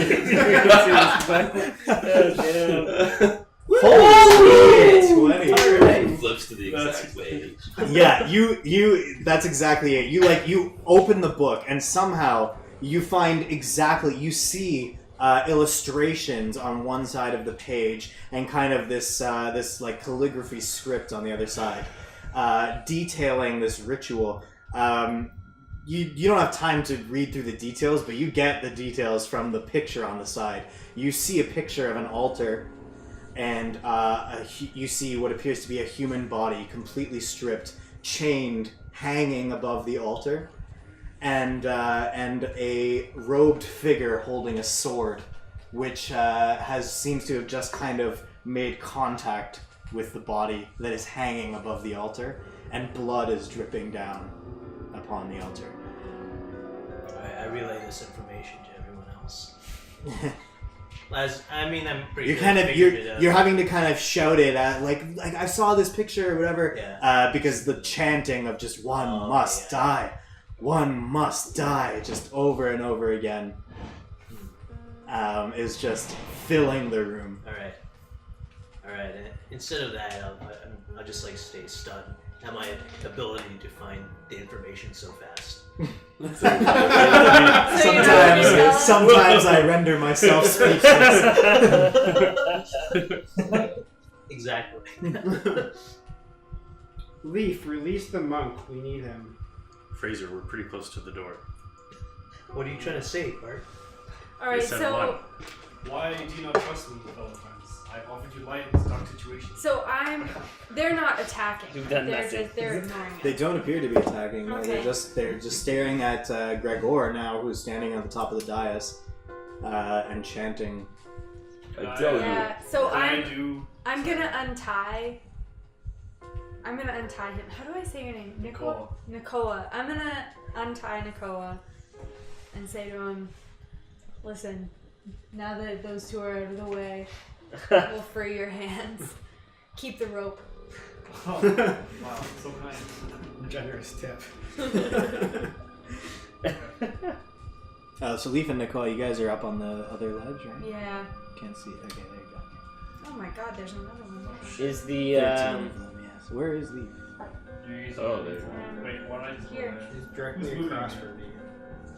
Holy 20. Flips to the exact page. Yeah, you that's exactly it. You open the book and somehow you find you see illustrations on one side of the page and kind of this like calligraphy script on the other side, detailing this ritual. You don't have time to read through the details, but you get the details from the picture on the side. You see a picture of an altar, and you see what appears to be a human body, completely stripped, chained, hanging above the altar, and a robed figure holding a sword, which seems to have just kind of made contact with the body that is hanging above the altar, and blood is dripping down upon the altar. I relay this information to everyone else. I'm pretty. You're sure kind I of figured it out. you're having to kind of shout it at like I saw this picture or whatever, Yeah. because the chanting of just one must die, just over and over again, is just filling the room. All right. Instead of that, I'll just like stay stunned at my ability to find the information so fast. Sometimes I render myself speechless. Exactly. Leaf, release the monk. We need him. Fraser, we're pretty close to the door. What are you trying to say, Bart? Alright, They said so one. Why do you not trust me, fellow friends? I've offered you light in this dark situation. they're not attacking. You've done nothing. They're ignoring They it. don't appear to be attacking. No, Okay. they're just staring at Gregor now, who's standing on the top of the dais, and chanting. I tell you. Yeah, so Can I I'm do gonna untie him. How do I say your name? Nakoa. I'm gonna untie Nakoa and say to him, listen, now that those two are out of the way, we'll free your hands. Keep the rope. Oh, wow, so kind. Generous tip. So Leaf and Nicole, you guys are up on the other ledge, right? Yeah. Can't see. Okay, there you go. Oh my god, there's another one. Is the 13 of them, yes. Where is Leaf? Oh, there. Wait, what I Here. He's directly across from me.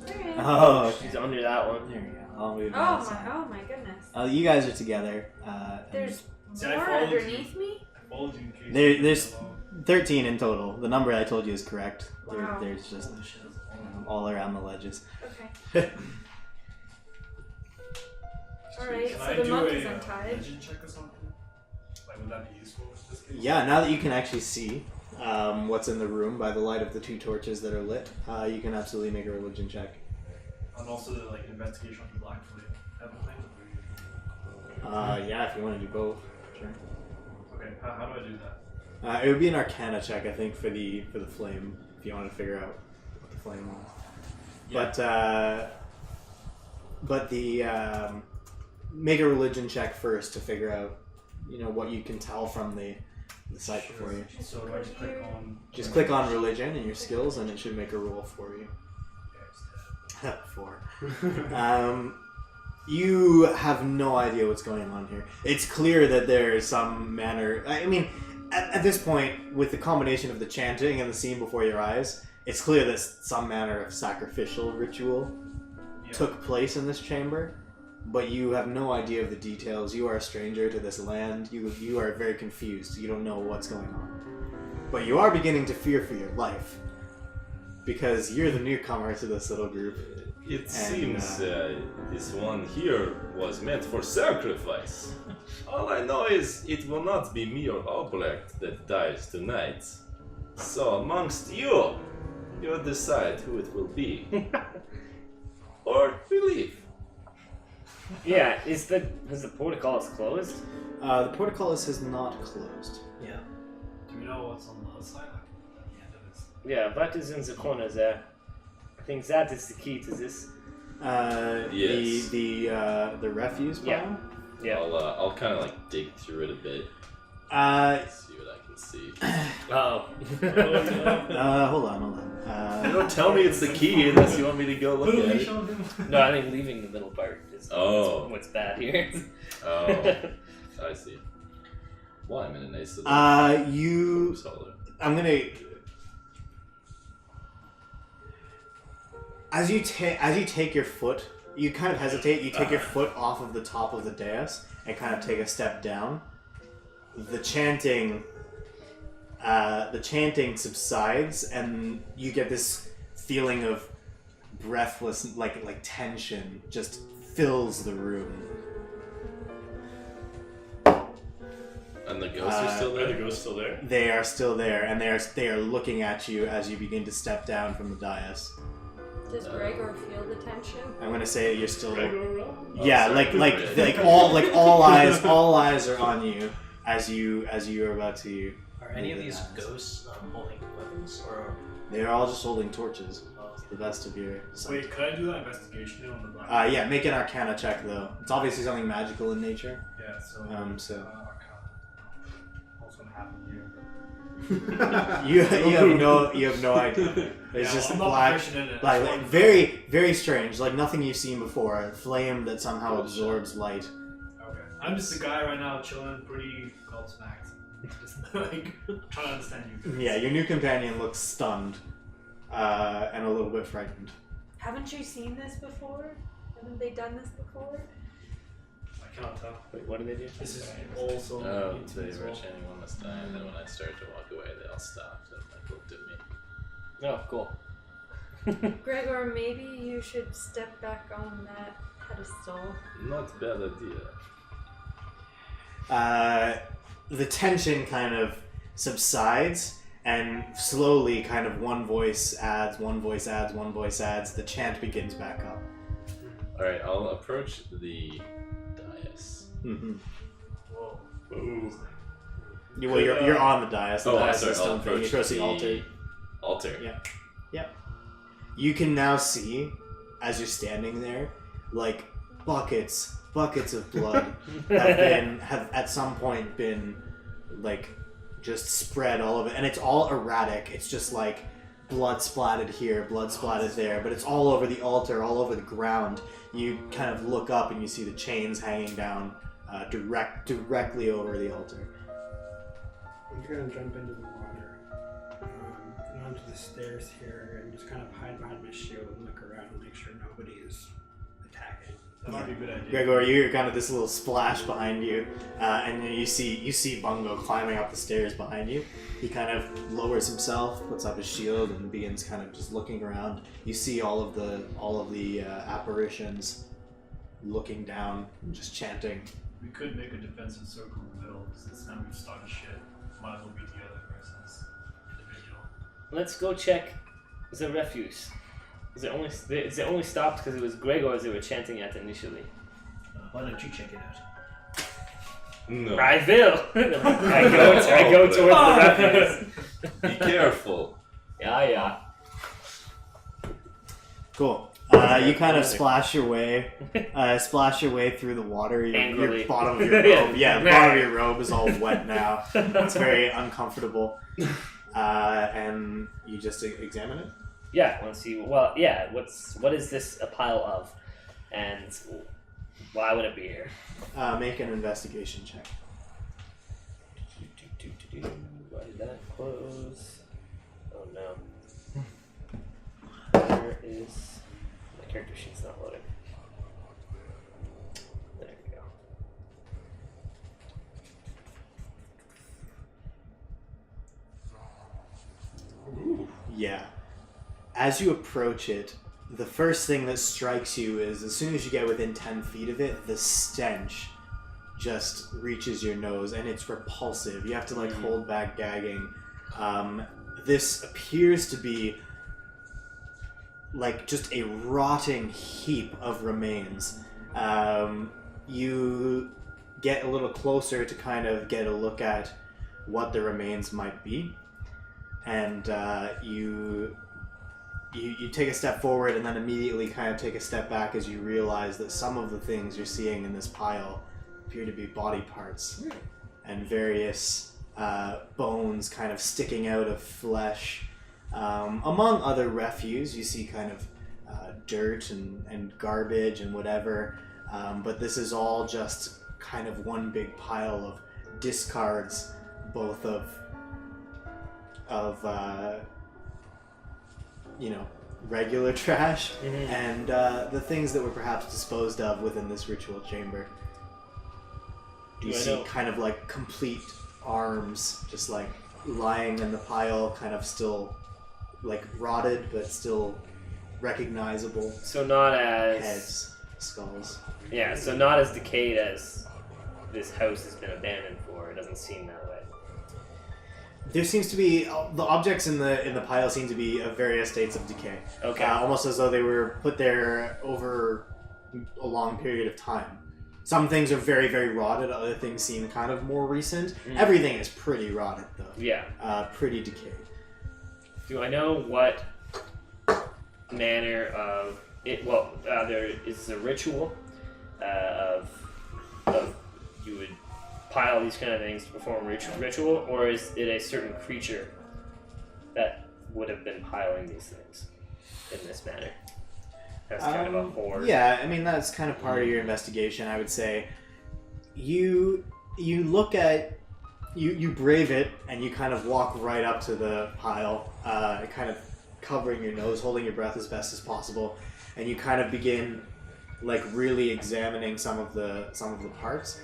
Alright. Oh, okay. She's under that one. There you go. I'll move Oh that aside. my goodness. You guys are together. There's See, I more followed underneath me? I followed you in case There's you were 13 in total. The number I told you is correct. Wow. There's just all around the ledges. Okay. Alright, Can so I the do monk a is untied. legend check or something? Like, would that be useful in this case? Yeah, now that you can actually see, what's in the room by the light of the 2 torches that are lit, you can absolutely make a religion check. And also like investigation of the black flame. Everything. Yeah, if you want to do both, sure. Okay, how do I do that? It would be an Arcana check, I think, for the flame, if you want to figure out what the flame was. Yeah. But the make a religion check first to figure out, what you can tell from the site before you. So do I just click on? Just click on religion and your skills, and it should make a roll for you. 4. You have no idea what's going on here. It's clear that there is some manner. I mean, at this point, with the combination of the chanting and the scene before your eyes, it's clear that some manner of sacrificial ritual took place in this chamber, but you have no idea of the details. You are a stranger to this land. You are very confused. You don't know what's going on. But you are beginning to fear for your life, because you're the newcomer to this little group. It seems this one here was meant for sacrifice. All I know is it will not be me or Albrecht that dies tonight. So amongst you decide who it will be. Or we leave. Yeah, has the portcullis closed? The portcullis has not closed. Yeah. Do we know what's on the other side? Like, at the end of this? Yeah, what is in the corner there? I think that is the key to this. Yes. The refuse pile? Yeah. Yeah. I'll kind of like dig through it a bit. See what I can see. Oh. Hold on. Don't tell me it's the key unless you want me to go look at it. No, I think leaving the middle part is what's bad here. Oh, I see. Well, I'm in a nice little solo. I'm gonna. As you take your foot, you kind of hesitate. You take your foot off of the top of the dais and kind of take a step down. The chanting subsides, and you get this feeling of breathless, like tension, just fills the room. And the ghosts are still there? Are the ghosts still there? They are still there, and they are looking at you as you begin to step down from the dais. Does Gregor feel the tension? I'm gonna say you're still. Yeah, all eyes are on you as you are about to. Are any of these ghosts holding weapons, or They are all just holding torches. To the best of your sight. Wait, could I do that investigation on the black? Yeah, make an Arcana check though. It's obviously something magical in nature. Yeah, so. What's gonna happen here? you have no idea. It's just I'm not black, proficient in it. like very very strange, like nothing you've seen before. A flame that somehow absorbs light. Okay. I'm just a guy right now chilling, pretty gobsmacked. Just like trying to understand you guys. Yeah, your new companion looks stunned and a little bit frightened. Haven't you seen this before? Haven't they done this before? I cannot tell. Wait, what did they do? This is also. Oh, they were chanting one last time, and then when I started to walk away, they all stopped and like looked at me. Oh, cool. Gregor, maybe you should step back on that pedestal. Not a bad idea. The tension kind of subsides, and slowly, kind of one voice adds, the chant begins back up. Alright, I'll approach the dais. Mm-hmm. Whoa. Ooh. Well, you're on the dais. The dais sorry, is I'll still you approach approach the altar. Altar. Yeah. Yep. You can now see, as you're standing there, like buckets of blood have at some point been like just spread all over, and it's all erratic. It's just like blood splattered here, blood splattered there, but it's all over the altar, all over the ground. You kind of look up and you see the chains hanging down directly over the altar. I'm just gonna jump into the water, and onto the stairs here, and just kind of hide behind my shield and look around and make sure nobody is attacking. That might be a good idea. Gregor, you're kind of this little splash behind you, and you see Bungo climbing up the stairs behind you. He kind of lowers himself, puts up his shield, and begins kind of just looking around. You see all of the apparitions looking down, and just chanting. We could make a defensive circle in the middle, since now we've started shit. Might as well be together for instance. let's go check the refuse. Is it only stopped because it was Gregors they were chanting at initially? Why don't you check it out? No. I will. I go towards the refuse. Be careful. Yeah. Cool. You kind of splash your way through the water. Your bottom of your robe, the bottom of your robe is all wet now. It's very uncomfortable. And you just examine it. Yeah. Want to see? Well, yeah. What is this a pile of? And why would it be here? Make an investigation check. Why did that close? Oh no. Where is my character sheet's not loading? There we go. Yeah. As you approach it, the first thing that strikes you is as soon as you get within 10 feet of it, the stench just reaches your nose and it's repulsive. You have to hold back gagging. This appears to be just a rotting heap of remains. You get a little closer to kind of get a look at what the remains might be, and you take a step forward and then immediately kind of take a step back as you realize that some of the things you're seeing in this pile appear to be body parts and various bones kind of sticking out of flesh. Among other refuse, you see kind of dirt and garbage and whatever, but this is all just kind of one big pile of discards, both of regular trash and the things that were perhaps disposed of within this ritual chamber. You see kind of complete arms just lying in the pile, kind of still rotted but still recognizable. So not as heads, skulls. Yeah, so not as decayed as this house has been abandoned for. It doesn't seem that way. There seems to be the objects in the pile seem to be of various states of decay. Okay. Almost as though they were put there over a long period of time. Some things are very, very rotted. Other things seem kind of more recent. Everything is pretty rotted, though. Yeah. Pretty decayed. Do I know what manner of it? Well, there is a ritual of you would pile these kind of things to perform ritual, or is it a certain creature that would have been piling these things in this manner? That's kind of a horde. Yeah, I mean that's kind of part of your investigation. I would say you look at you brave it and you kind of walk right up to the pile, kind of covering your nose, holding your breath as best as possible, and you kind of begin really examining some of the parts.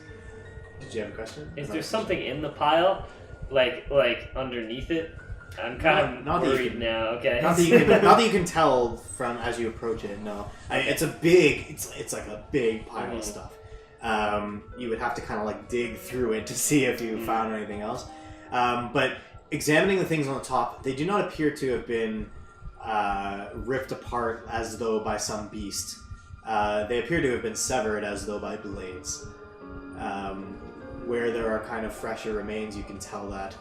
Did you have a question? Is there something in the pile, like underneath it? I'm kind of worried now. Okay. Not that you can tell from as you approach it. No, it's a big. It's like a big pile of stuff. You would have to kind of dig through it to see if you found anything else. But examining the things on the top, they do not appear to have been ripped apart as though by some beast. They appear to have been severed as though by blades. Where there are kind of fresher remains, you can tell that.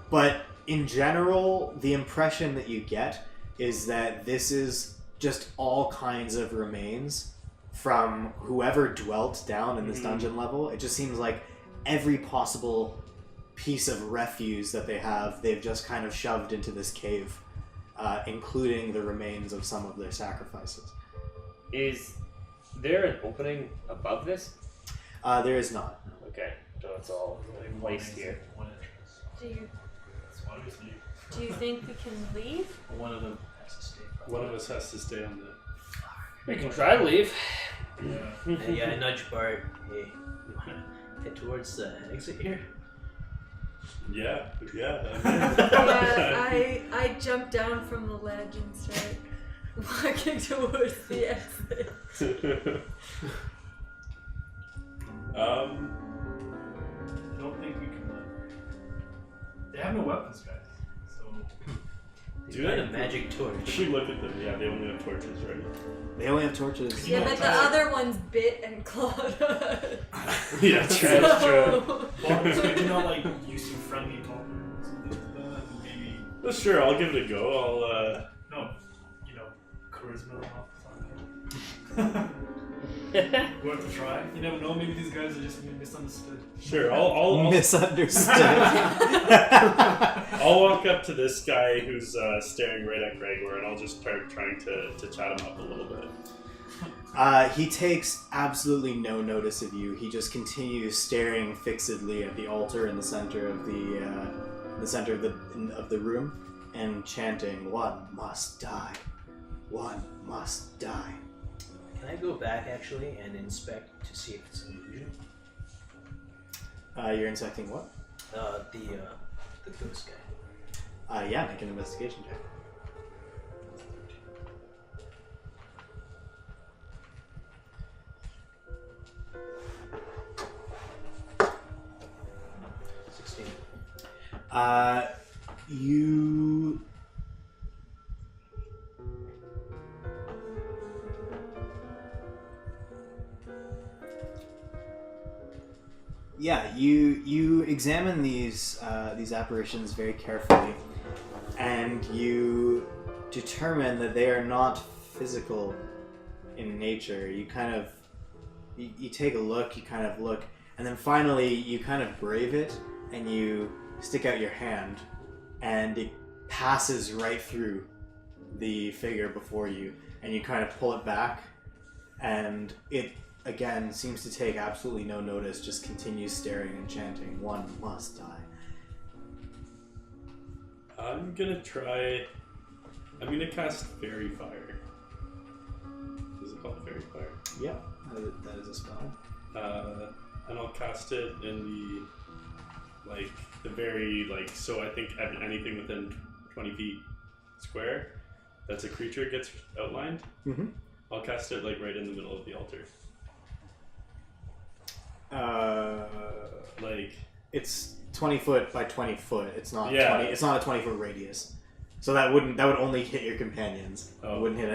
But in general, the impression that you get is that this is just all kinds of remains from whoever dwelt down in this dungeon level. It just seems like every possible piece of refuse that they have, they've just kind of shoved into this cave, including the remains of some of their sacrifices. Is there an opening above this? There is not. Okay, so it's all placed here. Do you think we can leave? One of them has to stay. One of us has to stay on the. We can try to leave. Yeah, I nudge Bart. Hey, you wanna head towards the exit here? Yeah. I jump down from the ledge and start walking towards the exit. I don't think we can. They have no weapons, guys. So Do Got they? a magic torch. Should we look at them? Yeah, they only have torches, right? They only have torches. Yeah, but the other one's bit and clawed us. Yeah, true. That's true. Bombs, could you not like use some friendly talk or something like that? Maybe Well, sure, I'll give it a go. no, charisma off something. Worth a try. You never know. Maybe these guys are just misunderstood. Sure, I'll Misunderstood. I'll walk up to this guy who's staring right at Gregor, and I'll just start trying to chat him up a little bit. He takes absolutely no notice of you. He just continues staring fixedly at the altar in the center of the room, and chanting, "One must die. One must die." Can I go back actually and inspect to see if it's an illusion? You're inspecting what? The ghost guy. Yeah, make an investigation check. You... Yeah, you examine these apparitions very carefully, and you determine that they are not physical in nature. You kind of you take a look, you kind of look, and then finally you kind of brave it, and you stick out your hand, and it passes right through the figure before you, and you kind of pull it back, and it again seems to take absolutely no notice, just continues staring and chanting, "One must die." I'm gonna cast Fairy Fire. Is it called Fairy Fire? Yeah, that is a spell. And I'll cast it in so I think anything within 20 feet square that's a creature gets outlined. Mm-hmm. I'll cast it right in the middle of the altar. It's 20 foot by 20 foot. It's not Yeah. 20. It's not a 20-foot radius. So that would only hit your companions. Oh. It wouldn't hit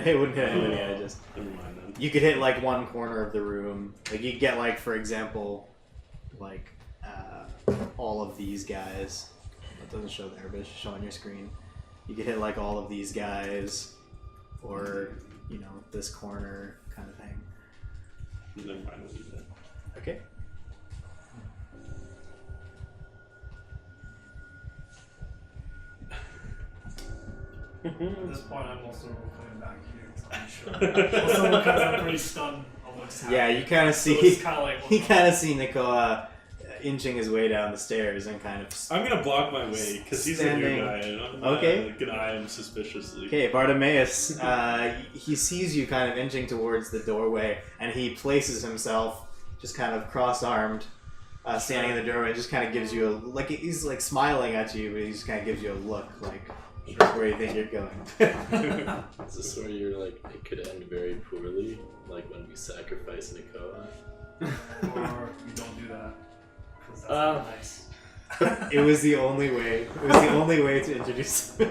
anybody. Oh. Just Never mind then. you could hit one corner of the room. You could get for example, all of these guys. It doesn't show there, but it's show on your screen. You could hit all of these guys, or this corner kind of thing. Never mind. I'll leave that. Okay. At this point, I'm also coming back here because I'm sure. Also, because I'm pretty stunned on what's happening. Yeah, you kind of see. So it's kind of like You kind of see Nikola inching his way down the stairs and kind of. I'm gonna block my way because he's a Standing. new guy, and I'm Okay. gonna eye him suspiciously. Okay, Bartimaeus, he sees you kind of inching towards the doorway, and he places himself just kind of cross-armed, standing in the doorway, just kind of gives you he's smiling at you, but he just kind of gives you a look where you think you're going. Is this where you're it could end very poorly, when we sacrifice Nikola? or you don't do that because that's not nice. It was the only way. It was the only way to introduce him.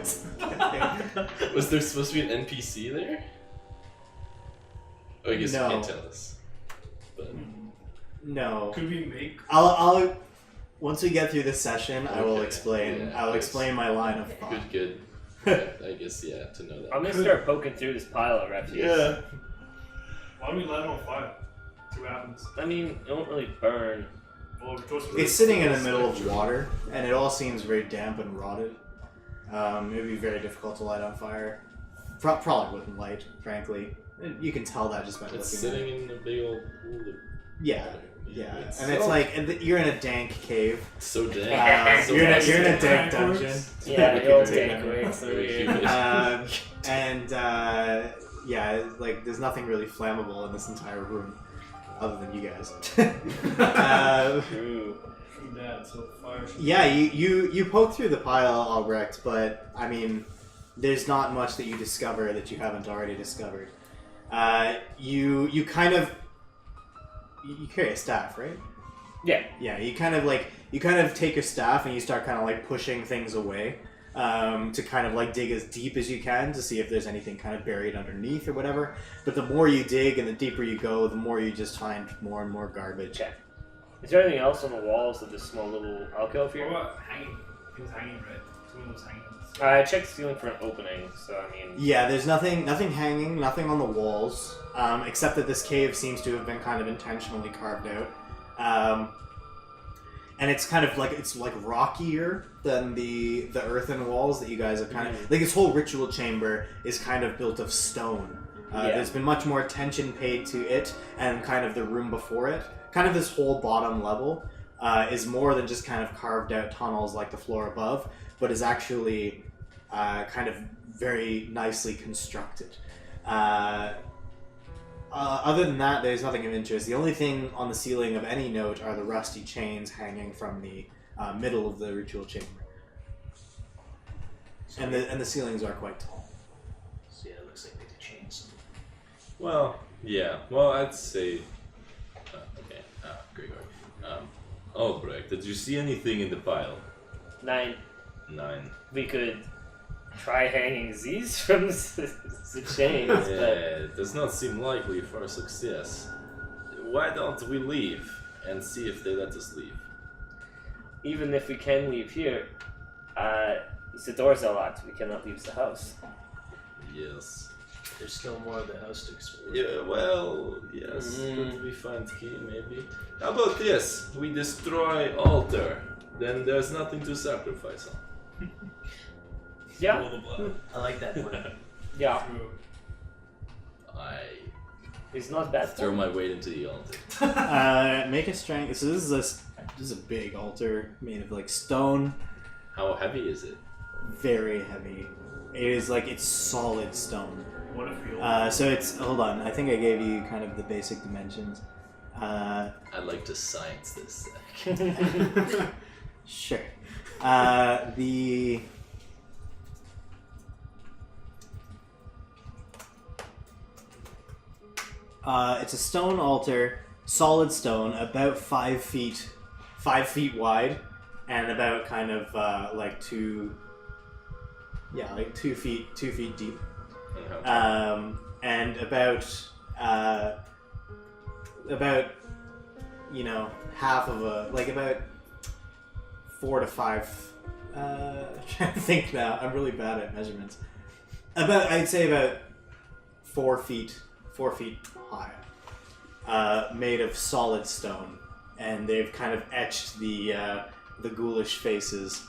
Was there supposed to be an NPC there? Oh, I guess No. you can't tell us. But No. Could we make? I'll once we get through this session, I will Okay, explain. yeah, I'll yes. explain my line of thought. good. Yeah, I guess to know that. I'm gonna start poking through this pile of refuse. Yeah. Why don't we light it on fire? See what happens. I mean, it won't really burn. Well, of course It's sitting in the middle of water, and it all seems very damp and rotted. It would be very difficult to light on fire. Probably wouldn't light, frankly. You can tell that just by It's looking at it. sitting in a big old pool of Yeah, water. yeah. It's And it's you're in a dank cave. so dank. So You're in musty. a dank dungeon. Yeah, You the old can take dank that. waves through Very here. humid. Yeah, there's nothing really flammable in this entire room, other than you guys. True. True that. So fire. Should Yeah, you poke through the pile, Albrecht, but I mean, there's not much that you discover that you haven't already discovered. You kind of you carry a staff, right? Yeah. Yeah, you kind of take your staff and you start kind of pushing things away. to kind of like dig as deep as you can to see if there's anything kind of buried underneath or whatever. But the more you dig and the deeper you go, the more you just find more and more garbage. Okay. Is there anything else on the walls of this small little alcove here? What about hanging? Things hanging, right? Someone was hanging. I checked the ceiling for an opening, so I mean... Yeah, there's nothing hanging, nothing on the walls, except that this cave seems to have been kind of intentionally carved out. And it's kind of like, it's like rockier than the earthen walls that you guys have kind of... Like this whole ritual chamber is kind of built of stone. There's been much more attention paid to it and kind of the room before it. Kind of this whole bottom level is more than just kind of carved out tunnels like the floor above, but is actually kind of very nicely constructed. Other than that, there's nothing of interest. The only thing on the ceiling of any note are the rusty chains hanging from the middle of the ritual chamber. And the ceilings are quite tall. So yeah, it looks like they could change some. Well, yeah. Well, I'd say. Gregor. Albrecht, did you see anything in the pile? 9. 9. We could try hanging these from the chains, Yeah, but... it does not seem likely for success. Why don't we leave and see if they let us leave? Even if we can leave here, the doors are locked. We cannot leave the house. Yes. There's still more of the house to explore. Yeah, well, yes. Could we find key, maybe? How about this? We destroy altar. Then there's nothing to sacrifice on. Yeah. All the blood. I like that plan. Yeah. True. I It's not bad. throw for my weight into the altar. Make a strength. So this is a big altar made of like stone, How heavy is it? very heavy. It is like it's solid stone. What if we all... So it's hold on. I think I gave you kind of the basic dimensions. I'd like to science this. Sure. The it's a stone altar, solid stone, about 5 feet wide, and about kind of like 2 feet deep. And about half of about 4 to 5. I'm trying to think now. I'm really bad at measurements. I'd say about 4 feet high, made of solid stone, and they've kind of etched the ghoulish faces.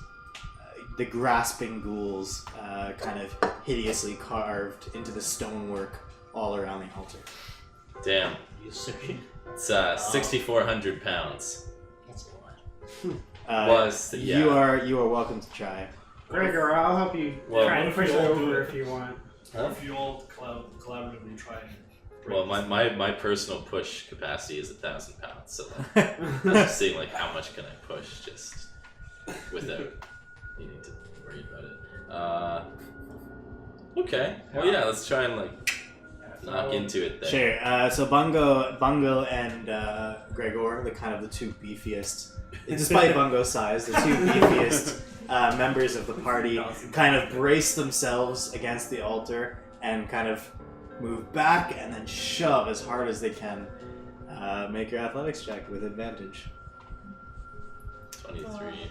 The grasping ghouls, kind of hideously carved into the stonework all around the altar. Damn. You sir. It's 6,400 pounds. That's a lot. Yeah. You are welcome to try. Gregor, I'll help you Well, try and what if push we it all do over it? if you want. If you all collaboratively try and break Well, this my personal push capacity is 1,000 pounds, so just seeing like how much can I push just without needing to worry about it. Okay. Well, yeah. Let's try and like knock into it then. Sure. So Bungo and Gregor, the kind of the two beefiest, despite Bungo's size, the two beefiest members of the party, kind of brace themselves against the altar and kind of move back and then shove as hard as they can. Make your athletics check with advantage. 23.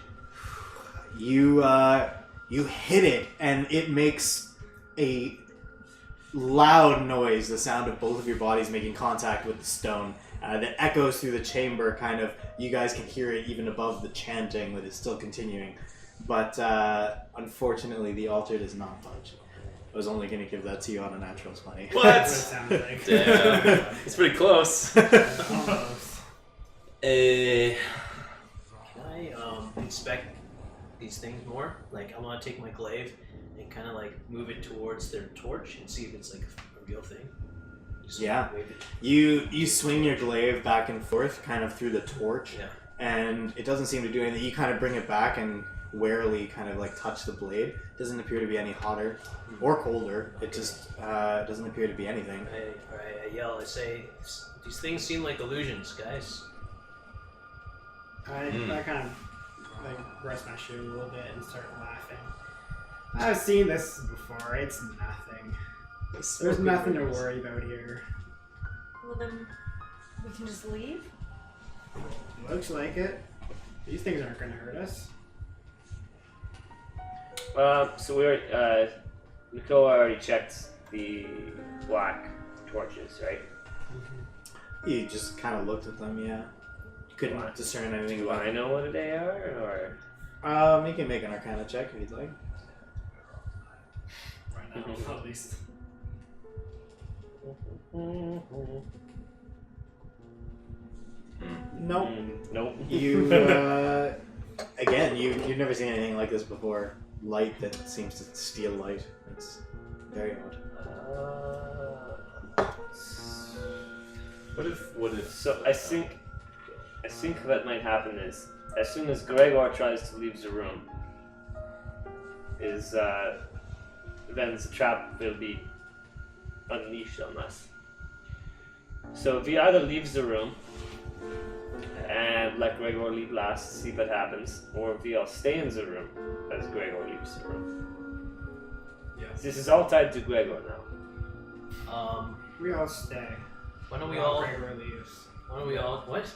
You hit it, and it makes a loud noise, the sound of both of your bodies making contact with the stone, that echoes through the chamber. Kind of, you guys can hear it even above the chanting that is still continuing. But unfortunately, the altar does not budge. I was only going to give that to you on a natural 20. What? That's what it sounded like. Damn. It's pretty close. Almost. Can I inspect these things more? Like, I want to take my glaive and kind of like move it towards their torch and see if it's like a real thing. Just Yeah. wave it. You swing your glaive back and forth, kind of through the torch, Yeah. and it doesn't seem to do anything. You kind of bring it back and warily kind of like touch the blade. Doesn't appear to be any hotter or colder. It just doesn't appear to be anything. I yell. I say, "These things seem like illusions, guys." I kind of like rest my shoe a little bit and start laughing. I've seen this before. It's nothing. There's nothing to worry about here. Well then, we can just leave. Looks like it. These things aren't going to hurt us. So we already, Nicola already checked the black torches, right? You just kind of looked at them, yeah. You couldn't discern anything Do about I know what they are, or? You can make an Arcana check if you'd like. Right now, at least. Nope. Nope. You, again, you've never seen anything like this before. Light that seems to steal light. It's very odd. What if? So I think that might happen is as soon as Gregor tries to leave the room, then the trap will be unleashed on us. So if he either leaves the room and let Gregor leave last, see what happens, or if we all stay in the room as Gregor leaves the room. Yes. This is all tied to Gregor now. We all stay. Why don't we While all? Gregor leaves. Why don't we all? What?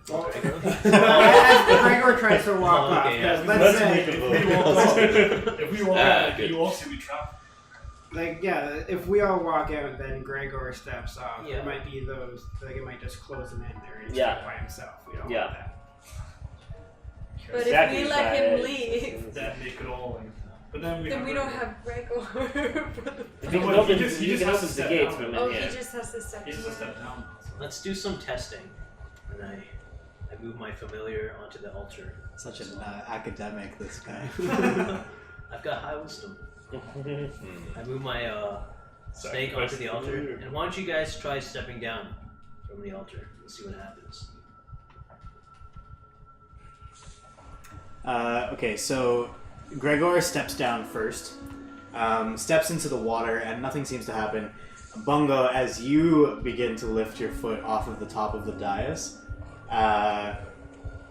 Well, Gregor? as Gregor tries to walk off, Okay, yeah. because Let's let's make say, it vote. If we walk out, good. you also be trapped. like, yeah, if we all walk out and then Gregor steps off, Yeah. there might be those, like, it might just close him in there and he's Yeah. stuck by himself. We don't Yeah. want that. But Exactly, if we let him guys. leave, Then they could all. But then we then have we don't have Gregor. If you can No, open, he just you has can to open the step gates down. from Oh, in he here. just has to step He's in. just step down. So. Let's do some testing. And I move my familiar onto the altar. Such an academic, this guy. I've got high wisdom. I move my snake onto the altar. And why don't you guys try stepping down from the altar and see what happens. Okay, so Gregor steps down first, steps into the water, and nothing seems to happen. Bungo, as you begin to lift your foot off of the top of the dais,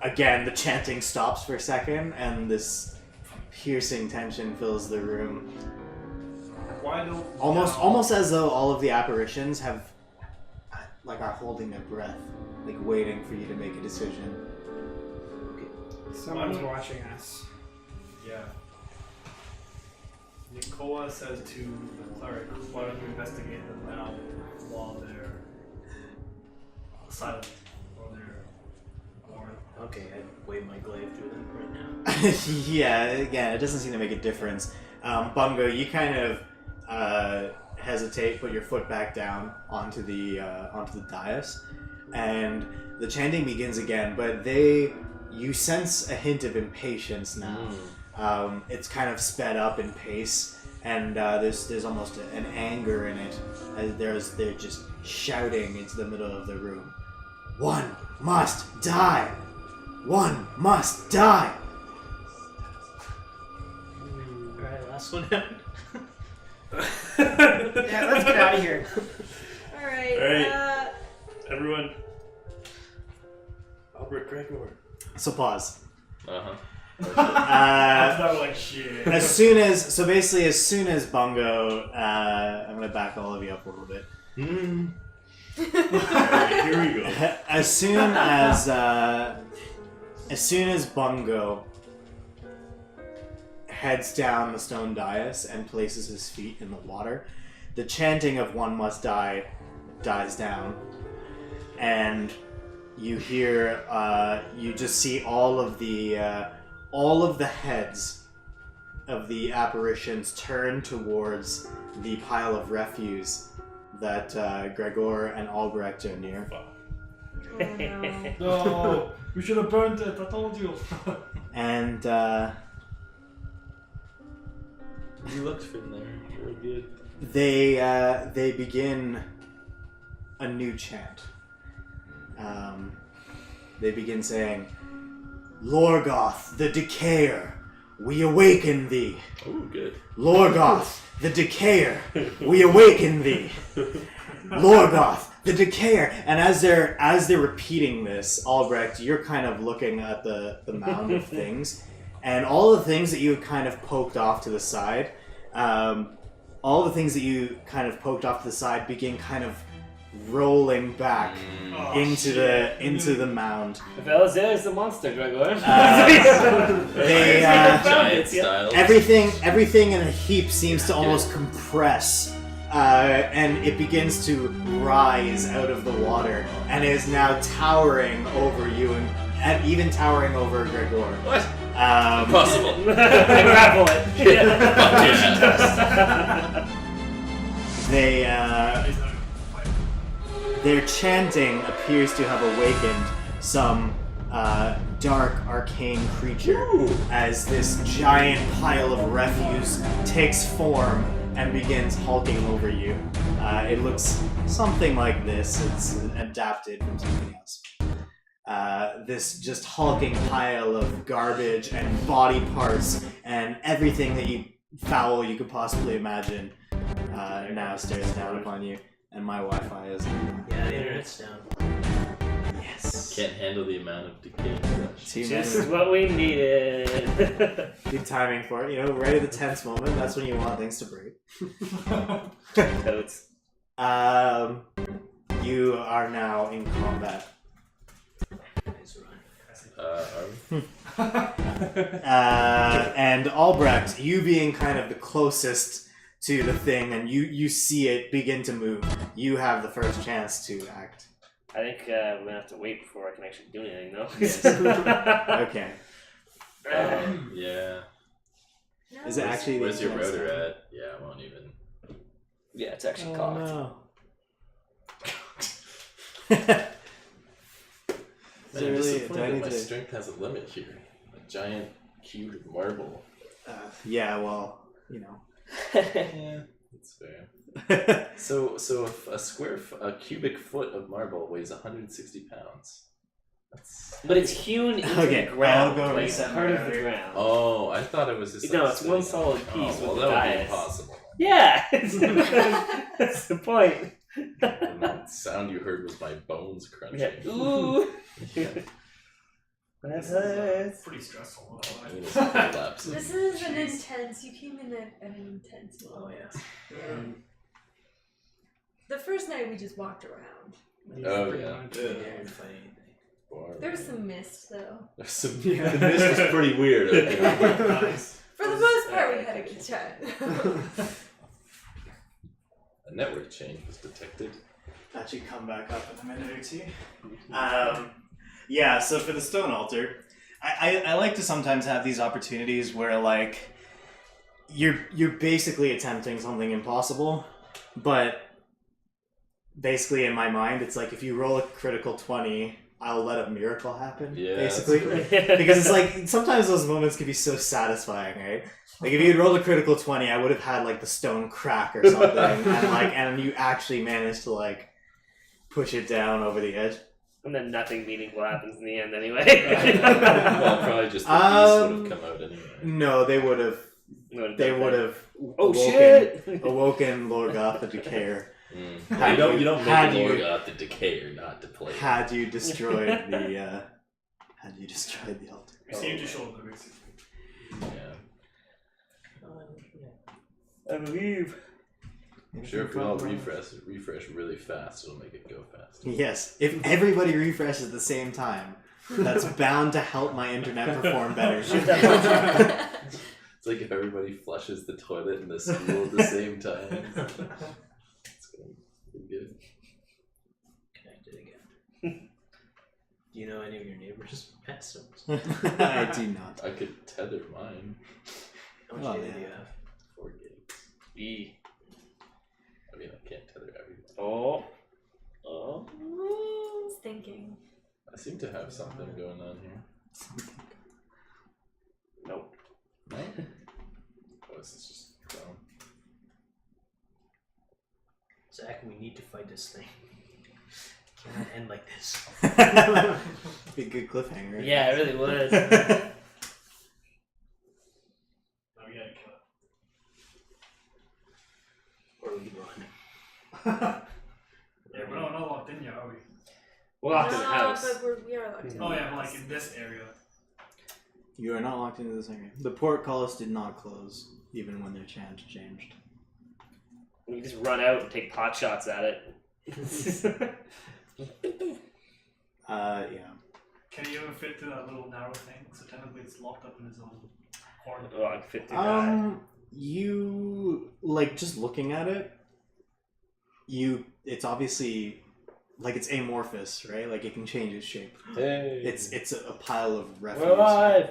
again, the chanting stops for a second, and this piercing tension fills the room. Why don't Almost as though all of the apparitions have, are holding their breath, waiting for you to make a decision. Someone's watching us. Yeah. Nicola says to the cleric, why don't you investigate them now while they're silent or they're bored. Okay, I wave my glaive through them right now. Yeah, again, it doesn't seem to make a difference. Bungo, you kind of hesitate, put your foot back down onto the dais, and the chanting begins again. But you sense a hint of impatience now. It's kind of sped up in pace, and there's almost an anger in it as they're just shouting into the middle of the room. One must die. One must die. Alright, last one out. Yeah, let's get out of here. Alright, Alright. Everyone. Albert Gregor. So pause. Uh-huh. After that, we're like, shit. As soon as Bungo, I'm gonna back all of you up a little bit. Alright, here we go. As soon as Bungo heads down the stone dais and places his feet in the water, the chanting of "One must die" dies down, and you hear, you just see all of the heads of the apparitions turn towards the pile of refuse that Gregor and Albrecht are near. oh no. No, we should have burnt it. I told you. And You looked from there. Very good. they begin a new chant. They begin saying, "Lorgoth, the Decayer, we awaken thee. Oh, good. Lorgoth, the Decayer, we awaken thee. Lorgoth, the Decayer." And as they're repeating this, Albrecht, you're kind of looking at the mound of things, and all the things that you had kind of poked off to the side, begin kind of rolling back into the mound. There's the monster, Gregor. Giant style. Everything in a heap seems to almost compress, and it begins to rise out of the water, and is now towering over you, and even towering over Gregor. What? Impossible. Grapple it. Their chanting appears to have awakened some dark arcane creature as this giant pile of refuse takes form and begins hulking over you. It looks something like this. It's adapted from something else. This just hulking pile of garbage and body parts and everything that foul you could possibly imagine now stares down upon you. And my Wi-Fi is... Yeah, the internet's down. Yes. Can't handle the amount of decay flesh. Just what we needed. Good timing for it. You know, right at the tense moment, that's when you want things to break. Totes. You are now in combat. And Albrecht, you being kind of the closest to the thing, and you see it begin to move. You have the first chance to act. I think we're gonna have to wait before I can actually do anything, though. Okay. Yeah. Is it actually? Where's your router at? Yeah, I won't even. Yeah, it's actually cocked. No. I'm disappointed that my strength has a limit here. A giant cube of marble. Yeah, well, you know. Yeah, that's fair. So if a cubic foot of marble weighs 160 pounds. But it's hewn into Okay, the ground, I'll go like reset part my of the router. ground. Oh, I thought it was just. No, like it's one spinning. solid piece Oh, well, with that the would be dias. impossible. Yeah, that's the point. And that sound you heard was my bones crunching. Yeah. Ooh. This is pretty stressful. I mean, it's collapsing. This is an intense. You came in at an intense Oh, moment. yeah. The first night we just walked around. Oh yeah. Didn't fight anything. There was some mist though. The mist was pretty weird. Okay. Nice. For the most part, we had a good chat. A network change was detected. That should come back up in a minute or two. Yeah, so for the stone altar, I like to sometimes have these opportunities where like you're basically attempting something impossible, but basically in my mind it's like if you roll a critical 20, I'll let a miracle happen. Yeah, basically. that's Because it's like sometimes those moments can be so satisfying, right? Like if you had rolled a critical 20, I would have had like the stone crack or something, and you actually managed to like push it down over the edge. And then nothing meaningful happens in the end anyway. Well, probably just the beast would have come out anyway. No, they would have. They would have. Oh shit! Awoken Lord Goth the Decayer. You don't make Lord Goth the Decayer not to play. Had you destroyed the altar. Received your shoulder, basically. Yeah. I believe. I'm sure if we all refresh really fast, it'll make it go fast. Yes, if everybody refreshes at the same time, that's bound to help my internet perform better. It's like if everybody flushes the toilet in the school at the same time. It's gonna be good. Connected again. Do you know any of your neighbors' pets? I do not. I could tether mine. How much data do you have? 4 gigs. E. I mean, I can't tether everyone. Oh. It's thinking. I seem to have something going on here. Nope. No? Oh, this is just drone. Zach, we need to fight this thing. It cannot end like this. Be a good cliffhanger. Yeah, it really would. Now we gotta kill it. Or we can run. Yeah, we're not locked in yet, are we? We're locked in the house. But we are locked in. Oh yeah, but like in this area. You are not locked into this area. The portcullis did not close, even when their chant changed. We can just run out and take pot shots at it. Yeah. Can you even fit through that little narrow thing? So technically it's locked up in its own corner. Oh, I can fit through that. You, like, just looking at it, it's obviously, like, it's amorphous, right? Like, it can change its shape. Hey. It's a pile of refuse. We're alive!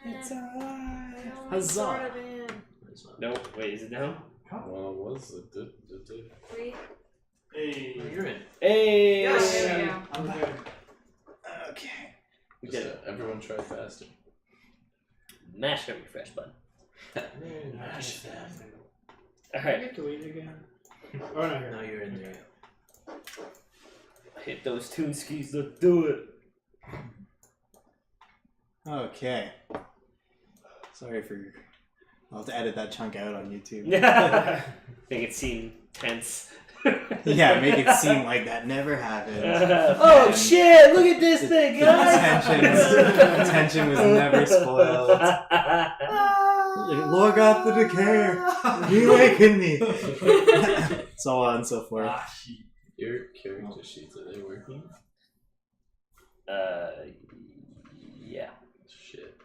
It's alright. Huzzah. Huzzah. Sort of in. No, wait, is it down? Well, it was it? Did. 3. Hey, You're in. Hey! Yes. There we go. I'm good. Okay. We did it. Everyone try faster. Mash that refresh button. Mash that. I Alright, get to eat again. Oh no, Now here. you're in there. hit those toon skis, let's do it. Okay. Sorry for... I'll have to edit that chunk out on YouTube. Make it seem tense. Yeah, make it seem like that never happened. Oh shit, look at this thing, guys! Tension was never spoiled. Lorgoth the Decayer, you awaken me. So on and so forth. Your character sheets, are they working? Yeah. Shit.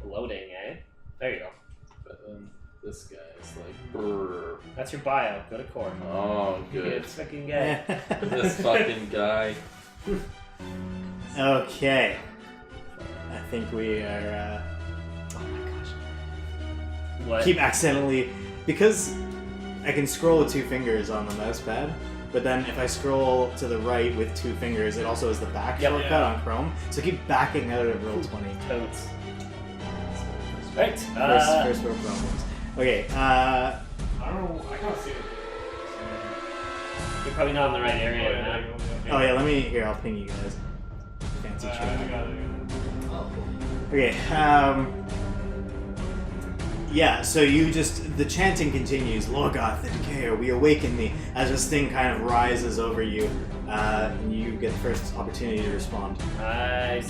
Loading, eh? There you go. But then this guy is like, brrr. That's your bio. Go to core. Oh, good. It's fucking gay. This fucking guy. Okay. I think we are. Oh my gosh. What? Keep accidentally. Because I can scroll with 2 fingers on the mouse pad, but then if I scroll to the right with 2 fingers, it also has the back shortcut on Chrome. So keep backing out of roll 20. Totes. Right. First world problems. Okay, I don't know. I can't see it. You're probably not in the right area Oh, yeah, now. there you go. oh yeah, let me, here, I'll ping you guys. Fancy I chat. got it. Okay, yeah, so you just, the chanting continues, Lorgoth the Decayer, we awaken thee, as this thing kind of rises over you, and you get the first opportunity to respond. I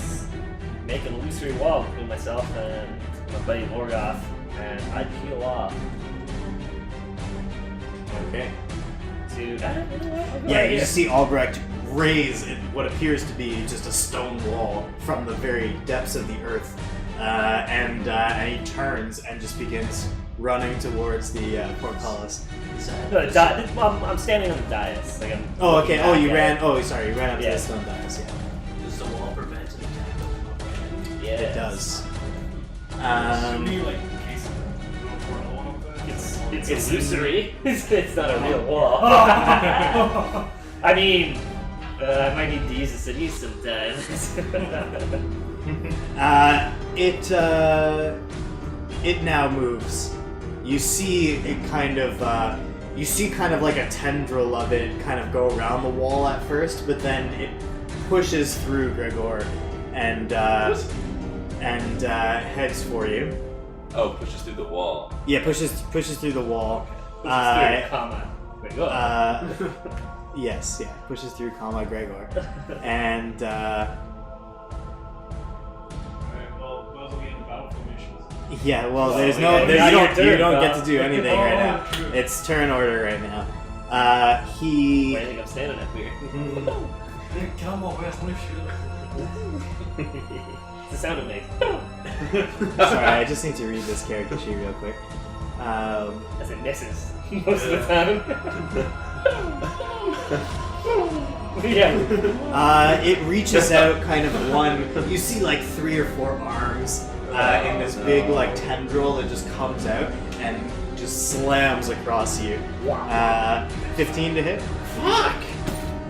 make an illusory wall between myself and my buddy Lorgoth, and I peel off Okay. to... Yeah, you just see Albrecht raise what appears to be just a stone wall from the very depths of the earth, and he turns and just begins running towards the portcullis. I'm standing on the dais. Like I'm Oh, okay. Oh, you back ran. at Oh, sorry. You ran up to Yeah. the stone dais. Yeah, Does the wall prevent an attack? it. Yeah. it does. Shouldn't you like encase the portal up there? It's illusory. It's not a real wall. I mean, I might need to use this in use sometimes. It now moves. You see it kind of. You see kind of like a tendril of it kind of go around the wall at first, but then it pushes through Gregor and heads for you. Oh, pushes through the wall. Yeah, pushes through the wall. Comma. Wait, go. Yes, yeah, pushes through, Gregor, and Alright, well, those will be in the battle formations. yeah. Well, there's yeah, no, there, now you your don't, turn, you don't pal. get to do anything right now. True. It's turn order right now. He. Why do you think I'm standing up here? Come on, where's my shoe? It's the sound it makes. Sorry, I just need to read this character sheet real quick. As it misses most of the time. Yeah. It reaches out kind of one. You see like 3 or 4 arms in this big like tendril that just comes out and just slams across you. 15 to hit. Fuck.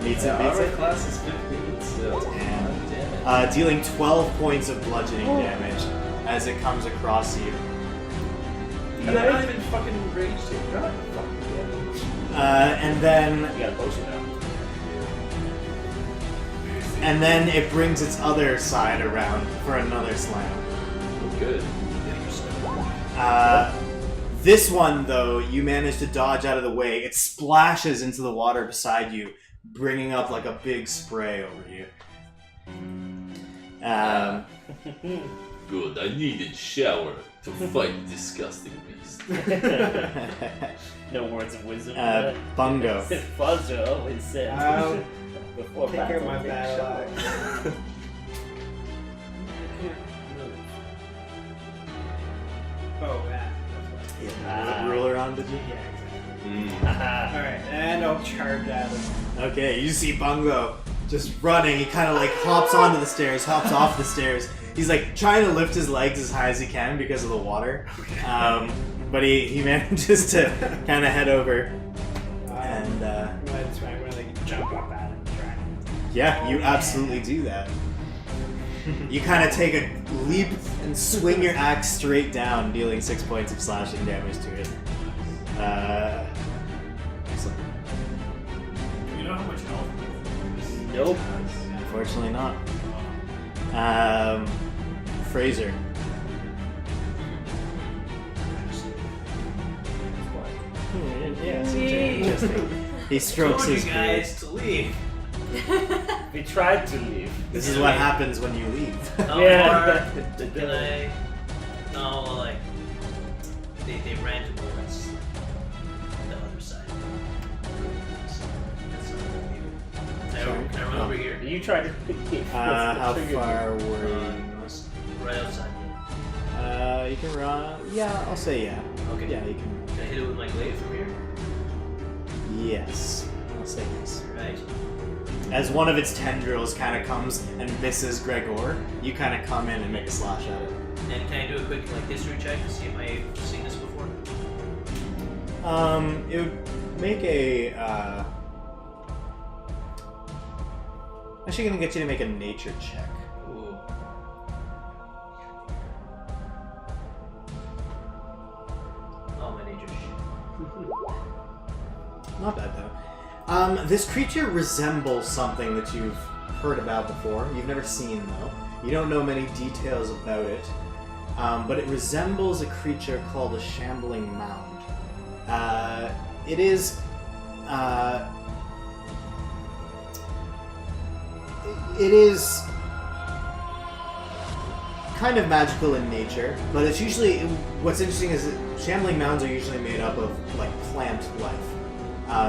Beats it. Beats it. Class is 15 still. Damn. Dealing 12 points of bludgeoning damage as it comes across you. And I'm not even fucking raged here. God, fucking And then You got a potion now. it brings its other side around for another slam. good. This one, though, you manage to dodge out of the way. It splashes into the water beside you, bringing up like a big spray over you. Good, I needed shower to fight disgusting beast. No words of wisdom. Bungo. Fuzzer always said. I'll Before take care of my take battle. shower. Oh, yeah. Yeah, ruler on, did you? Yeah, exactly. Alright, and I'll charge at him. Okay, you see Bungo just running. He kind of like hops onto the stairs, hops off the stairs. He's like trying to lift his legs as high as he can because of the water. But he manages to kind of head over. And I'm gonna like jump up at him and try and... yeah, you absolutely do that. You kind of take a leap and swing your axe straight down, dealing 6 points of slashing damage to it. Excellent. Do you know how much health? Nope. Unfortunately not. Fraser. Interesting. He strokes Told his you beard. guys to leave. We tried to leave. This is what happens when you leave. How Yeah. far can I? No, well, like they ran towards the other side. Can I run over here? You tried to leave. How far were you? Right outside. You can run. Yeah, I'll say yeah. Okay. Yeah, you can. Can I hit it with my glaive from here? Yes. I'll say yes. Right. As one of its tendrils kind of comes and misses Gregor, you kind of come in and make a slash at it. And can I do a quick like history check to see if I've seen this before? It would make a. Actually, gonna get you to make a nature check. Ooh. Oh, my nature shit. Not bad though. This creature resembles something that you've heard about before. You've never seen though. You don't know many details about it. But it resembles a creature called a shambling mound. It is. It is kind of magical in nature, but it's usually. What's interesting is that shambling mounds are usually made up of like plant life.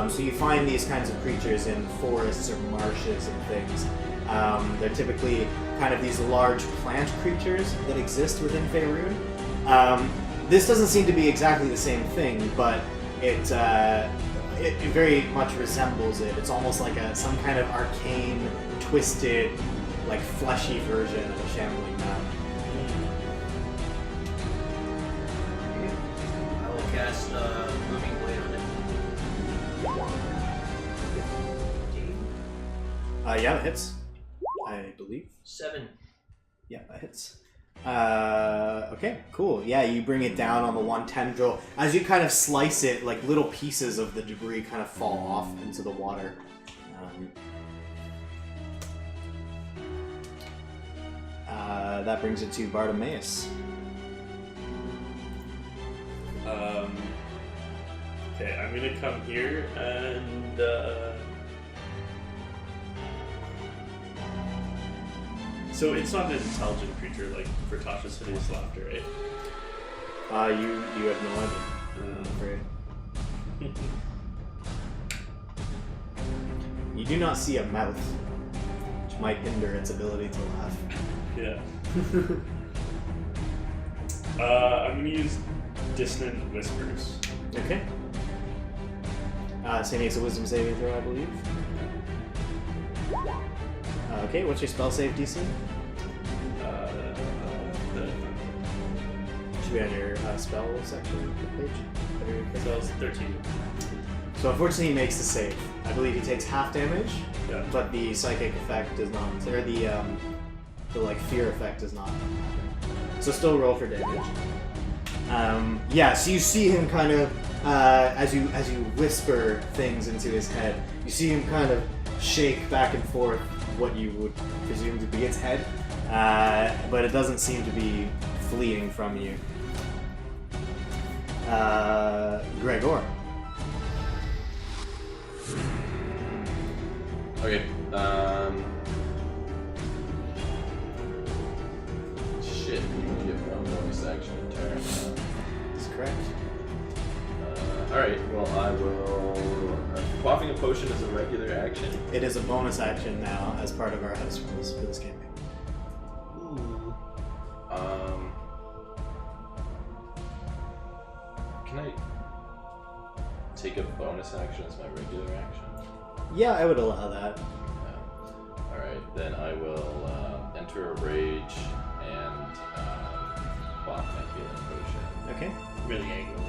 So you find these kinds of creatures in forests or marshes and things. They're typically kind of these large plant creatures that exist within Faerun. This doesn't seem to be exactly the same thing, but it very much resembles it. It's almost like some kind of arcane, twisted, like fleshy version of a shambling mound. I will cast Moving Blade on it. Yeah, that hits. I believe. 7. Yeah, that hits. Okay, cool. Yeah, you bring it down on the one tendril. As you kind of slice it, like little pieces of the debris kind of fall off into the water. That brings it to Bartimaeus. Okay, I'm gonna come here and so it's not an intelligent creature like for Tasha's hideous laughter, right? You have no idea, I'm afraid. You do not see a mouth, which might hinder its ability to laugh. Yeah. I'm gonna use Dissonant Whispers. Okay. So he makes a wisdom saving throw, I believe. Okay, what's your spell save DC? Should be on your spell section of the page. Spells 13. So unfortunately he makes the save. I believe he takes half damage, Yeah. but the psychic effect does not, or the like fear effect does not happen. So still roll for damage. Yeah, so you see him kind of as you whisper things into his head, you see him kind of shake back and forth what you would presume to be its head, but it doesn't seem to be fleeing from you. Gregor. Okay. Shit, you only get one bonus action in turn. That's correct. Alright, well, I will. Quaffing a potion is a regular action. It is a bonus action now as part of our house rules for this campaign. Ooh. Can I take a bonus action as my regular action? Yeah, I would allow that. Alright, then I will enter a rage and quaff my healing potion. Okay. Really angrily.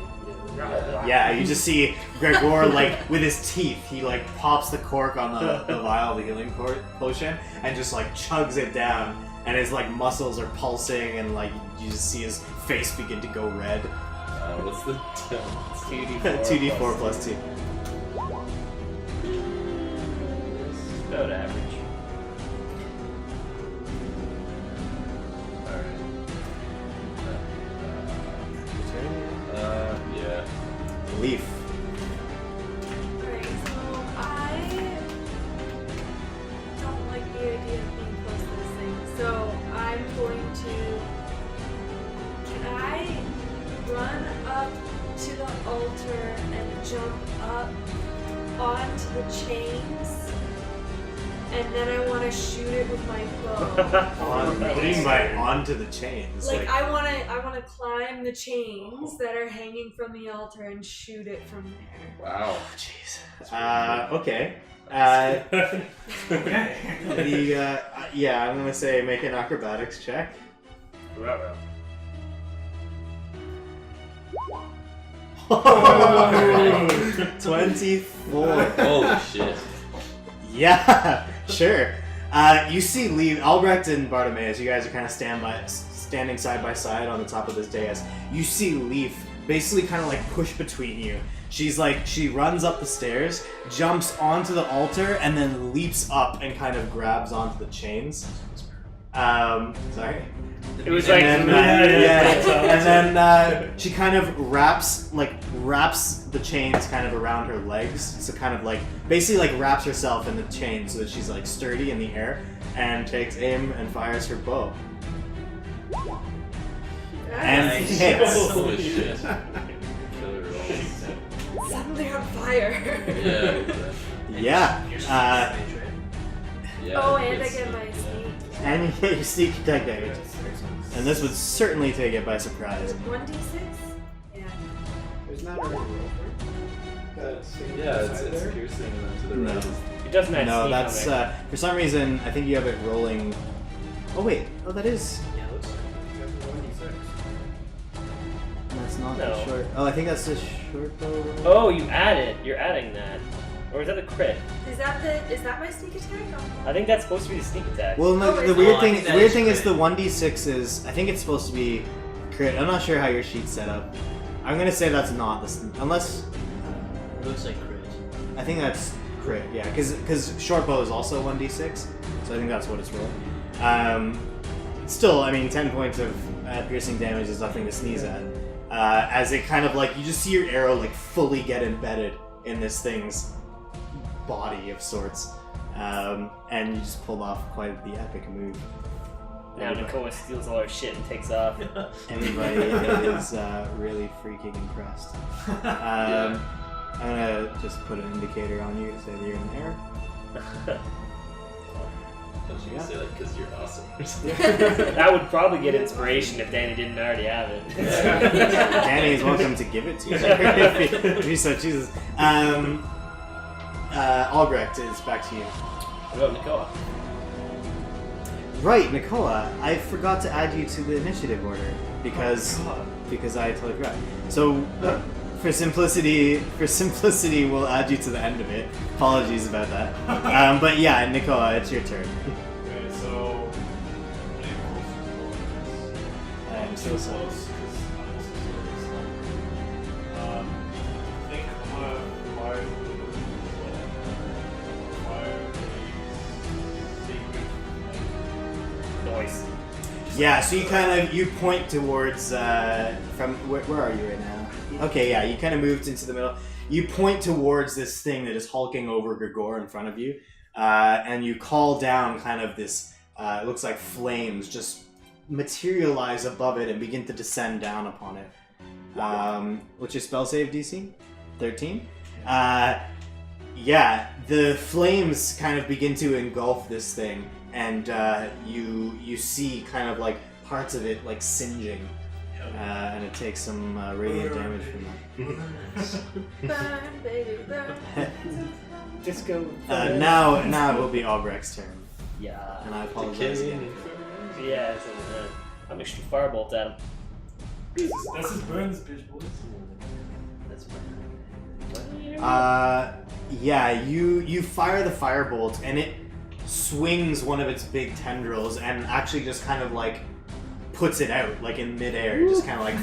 Yeah, you just see Gregor, like, with his teeth, he, like, pops the cork on the vial of the healing potion and just, like, chugs it down. And his, like, muscles are pulsing and, like, you just see his face begin to go red. What's the 2d4. 2d4 plus 2. About average. Yeah. Leaf. Alright, so I don't like the idea of being close to this thing. So I'm going to. Can I run up to the altar and jump up onto the chains? And then I want to shoot it with my bow. What do you mean by onto the chains? Like I want to climb the chains that are hanging from the altar and shoot it from there. Wow. Jeez. Okay. Yeah, I'm gonna say make an acrobatics check. 24. Holy shit. Yeah, sure. You see Lee, Albrecht and Bartimaeus, you guys are kind of standing side by side on the top of this dais. You see Leaf basically kind of like push between you. She runs up the stairs, jumps onto the altar, and then leaps up and kind of grabs onto the chains. Sorry? It was And then she kind of wraps the chains kind of around her legs. So kind of like basically like wraps herself in the chain so that she's like sturdy in the air and takes aim and fires her bow. And hits. Holy shit. Killer roll. Suddenly on fire. Yeah. Yeah. Yeah. Oh, and I it's- get my sneak. And you get your sneak attack damage. And this would certainly take it by surprise. 1d6? Yeah. Isn't that a roll for it? Yeah, it's piercing and then to the No. right. It doesn't have No, sneak that's on there. for some reason I think you have it rolling. Oh wait, oh that is. Yeah, it looks like That's not No. the short. Oh, I think that's the short bow. roll. Oh, you add it. You're adding that. Or is that the crit? Is that my sneak attack? I think that's supposed to be the sneak attack. Well, no, Oh, the is it? weird Oh, I thing, think the that weird is thing is crit. the 1d6 is. I think it's supposed to be crit. I'm not sure how your sheet's set up. I'm gonna say that's not the unless. it looks like crit. I think that's crit. Yeah, because short bow is also 1d6, so I think that's what it's rolling. Still, I mean, 10 points of piercing damage is nothing to sneeze at. As it kind of like you just see your arrow like fully get embedded in this thing's body of sorts, and you just pulled off quite the epic move. Now Nakoa steals all our shit and takes off. Everybody is really freaking impressed. I'm gonna just put an indicator on you to say that you're in the air. I was gonna say like because you're awesome. That would probably get inspiration if Danny didn't already have it. Danny is welcome to give it to you if you so chooses. Albrecht, it's back to you. What about Nakoa? Right, Nicola, I forgot to add you to the initiative order because I totally forgot. So for simplicity, we'll add you to the end of it. Apologies about that. But yeah, Nicola, it's your turn. Okay, so. I'm so sorry. Close, 'cause I'm also sort of slow. I think I'm gonna fire Noise. Yeah, so you point towards from where are you right now? Okay, yeah, you kind of moved into the middle. You point towards this thing that is hulking over Gregor in front of you, and you call down kind of this. It looks like flames just materialize above it and begin to descend down upon it. What's your spell save DC? 13. Yeah, the flames kind of begin to engulf this thing, and you see kind of like parts of it like singeing, and it takes some radiant damage from that. Burn, baby, burn. Disco. Now it will be Albrecht's turn, Yeah. and I apologize again. Yeah, so, I'm extra firebolt at him. That's his burns, bitch boys. That's fine. Yeah, you fire the firebolt, and it swings one of its big tendrils, and actually just kind of like puts it out, like in midair, just kind of like.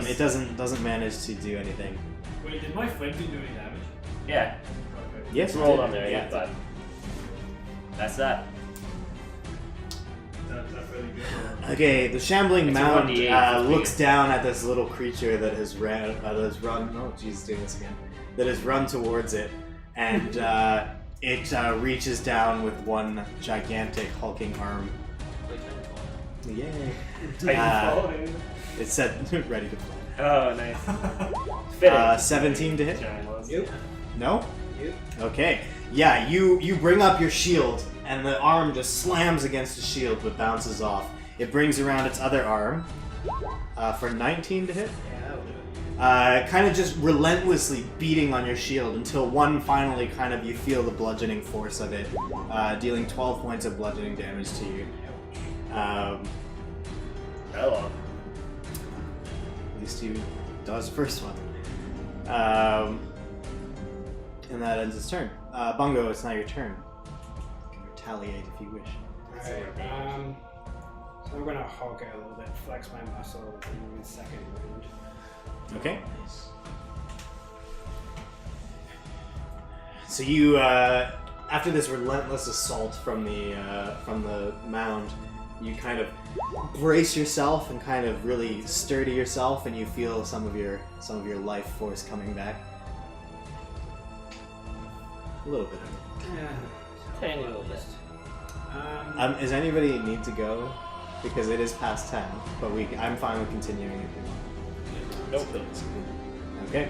It doesn't manage to do anything. Wait, did my friend do any damage? Yeah. Okay. Yes, It's it rolled did. on there, yeah, but that's that. That's really good. Okay, the shambling It's a mound 1d8 for looks you. down at this little creature that has run. Oh, Jesus, doing this again. That has run towards it, and it reaches down with one gigantic hulking arm. Yay! Titanfall. It said ready to play. Oh, nice. Fitting. 17 to hit. Giant ones. Yep. No? Yep. Okay. Yeah, you bring up your shield, and the arm just slams against the shield but bounces off. It brings around its other arm for 19 to hit. Yeah, that'll do it. Kind of just relentlessly beating on your shield until one finally kind of you feel the bludgeoning force of it, dealing 12 points of bludgeoning damage to you. Hello. At least you dodged the first one. And that ends its turn. Bungo, it's now your turn. You can retaliate if you wish. Alright, so I'm gonna hulk out a little bit, flex my muscle, and my second wound. Okay. So you, after this relentless assault from the mound, you kind of brace yourself and kind of really sturdy yourself, and you feel some of your life force coming back. A little bit of it. Yeah. Tiny little bit. Does anybody need to go? Because it is past 10, but I'm fine with continuing if you want. Nope. Okay.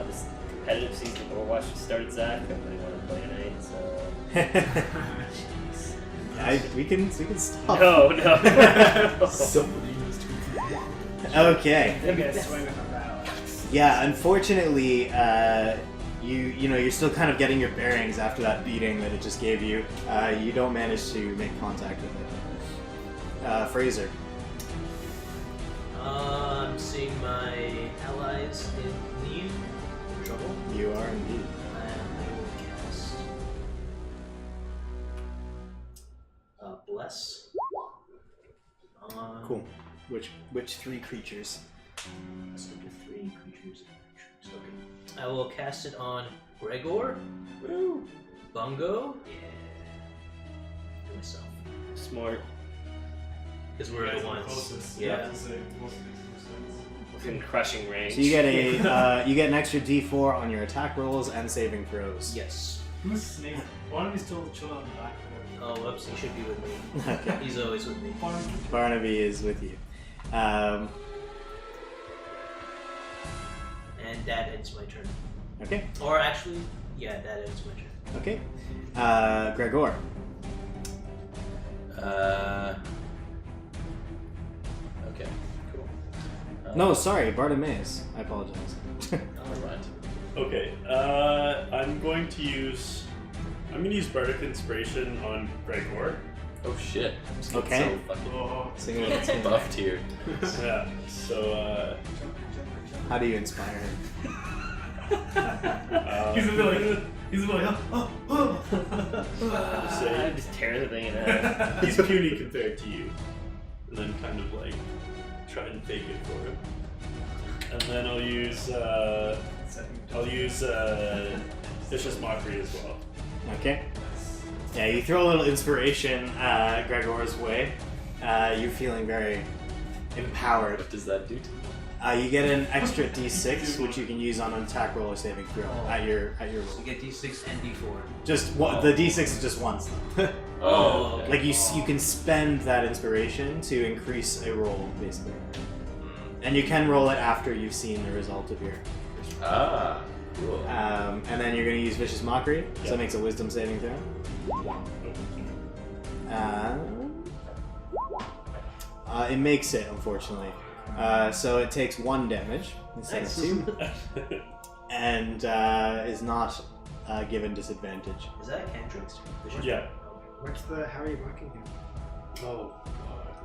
This competitive season of Overwatch just started, Zach. I really want to play tonight, so... We can stop. No. Somebody needs to. Okay. I'm gonna swing with a battle axe. Yeah, unfortunately, you're still kind of getting your bearings after that beating that it just gave you. You don't manage to make contact with it. Fraser. I'm seeing my allies in need, in trouble, You are indeed. and I will cast Bless. On Cool. Which three creatures? So the three creatures. Okay. I will cast it on Gregor. Woo. Bungo. Yeah. And myself. Smart. Because we're Guys the are ones. closest. Yeah. You have to say most makes sense. In crushing range. So you get an extra D4 on your attack rolls and saving throws. Yes. Who's Snake? Why don't we still chill on the back? Oh, whoops. He should be with me. Okay. He's always with me. Barnaby is with you. And that ends my turn. Okay. Or actually, yeah, that ends my turn. Okay. Gregor. Okay, cool. No, sorry, Bartimaeus. I apologize. Alright. Okay, I'm going to use Bardic Inspiration on Gregor. Oh shit. Okay. So fucking Oh, Sing it. buffed here. Yeah. So How do you inspire him? he's a bit like, so Just tear the thing in half. he's puny compared to you, and then kind of like try and fake it for him. And then I'll use Vicious Mockery as well. Okay. Yeah, you throw a little inspiration Gregor's way. You're feeling very empowered. What does that do to me? You get an extra d6, which you can use on an attack roll or saving throw at your So roll. you get D6 and D4. Just the d6 is just once though. Oh, okay. Like you can spend that inspiration to increase a roll basically, and you can roll it after you've seen the result of your. Ah, cool. And then you're going to use vicious mockery, so it makes a wisdom saving throw. It makes it, unfortunately. So it takes 1 damage instead of 2, and is not given disadvantage. Is that a cantrip? Yeah. How are you mocking him? No,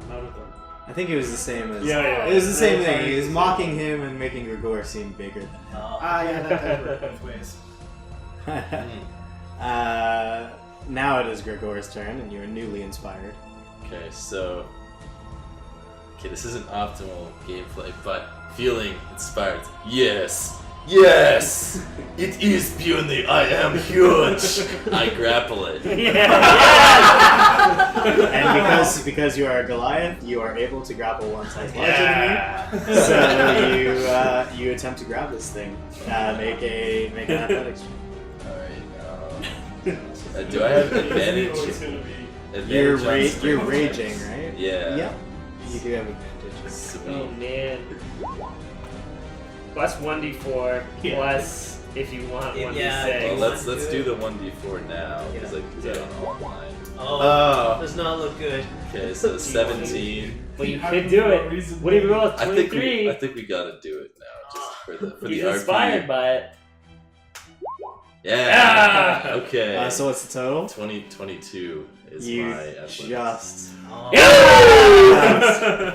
none of them. I think it was the same as. Yeah. It was the same thing. He was mocking him and making Gregor seem bigger than him. Yeah, that worked both ways. Now it is Gregor's turn, and you are newly inspired. Okay, so. Okay, this isn't optimal gameplay, but feeling inspired. Yes! Yes! It is puny, I am huge! I grapple it. And because you are a Goliath, you are able to grapple one size larger than me. So you attempt to grab this thing. Make an athletics check. Alright, do I have advantage? It's gonna be. You're Advantage on raging, strength? right? Yeah. Yep. You do have advantage. Sweet. Oh man. Plus 1d4, plus if you want 1d6. Yeah, Well, let's do the 1d4 now, because I can do it Yeah. on online. Oh, does not look good. Okay, so 17. Well, you have could do no it. reason What do you to- roll? I think 23. I think we gotta do it now, just for the He's RP. inspired by it. Yeah. Ah! Okay. So what's the total? 22 is You my athletics. just. Oh.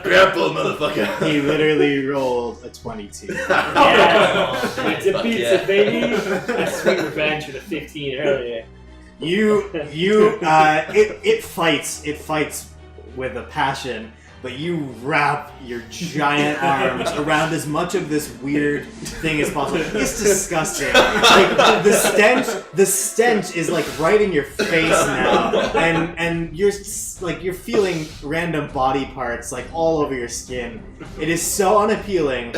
Grapple, motherfucker. He literally rolled a 22. Yeah. Pizza, Fuck pizza, yeah. baby. That's sweet revenge for the 15 earlier. It fights with a passion, but you wrap your giant arms around as much of this weird thing as possible. It's disgusting. Like the stench is like right in your face now, and you're feeling random body parts like all over your skin. It is so unappealing,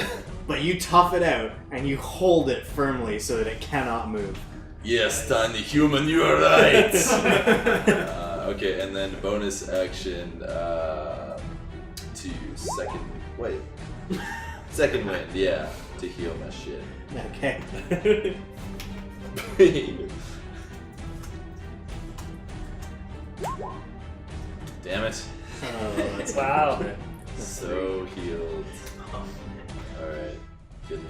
but you tough it out and you hold it firmly so that it cannot move. Yes, tiny human, you are right. Okay, and then bonus action to second wind, yeah, to heal my shit. Okay. Damn it. Oh, that's Wow. So healed. Alright, good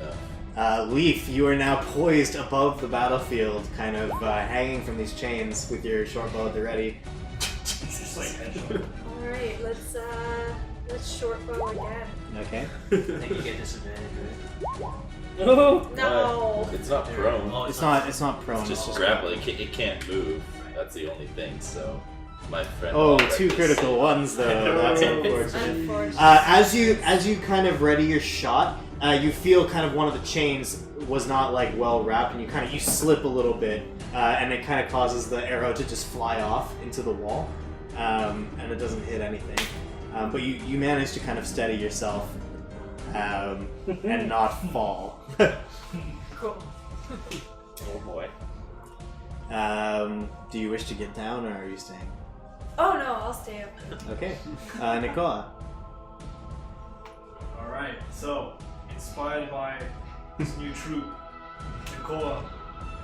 enough. Leaf, you are now poised above the battlefield, kind of hanging from these chains with your short bow at the ready. Alright, let's short bow again. Okay. I think you get disadvantage, right? Oh, No. What? It's not prone. Oh, It's not prone. It's just grapple. It can't move. That's the only thing. So, my friend. Oh, Albrecht 2 is critical safe. ones though. That's unfortunate. Unfortunate. As you kind of ready your shot, you feel kind of one of the chains was not like well wrapped, and you slip a little bit, and it kind of causes the arrow to just fly off into the wall, and it doesn't hit anything. But you manage to kind of steady yourself and not fall. Cool. oh boy. Do you wish to get down, or are you staying? Oh no, I'll stay up. Okay, Nicola. Alright, so, inspired by this new troop, Nikola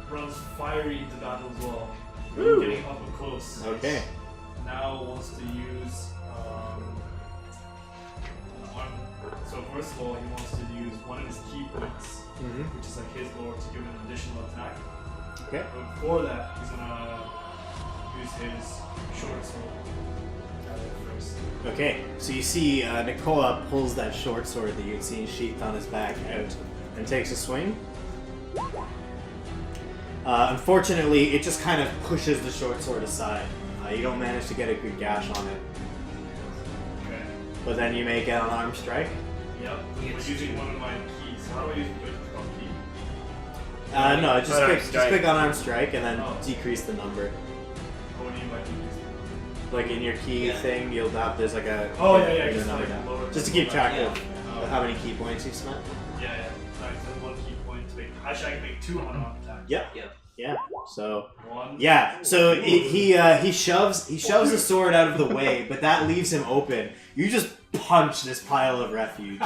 runs fiery into battle as well. Woo. Getting up and close. Okay. Now wants to use so first of all he wants to use one of his key points, Mm-hmm. which is like his lore, to give him an additional attack. Okay. But before that he's gonna use his short sword first. Okay, so you see Nicola pulls that short sword that you'd seen sheathed on his back out and takes a swing. Unfortunately, it just kind of pushes the short sword aside. You don't manage to get a good gash on it, Okay. but then you make an unarmed strike. Yep. He We're gets using two. one of my keys. How do I use the key? No, just Unarmed just strike. pick unarmed strike and then Oh. decrease the number. What do you like to use? Like in your key Yeah. thing, you'll have there's like a Oh, yeah, bring the just number like down. lower Just to the keep track Yeah. of how many key points you spent? Yeah. So I said 1 key point to make. Actually, I can make 2 unarmed attacks. Yep. Yep. Yeah. So 1. yeah. So he shoves the sword out of the way, but that leaves him open. You just punch this pile of refuge.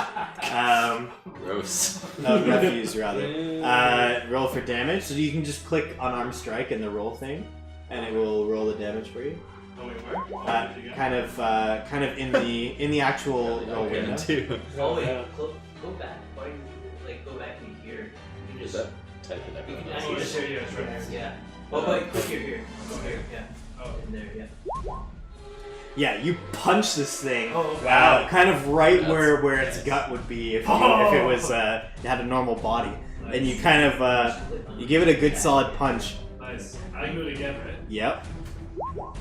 Gross. Of refuse rather. Roll for damage. So you can just click unarmed strike in the roll thing, and it will roll the damage for you. Oh wait, where? Kind of in the actual roll window. Too. Oh wait, go back. Why go back in here? You Is just that type in You everyone can else? Oh, it's here, yeah, it's right there. yeah. Oh wait, click here. Go here. Yeah. Oh. In there. Yeah. Yeah, you punch this thing. Oh, wow. Kind of right That's where its nice. gut would be if it was it had a normal body, and you kind of you give it a good solid punch. Nice. I can do it again, right? Yep. Oh,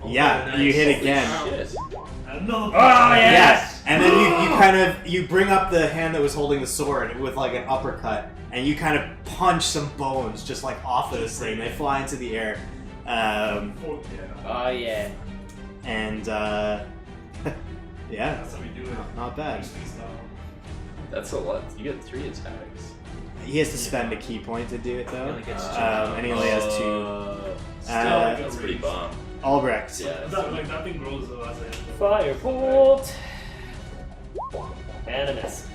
Yeah, nice. you hit Holy again. Shit. Another. Yeah, and then you kind of you bring up the hand that was holding the sword with like an uppercut, and you kind of punch some bones just like off of this thing. They fly into the air, Oh yeah. and yeah, That's how we do it. not bad. Actually, style. That's a lot. You get 3 attacks. He has to spend a key point to do it though, He only gets 2. and he only has 2. Still, that's pretty bomb. Albrecht. Yeah. That thing grows though as I Firebolt. And a miss.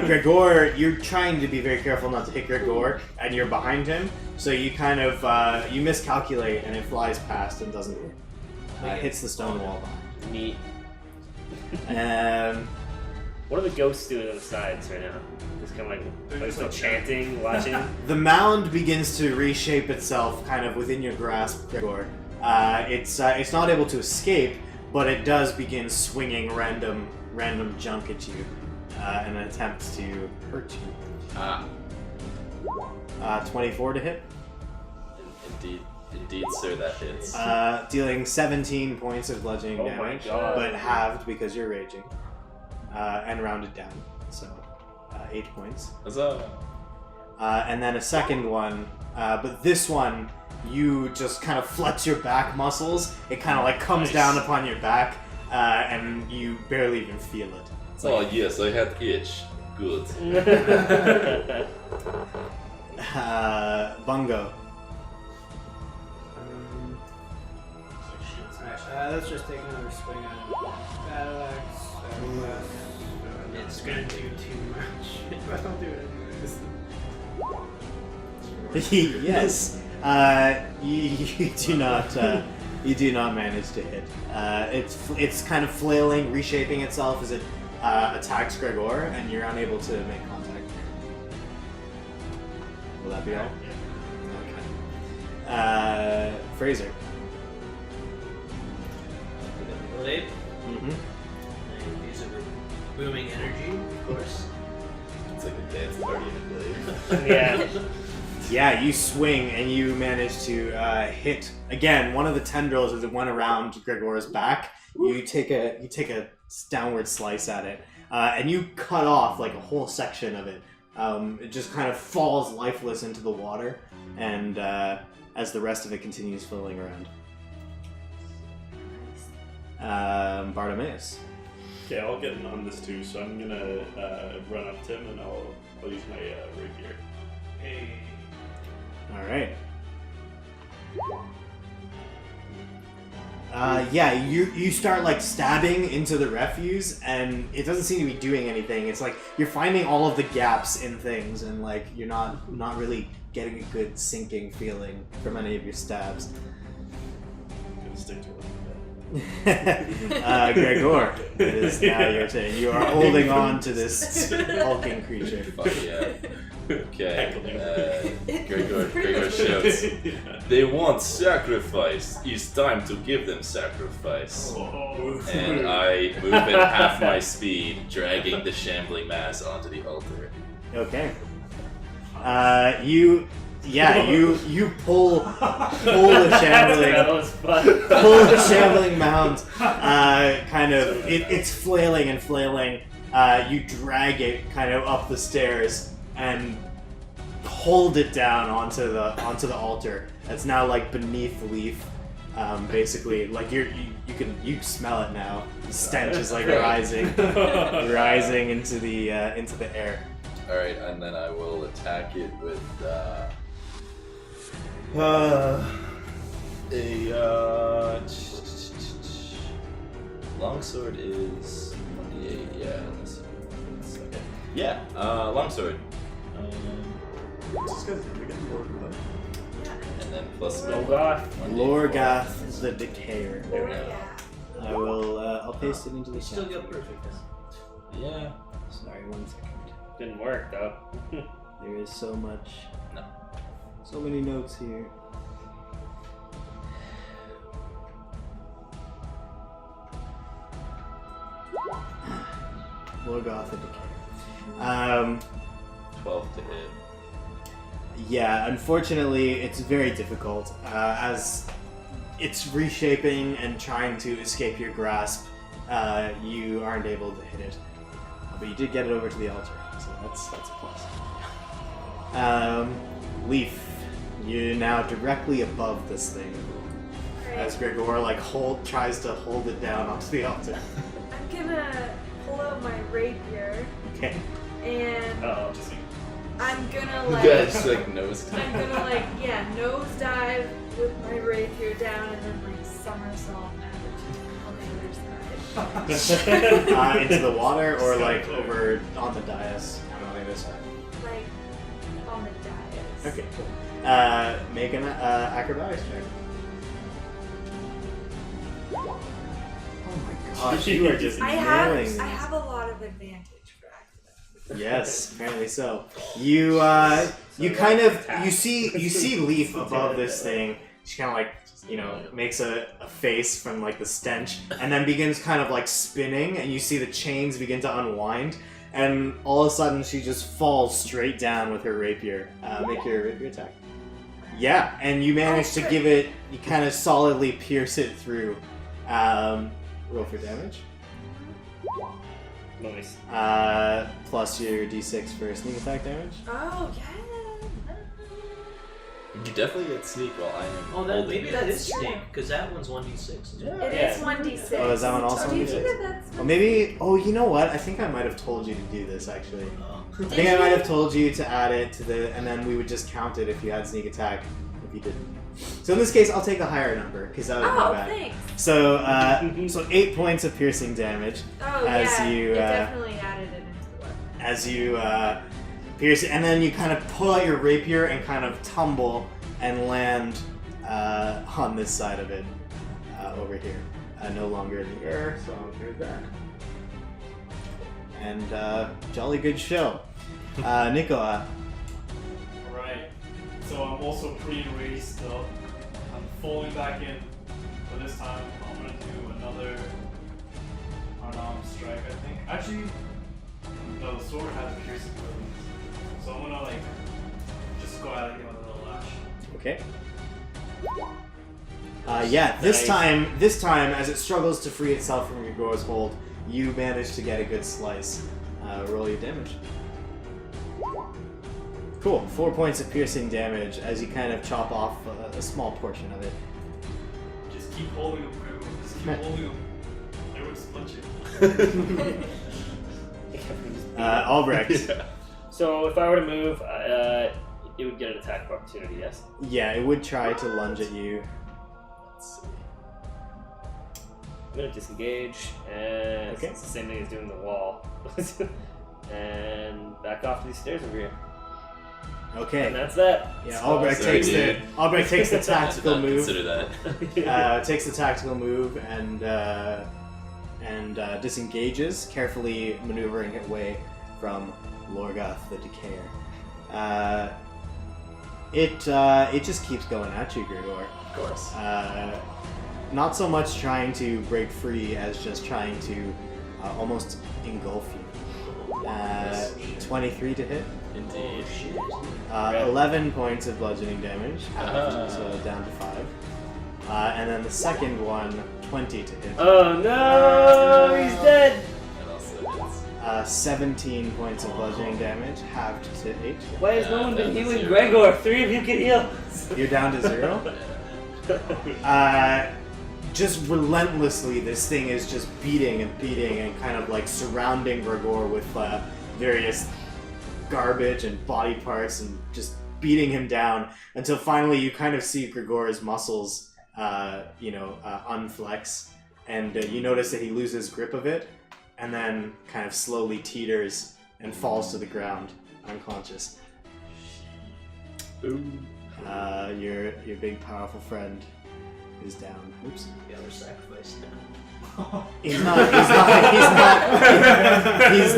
Gregor, you're trying to be very careful not to hit Gregor, and you're behind him, so you kind of you miscalculate, and it flies past and doesn't hits the stone wall behind. Neat. What What are the ghosts doing on the sides right now? Just kind of like still chanting, watching. The mound begins to reshape itself, kind of within your grasp, Gregor. It's not able to escape, but it does begin swinging random junk at you in an attempt to hurt you. 24 to hit. Indeed, sir, that hits. Dealing 17 points of bludgeoning Oh my damage, God. but halved because you're raging, and rounded down, so 8 points. Huzzah. And then a second one, but this one, you just kind of flex your back muscles. It kind of like comes Nice. down upon your back, and you barely even feel it. It's Oh like, yes, I had itch. Good. Bungo. Alright, let's just take another swing on Battle Axe. It's gonna do too much. If I don't do it anyways. Yes. You do not. You do not manage to hit. It's kind of flailing, reshaping itself as it attacks Gregor, and you're unable to make contact. Will that be all? Okay. Fraser. Blade. Mm-hmm. I use it with booming energy, of course. It's like a dance party in a blade. Yeah. Yeah, you swing and you manage to hit again one of the tendrils as it went around Gregor's back. You take a downward slice at it, and you cut off like a whole section of it. It just kind of falls lifeless into the water, and as the rest of it continues flowing around. Bartimaeus. Okay, I'll get in on this too, so I'm gonna run up to him and I'll use my rapier. Hey. All right. Yeah, you start like stabbing into the refuse, and it doesn't seem to be doing anything. It's like you're finding all of the gaps in things, and like you're not really getting a good sinking feeling from any of your stabs. I'm gonna stick to it. Gregor, it is now your turn. You are holding on to this hulking creature. Fuck yeah. Okay. Gregor shouts. They want sacrifice. It's time to give them sacrifice. And I move at half my speed, dragging the shambling mass onto the altar. Okay. You pull the shambling. That was fun. Pull the shambling mound. Kind of, it's flailing and flailing. You drag it kind of up the stairs and hold it down onto the altar. That's now like beneath Leaf, Basically, like you can smell it now. The stench is like rising into the air. All right, and then I will attack it with longsword is 28. Yeah, let's see. Okay. Yeah, longsword. And then plus Lorgath the Decayer. There we go. I will. I'll paste it into the You still chat. get perfect. Yeah. Sorry, 1 second. Didn't work though. There is so much. No. So many notes here. Lorgath the Decayer. 12 to hit. Yeah, unfortunately, it's very difficult as it's reshaping and trying to escape your grasp. You aren't able to hit it, but you did get it over to the altar, so that's a plus. Leaf, you're now directly above this thing as Gregor tries to hold it down onto the altar. I'm gonna pull out my rapier Okay. and Oh, I'm gonna Yeah, just like nose. I'm gonna nosedive with my rapier down and then somersault out on the other side. Into the water or over on the dais on the other side. Like on the dais. Okay, cool. Make an acrobatics check. Oh my gosh, you are just I nailing these. have a lot of advantage for acrobatics. Yes, apparently so. You kind of you see Leaf above this thing. She kind of makes a face from the stench, and then begins kind of spinning, and you see the chains begin to unwind, and all of a sudden she just falls straight down with her rapier. Make your rapier attack. Yeah, and you manage to give it. You kind of solidly pierce it through. Roll for damage. nice. Plus your d6 for sneak attack damage. Oh yeah. You definitely get sneak while I am. Oh, holding maybe it. that is snake, because that one's 1d6. Yeah. It is 1d6. Oh, is that one also Do you 1d6? think that's Well, maybe. Oh, you know what? I think I might have told you to do this actually. Oh. I think I might have told you to add it to the, and then we would just count it if you had sneak attack. If you didn't. So in this case, I'll take the higher number because that would Oh, be bad. thanks. So 8 points of piercing damage Oh as yeah. you It definitely added it into the weapon. as you pierce it, and then you kind of pull out your rapier and kind of tumble and land on this side of it over here. No longer in the air, so there's that. And jolly good show. Nicola. Alright, so I'm also pretty enraged still. I'm falling back in, but this time I'm gonna do another unarmed strike, I think. Actually, no, the sword has piercing abilities. So I'm gonna just go at it with a little lash. Okay. Yeah, this time, as it struggles to free itself from your Gregor's hold, you manage to get a good slice. Roll your damage. Cool. 4 points of piercing damage as you kind of chop off a small portion of it. Just keep holding him, Gregor. Just keep holding him. I would split you. Albrecht. Yeah. So if I were to move, it would get an attack of opportunity, yes? Yeah, it would try to lunge at you. Let's see. I'm gonna disengage, and Okay. it's the same thing as doing the wall. And back off to these stairs over here. And Okay. that's that. Yeah, Albrecht Sorry, takes dude. the tactical Did not move. Consider that. Takes the tactical move and disengages, carefully maneuvering it away from Lorgath the Decayer. It just keeps going at you, Gregor. Of course. Not so much trying to break free as just trying to almost engulf you. 23 to hit. Indeed. 11 points of bludgeoning damage, Ah. so down to 5. And then the second one, 20 to hit. Oh no, he's dead! And also hits. 17 points of bludgeoning damage, halved to 8. Why has no one been Down to healing 0. Gregor? 3 of you can heal! You're down to 0? Just relentlessly, this thing is just beating and kind of like surrounding Gregor with various garbage and body parts and just beating him down until finally you kind of see Gregor's muscles, unflex, and you notice that he loses grip of it and then kind of slowly teeters and falls to the ground, unconscious. Ooh. Your big powerful friend is down. Oops. The other sacrifice now. He's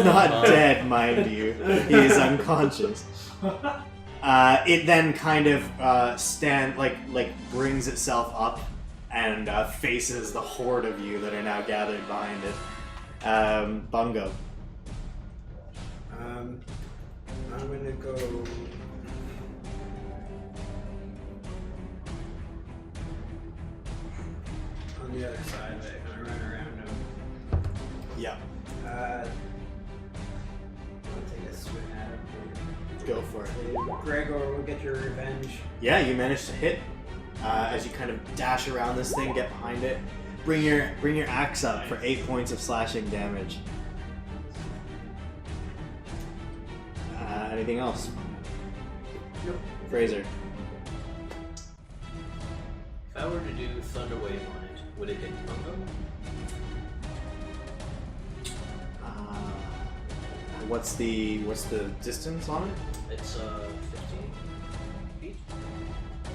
not dead, mind you. He is unconscious. It then kind of brings itself up and faces the horde of you that are now gathered behind it. Bungo. I'm gonna go. On the other side of it, gonna run around him. Yeah. I'll take a swing at him. Go for it. Gregor, we'll get your revenge. Yeah, you managed to hit as you kind of dash around this thing, get behind it. Bring your axe up for 8 points of slashing damage. Anything else? Nope. Fraser. If I were to do Thunder Wave on it, would it hit Bungo? What's the distance on it? It's 15 feet. Or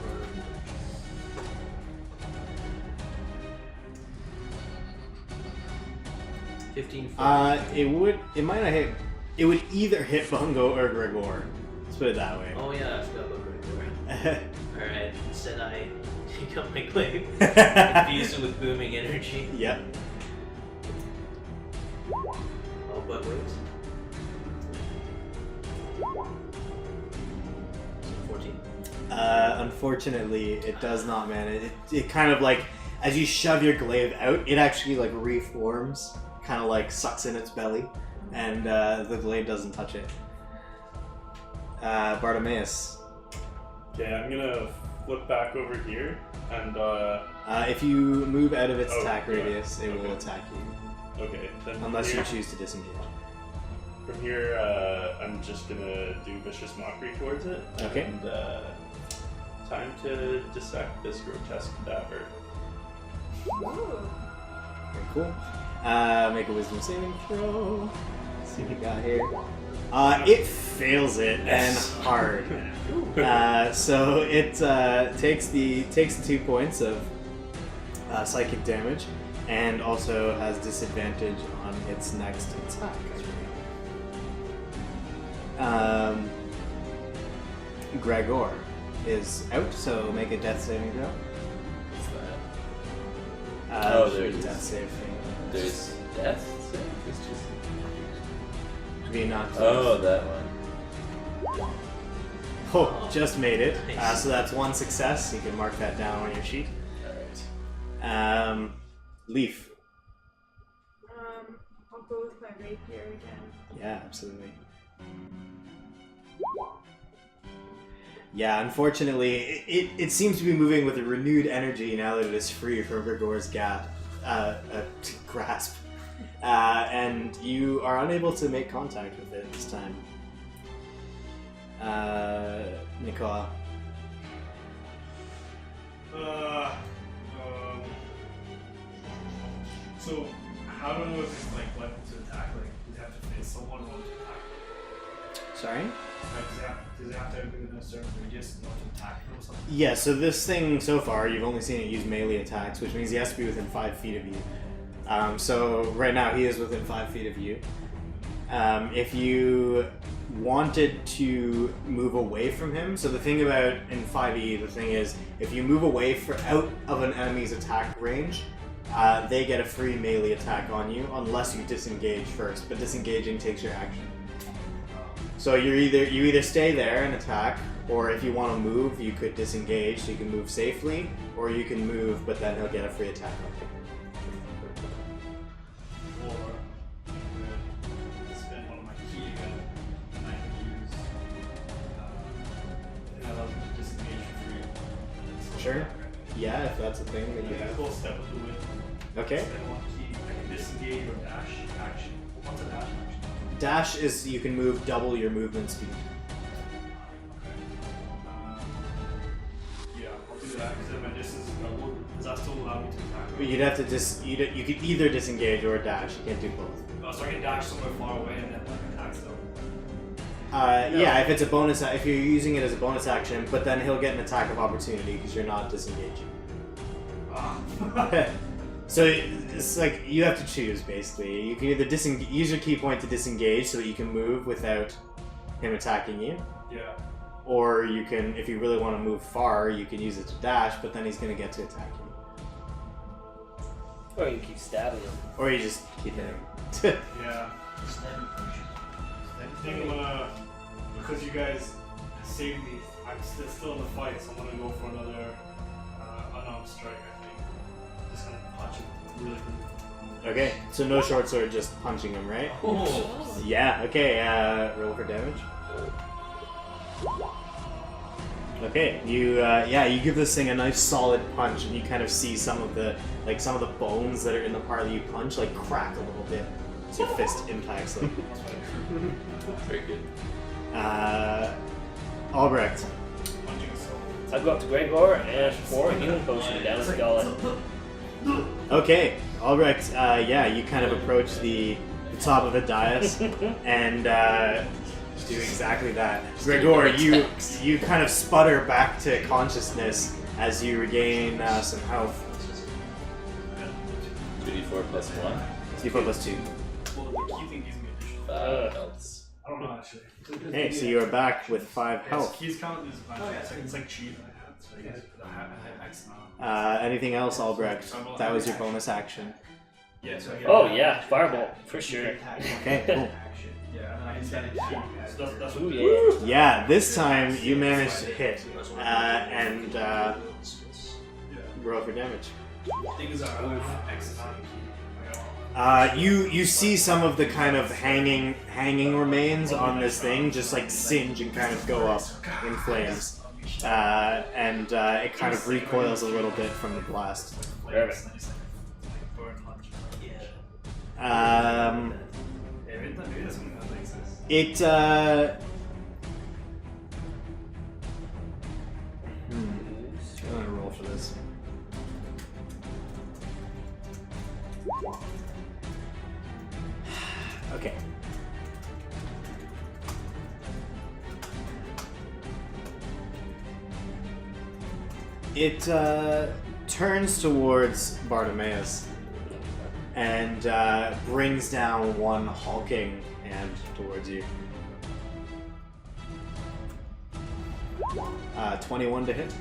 15 feet. It might not hit. It would either hit Bungo or Gregor. Let's put it that way. Oh yeah, I forgot about Gregor. Alright, instead I take out my glaive, infuse it with booming energy. Yep. Oh, but wait. 14. Unfortunately, it does not, man. It kind of like, as you shove your glaive out, it actually like reforms, kind of like sucks in its belly, and the glaive doesn't touch it. Bartimaeus. Okay, I'm gonna flip back over here and If you move out of its Oh, attack yeah. radius, it will Okay. attack you, okay, then unless from you here, choose to disengage. From here, I'm just gonna do vicious mockery towards it. Okay. And time to dissect this grotesque cadaver. Ooh. Very cool. Make a wisdom saving throw. Let's see what you got here. It fails it, and hard. So it takes 2 points of psychic damage, and also has disadvantage on its next attack. Gregor is out, so make a death saving throw. What's that? Oh, there it is. Death save thing. There's death? It's just... Be not. Oh, that one. Oh, just made it. Nice. So that's one success. You can mark that down on your sheet. Alright. Leaf. I'll go with my rapier again. Yeah, absolutely. Yeah, unfortunately, it seems to be moving with a renewed energy now that it is free from Gregor's grasp. And you are unable to make contact with it this time. Nicola. So, how do I know if it's like weapon to attack? Like, does it have to face someone or to attack? Sorry? Like, does it have to be within a certain radius in order to attack or something? Yeah, so this thing so far, you've only seen it use melee attacks, which means he has to be within 5 feet of you. So right now he is within 5 feet of you. If you wanted to move away from him, so the thing about in 5e, the thing is, if you move away out of an enemy's attack range, they get a free melee attack on you unless you disengage first. But disengaging takes your action. So you either stay there and attack, or if you want to move, you could disengage, so you can move safely, or you can move, but then he'll get a free attack on you. Or spend one of my key again, and I can use. It allows me to disengage for free. Sure. Yeah, that's a thing that you Yeah, have. full step will do it. Okay. Step 1 key. I can disengage or dash action. What's a dash action? Dash is you can move double your movement speed. Yeah, I'll do that because my distance is double. Does that still allow me to attack? But you'd have to you could either disengage or dash. You can't do both. So I can dash somewhere far away and then attack still. Yeah, if it's a bonus, if you're using it as a bonus action, but then he'll get an attack of opportunity because you're not disengaging. Ah. So it's like you have to choose basically. You can either use your key point to disengage so that you can move without him attacking you, Yeah. or you can, if you really want to move far, you can use it to dash, but then he's going to get to attack you. Or you keep stabbing him. Or you just keep hitting. Yeah. I think I'm gonna, because you guys saved me, I'm still in the fight, so I'm gonna go for another unarmed strike, I think. Just gonna punch him really good. Okay, so no short sword, just punching him, right? Oh. Yeah, okay, roll for damage. Okay, you give this thing a nice solid punch, and you kind of see some of the bones that are in the part that you punch like crack a little bit as your fist impacts them. Very good. Albrecht. Punching so. I go up to Gregor and pour a healing potion down his gullet. Okay, Albrecht, you kind of approach the top of the dais and do exactly that. Gregor, you kind of sputter back to consciousness as you regain some health. 2d4 plus 1. D4 plus 2. Well, the key thing gives me additional. 5 healths. I don't know actually. Okay, so you are back with 5 health. Keys count is it's like cheap. I have X now. Anything else, Albrecht? That was your bonus action. Yeah, so I get Oh yeah, firebolt for sure. Okay, cool. Yeah, and then I spend it. So that's what Ooh, yeah. Yeah, this time you managed to hit and roll for damage. things are I have X amount of key. You see some of the kind of hanging remains on this thing just like singe and kind of go up in flames, and it kind of recoils a little bit from the blast. Perfect. It I'm gonna roll for this. Okay. It turns towards Bartimaeus and brings down one hulking hand towards you. 21 to hit.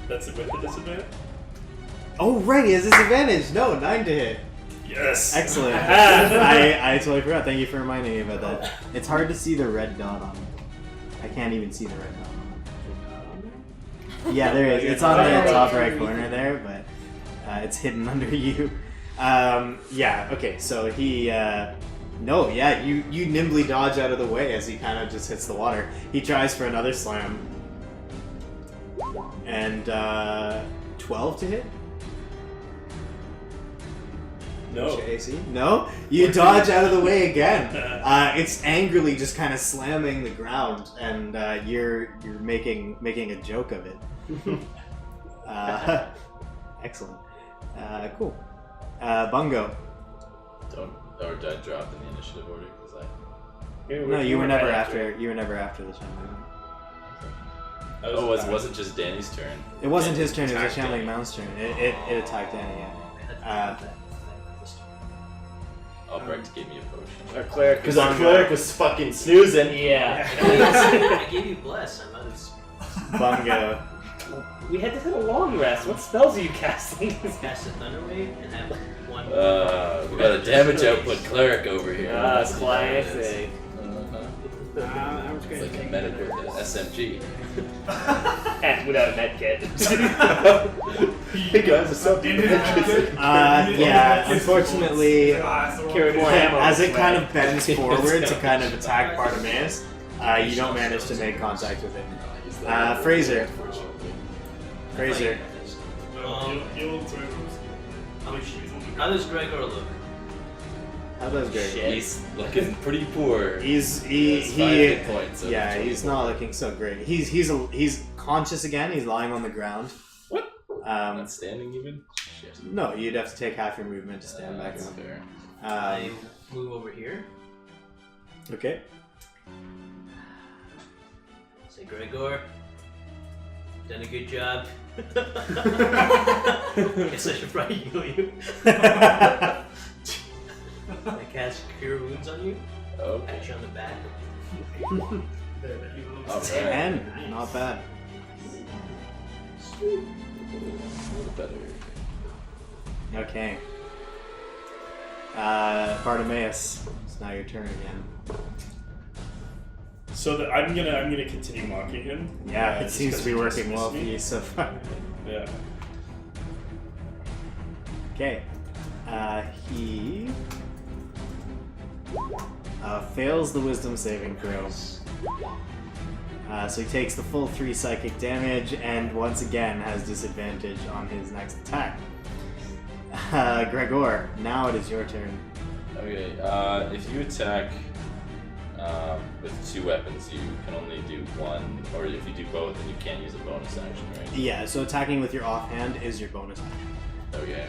That's it with the disadvantage? Oh, right, he has disadvantage. No, 9 to hit. Yes! Excellent. I totally forgot. Thank you for reminding me about that. It's hard to see the red dot on it. I can't even see the red dot on it. Yeah, there it is. It's on the top right corner there, but it's hidden under you. Yeah, okay, so he... no, yeah, you nimbly dodge out of the way as he kind of just hits the water. He tries for another slam. And 12 to hit? No. AC? No? You dodge out of the way again. It's angrily just kind of slamming the ground, and you're making a joke of it. Excellent. Cool. Bungo. Or did I drop in the initiative order? Because No, you were never after. You were never after the shambling. Oh, was it just Danny's turn? It wasn't his turn. It was a Attacked shambling Danny. mouse turn. It attacked Danny. Yeah. Albrecht gave me a potion. Our cleric Because our cleric was fucking snoozing. Yeah. I gave you bless. I might have Bungo. We had to hit a long rest. What spells are you casting? cast a thunder wave and have one. We got a damage output cleric over here. Ah, That's what it is. classic. I'm just It's gonna like a take medical another- SMG. And without a med kit. Hey guys, what's up? Yeah. Unfortunately, Carry more ammo. as it kind of bends forward to kind of attack Bartimaeus, you don't manage to make contact with it. Fraser. Fraser. He'll throw How does Gregor look? How does Greg? He's looking pretty poor. He has 5 hit points. yeah, he's not looking so great. He's conscious again. He's lying on the ground. What? Um, Not standing even? Shit. no, you'd have to take half your movement to stand back That's up. fair. I move over here. Okay. Say, Gregor, done a good job. Guess I should probably heal you. I cast Cure Wounds on you. Okay. Pat you on the back. Alright. 10. Not bad. A little better. Okay. Bartimaeus, it's now your turn again. So I'm gonna continue mocking him. Yeah, it just seems to 'cause be he working well dismissed for me. you so far. Yeah. Okay. He fails the wisdom saving throw. So he takes the full 3 psychic damage and once again has disadvantage on his next attack. Gregor, now it is your turn. Okay, if you attack with 2 weapons, you can only do 1, or if you do both, then you can't use a bonus action, right? Yeah, so attacking with your offhand is your bonus action. Okay.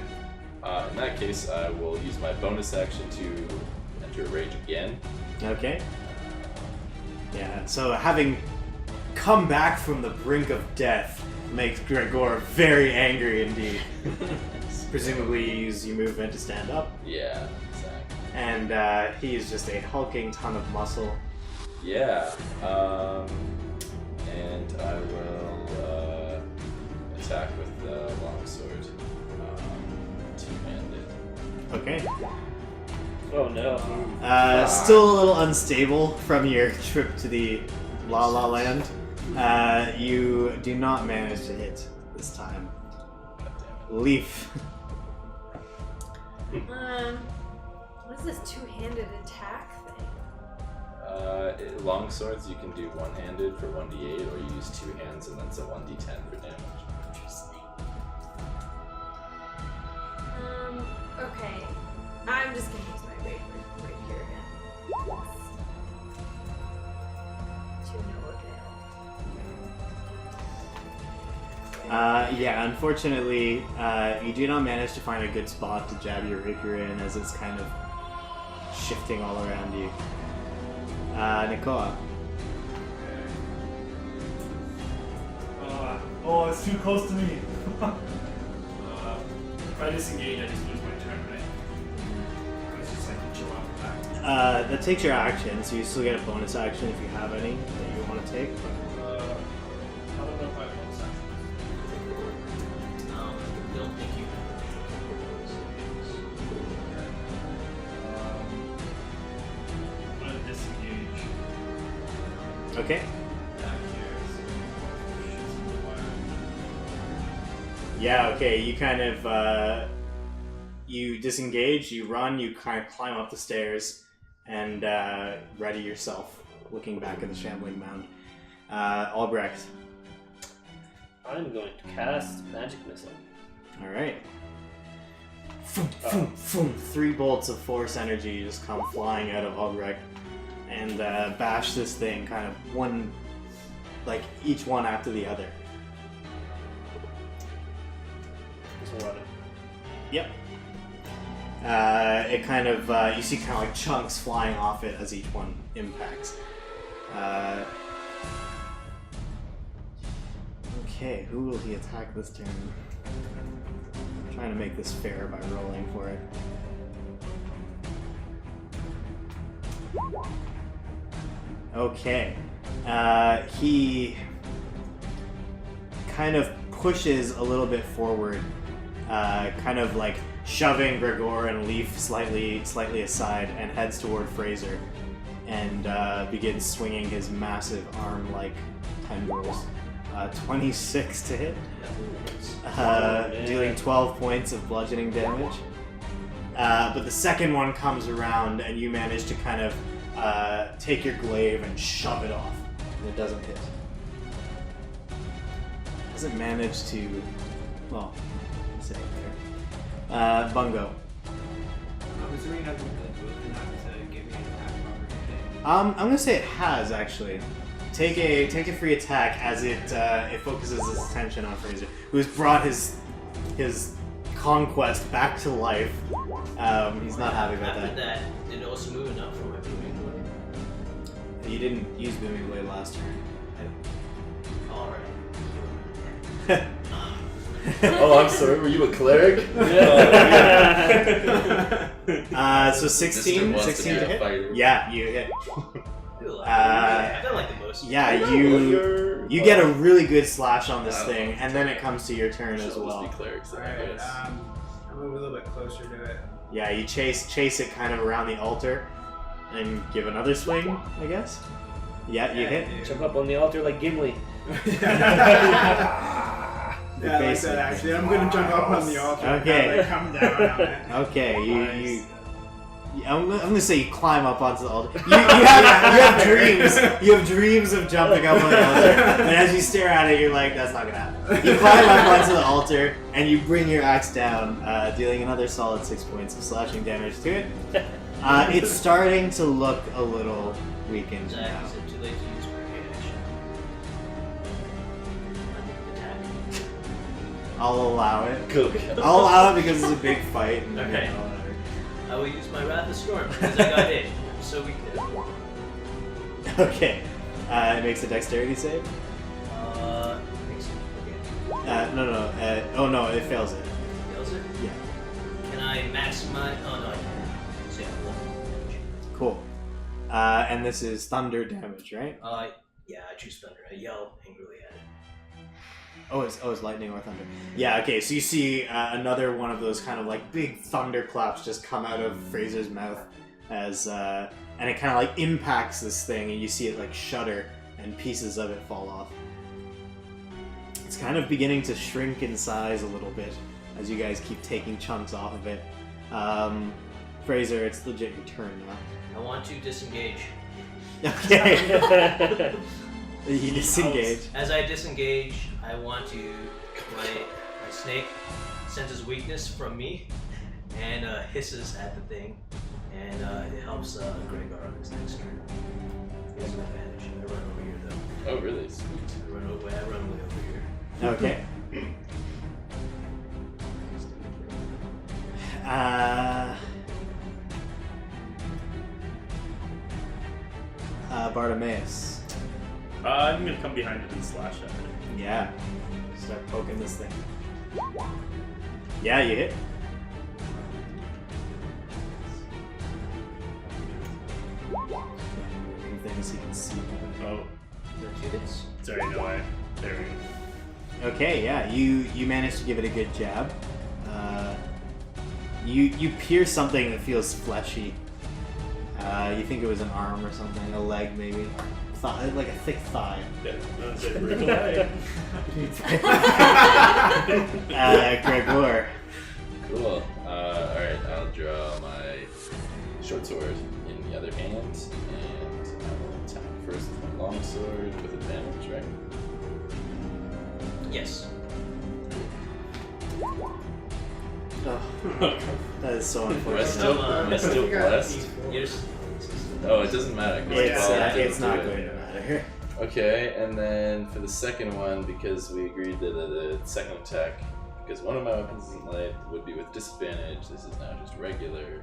In that case, I will use my bonus action to enter rage again. Okay. Yeah, so having come back from the brink of death makes Gregor very angry indeed. Presumably you use your movement to stand up. Yeah, exactly. And he is just a hulking ton of muscle. Yeah. And I will attack with the longsword. Two-handed. Okay. Oh no. Still a little unstable from your trip to the La La Land. You do not manage to hit this time. Leaf. What is this two-handed attack thing? Long swords you can do one-handed for 1d8, or you use 2 hands and that's a 1d10 for damage. Interesting. Okay. I'm just gonna use my rapier right here again. To no avail. Yeah, unfortunately, you do not manage to find a good spot to jab your rapier in as it's kind of shifting all around you. Nikoa. Oh, it's too close to me. If I disengage, I just lose my turn, right? Or it's just like chill out the back. That takes your action, so you still get a bonus action if you have any that you want to take. I don't know if I have bonus action. Don't think you I'm gonna disengage. Okay. Back here. So shoot some fire. Yeah, okay, you kind of, you disengage, you run, you kind of climb up the stairs, and ready yourself, looking back at the shambling mound. Albrecht. I'm going to cast Magic Missile. Alright. 3 bolts of force energy just come flying out of Albrecht and bash this thing kind of one, like each one after the other. Just 11. Yep. It kind of, you see kind of like chunks flying off it as each one impacts. Okay, who will he attack this turn? I'm trying to make this fair by rolling for it. Okay. He kind of pushes a little bit forward, kind of like shoving Gregor and Leaf slightly aside, and heads toward Fraser, and begins swinging his massive arm-like tendrils. 26 to hit, dealing 12 points of bludgeoning damage. But the second one comes around, and you manage to kind of take your glaive and shove it off, and it doesn't hit. Doesn't manage to, well, Bungo. I'm assuming it hasn't been enough to give me an attack opportunity. I'm gonna say it has actually. Take a free attack as it focuses its attention on Fraser, who's brought his conquest back to life. He's not happy about After that. that, did it also move enough for my booming blade? You didn't use Booming Blade last turn. Alright. Oh, I'm sorry. Were you a cleric? So 16 Mr. wants to 16 be to a hit? fighter. Yeah, you hit. I feel like the most. Yeah, you get a really good slash on this thing, and then it comes to your turn as Shall well. just be clerics then, I Alright, guess. I'll move a little bit closer to it. Yeah, you chase it kind of around the altar, and give another swing, I guess. Yeah, you hit. Jump up on the altar like Gimli. Yeah, I like that actually. I'm gonna jump up on the altar Okay. and come down on it. Okay, you I'm gonna say you climb up onto the altar. You have dreams. You have dreams of jumping up on the altar, and as you stare at it, you're like, "That's not gonna happen." You climb up onto the altar, and you bring your axe down, dealing another solid 6 points of slashing damage to it. It's starting to look a little weakened Is now. it too late to use my reaction? Attack. I'll allow it. Cool. I'll allow it because it's a big fight. And Okay. you know, whatever. I will use my Wrath of Storm because I got hit. I'm so weak. Okay. It makes a dexterity save. Makes it. Okay. No. Oh no, it fails it. Fails it? Yeah. Can I maximize? Oh no, I can't. So yeah, 11 damage. Cool. And this is thunder damage, right? Yeah, I choose Thunder. I yell angrily at it. Oh, it's lightning or thunder. Yeah. Okay. So you see another one of those kind of like big thunderclaps just come out of Fraser's mouth as and it kind of like impacts this thing, and you see it like shudder and pieces of it fall off. It's kind of beginning to shrink in size a little bit as you guys keep taking chunks off of it. Fraser, it's legit your turn now. I want to disengage. Okay. You disengage. As I disengage, I want to my snake senses weakness from me and hisses at the thing, and it helps Gregor on his next turn. He has an advantage. I run over here though. Oh, really? Sweet. I run way over here. Okay. Bartimaeus. I'm gonna come behind it and slash at it. Yeah. Start poking this thing. Yeah, you hit. Moving things you can see. Oh, Is that 2 hits? sorry, no, there we go. Okay, yeah, you managed to give it a good jab. You pierce something that feels fleshy. You think it was an arm or something, a leg maybe, like a thick thigh. Yeah, that's it. We're alive. Gregor. Cool. Alright, I'll draw my short sword in the other hand, and I will attack first with my long sword with advantage, right? Yes. Oh, that is so Am I unfortunate. still, am I still blessed? Yours. Oh, it doesn't matter. 'cause It's I not do it. going to matter. Okay, and then for the second one, because we agreed that the second attack, because one of my weapons isn't light, would be with disadvantage. This is now just regular,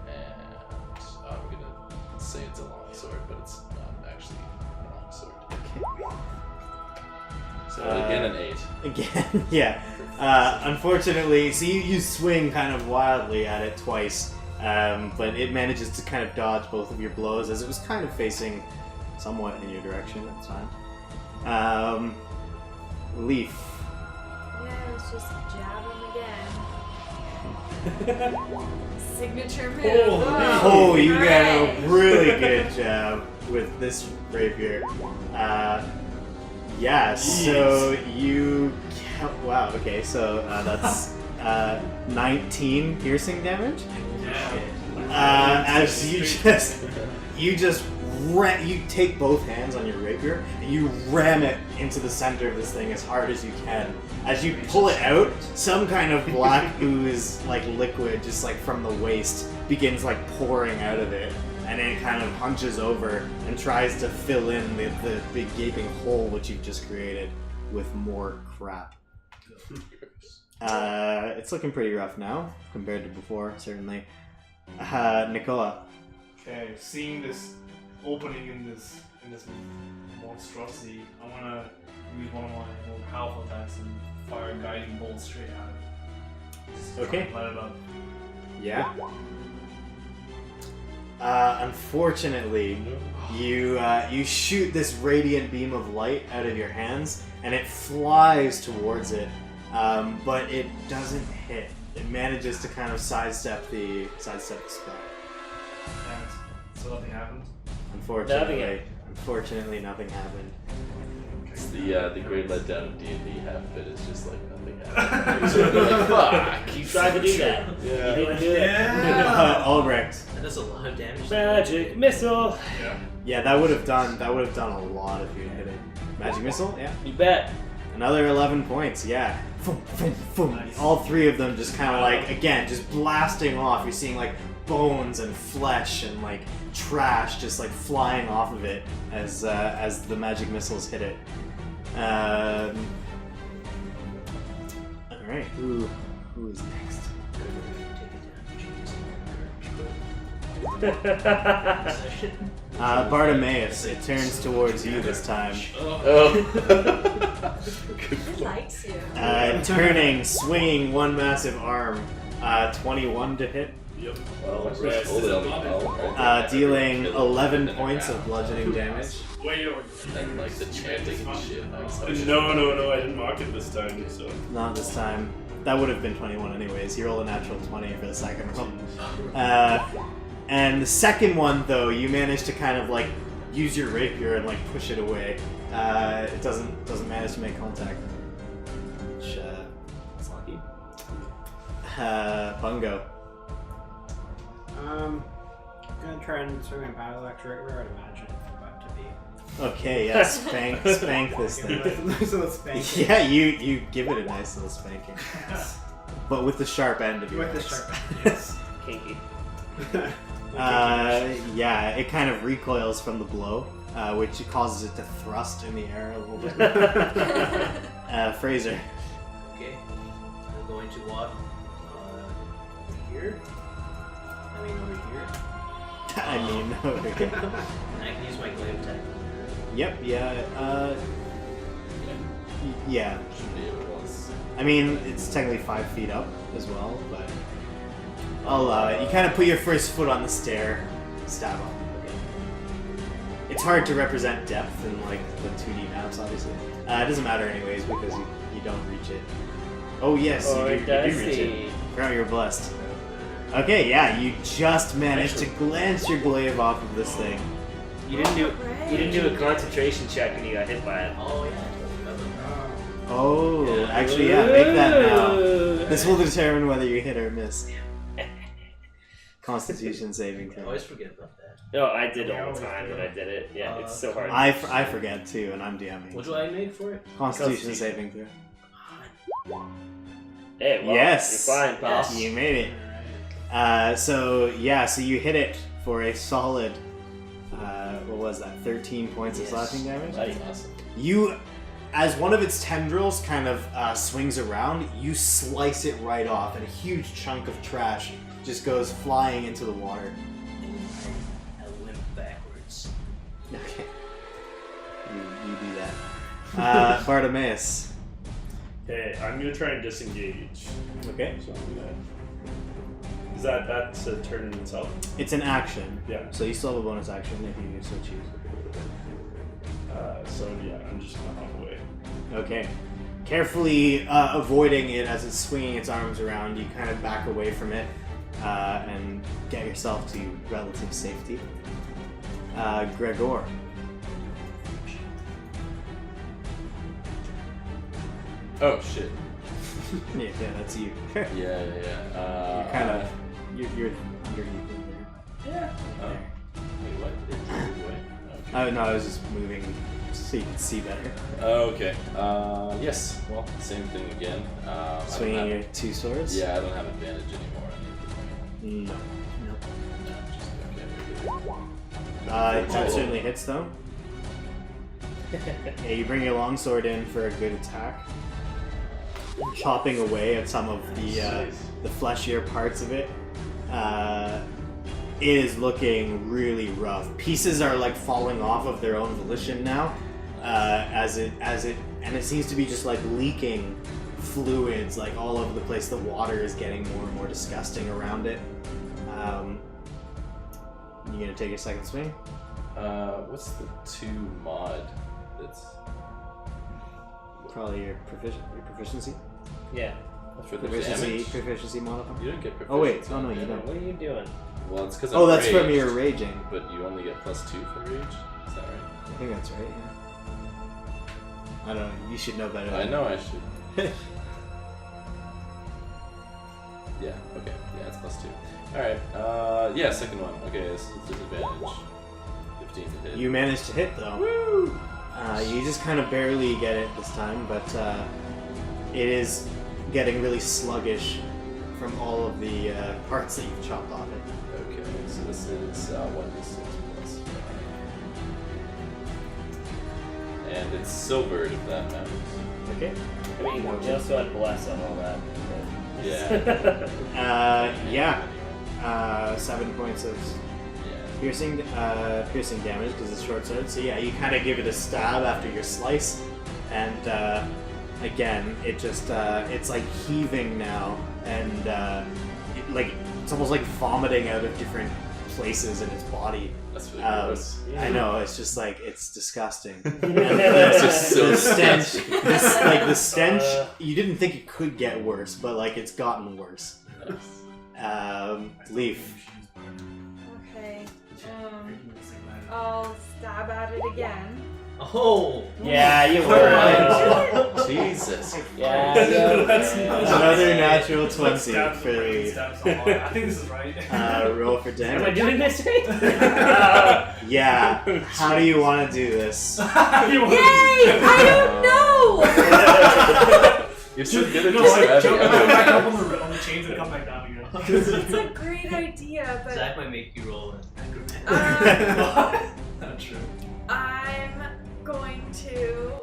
and I'm gonna say it's a long sword, but it's not actually a long sword. So again, an 8. Again, yeah. Unfortunately, so you swing kind of wildly at it twice, but it manages to kind of dodge both of your blows as it was kind of facing somewhat in your direction at the time. Leaf. Yeah, let's just jab him again. Signature move. Oh, you got Alright. a really good job with this rapier. Yeah, so you... Wow, okay, so that's 19 piercing damage. As you just you take both hands on your rapier and you ram it into the center of this thing as hard as you can. As you pull it out, some kind of black ooze, like liquid, just like from the waist, begins like pouring out of it, and it kind of hunches over and tries to fill in the big gaping hole which you've just created with more crap. It's looking pretty rough now compared to before, certainly. Nicola. Okay, seeing this opening in this monstrosity, I wanna use one of my more powerful attacks and fire a guiding bolt straight at it. Just Okay. Light it up. Yeah. Unfortunately, you shoot this radiant beam of light out of your hands, and it flies towards it, but it doesn't hit. It manages to kind of sidestep the spell. And so nothing happened. Unfortunately, nothing happened. It's the great letdown of D&D. Half of it is just like nothing happened. So like, fuck. You tried to do that. Yeah. You didn't do it. Albrecht. That does a lot of damage. Magic missile. Yeah, that would have done a lot if you hit it. Magic missile, yeah. You bet. Another 11 points, yeah. Boom, boom, boom. Nice. All three of them just kind of like, again, just blasting off. You're seeing like bones and flesh and like trash just like flying off of it as the magic missiles hit it. All right, who is next? Bartimaeus. It turns towards you this time. He likes you. Turning, swinging one massive arm. 21 to hit. Yep. Well, rest hold it on the bell. Dealing 11 points of bludgeoning damage. Way over. And like the chanting and shit. No, I didn't mark it this time, so. Not this time. That would have been 21 anyways. You roll a natural 20 for the second roll. And the second one, though, you manage to kind of like use your rapier and like push it away. It doesn't manage to make contact. Which it's lucky. Bungo. I'm gonna try and swing my battle axe right where I'd imagine it's about to be. Okay, yeah, spank this thing. Nice little spank. Yeah, you give it a nice little spanking, but with the sharp end of your With the axe. sharp. Yes. Kinky. Yeah, it kind of recoils from the blow, which causes it to thrust in the air a little bit. Fraser. Okay. I'm going to walk here. I mean over here. over here. And I can use my glaive attack. Yep, yeah, yeah. Should be able once. I mean, it's technically 5 feet up as well, but I'll allow it. You kind of put your first foot on the stair, stab on it. It's hard to represent depth in like the 2D maps, obviously. It doesn't matter anyways because you don't reach it. Oh yes, you do reach it. Forgot you're blessed. Okay, yeah, you just managed to glance your glaive off of this thing. You didn't do a concentration check when you got hit by it. Oh yeah. Oh, actually, yeah, make that now. This will determine whether you hit or miss. Constitution saving I throw. always forget about that. No, I did it all the time when I did it. Yeah, it's so hard. I forget too, and I'm DMing. What do I make for it? Constitution saving throw. Hey, well, Yes. you're fine, pal. Yes. You made it. So you hit it for a solid, what was that, 13 points of Yes. slashing damage? Buddy. Awesome. You, as one of its tendrils kind of swings around, you slice it right off, and a huge chunk of trash just goes flying into the water. I limp backwards. Okay. You do that. Bartimaeus. Okay, I'm gonna try and disengage. Okay. So I'm gonna. That's a turn in itself? It's an action. Yeah. So you still have a bonus action if you so choose. So yeah, I'm just gonna hop away. Okay. Carefully avoiding it as it's swinging its arms around, you kind of back away from it and get yourself to relative safety. Gregor. Oh shit. Yeah, that's you. Yeah. You're kind of you're underneath it there. Yeah. Oh. Wait, what? Oh no, I was just moving so you can see better. Okay. Yes. Well, same thing again. Swinging your two swords? Yeah, I don't have advantage anymore. No. No, just okay. That certainly hits though. Yeah, you bring your longsword in for a good attack, chopping away at some of the fleshier parts of it. It is looking really rough. Pieces are like falling off of their own volition now, and it seems to be just like leaking fluids like all over the place. The water is getting more and more disgusting around it. You gonna take a second swing? What's the 2 mod? That's Probably your proficiency. Yeah. for the Proficiency damage. Proficiency modifier. You don't get proficiency. Oh wait, oh no, you don't. What are you doing? Well, it's because Oh, that's from your raging. But you only get +2 for rage. Is that right? I think that's right. Yeah. I don't know. You should know better. I know I should. Yeah. Okay. Yeah, it's +2. All right. Yeah, second one. Okay, this is disadvantage. 15 to hit. You managed to hit though. Woo! You just kind of barely get it this time, but it is getting really sluggish from all of the parts that you've chopped off it. Okay, so this is 1d6 plus. And it's silvered if that matters. Okay. I mean, you also had bless on all that. Yeah. Yeah. 7 points of Yeah. piercing damage because it's short sword. So yeah, you kind of give it a stab after your slice, and again, it just it's like heaving now, and it's almost like vomiting out of different places in its body. That's really gross. I know, it's just like it's disgusting. It's just so the stench, the stench. You didn't think it could get worse, but like it's gotten worse. Leaf. Okay. I'll stab at it again. Oh! Yeah, you were. Jesus. Yeah. Another natural 20 Stab for the stab so hard. I think this is right. roll for Am I damage. doing this right? Yeah. How do you want to do this? Yay! I don't know! You're so good at No, like, describing jump back up everything. on the chains and come back down again. It's a great idea, but Zach might make you roll an acrobat. Not true. I'm going to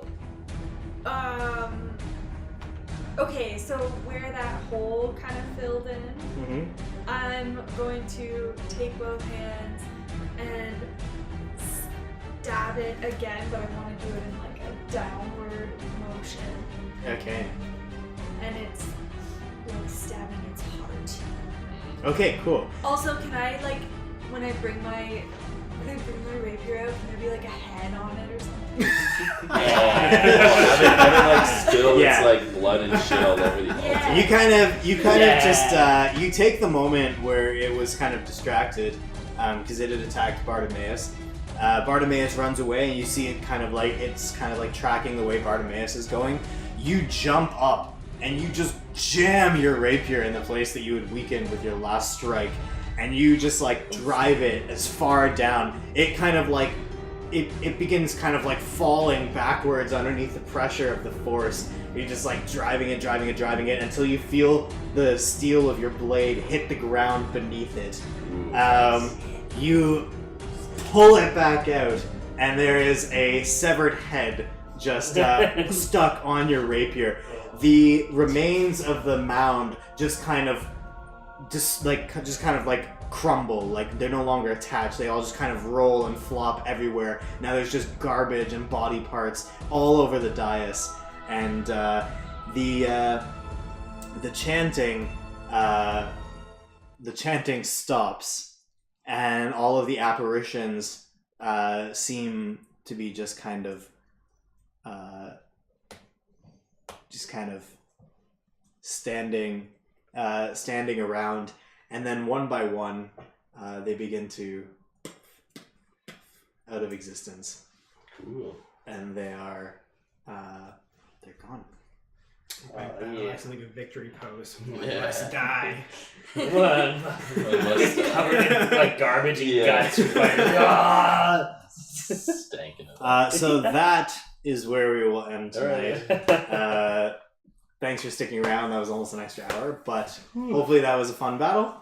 okay, so where that hole kind of filled in, Mm-hmm. I'm going to take both hands and stab it again, but I want to do it in like a downward motion, Okay. and it's like stabbing its heart. Okay. Cool. Also, can I like when I bring my rapier out, can there be like a head on it or something? Having still, Yeah. it's like blood and shit all over the Yeah. You kind of just you take the moment where it was kind of distracted because it had attacked Bartimaeus. Bartimaeus runs away, and you see it kind of like tracking the way Bartimaeus is going. You jump up and you just jam your rapier in the place that you had weakened with your last strike, and you just like drive it as far down. It kind of like it begins kind of like falling backwards underneath the pressure of the force. You're just like driving it until you feel the steel of your blade hit the ground beneath it. You pull it back out, and there is a severed head just stuck on your rapier. The remains of the mound just kind of crumble, like they're no longer attached. They all just kind of roll and flop everywhere. Now there's just garbage and body parts all over the dais, and the chanting stops, and all of the apparitions seem to be just kind of standing around, and then one by one they begin to out of existence. Cool. And they are they're gone. It's like a victory pose. Yeah. Let's die. Covered in like garbage and Yeah. guts. Like, ah! Stanking it. So that is where we will end tonight. Alright. Thanks for sticking around. That was almost an extra hour, but hopefully that was a fun battle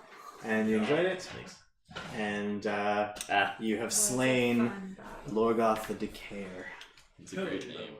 and you enjoyed it. And you have slain Lorgoth the Decayer. It's a great name.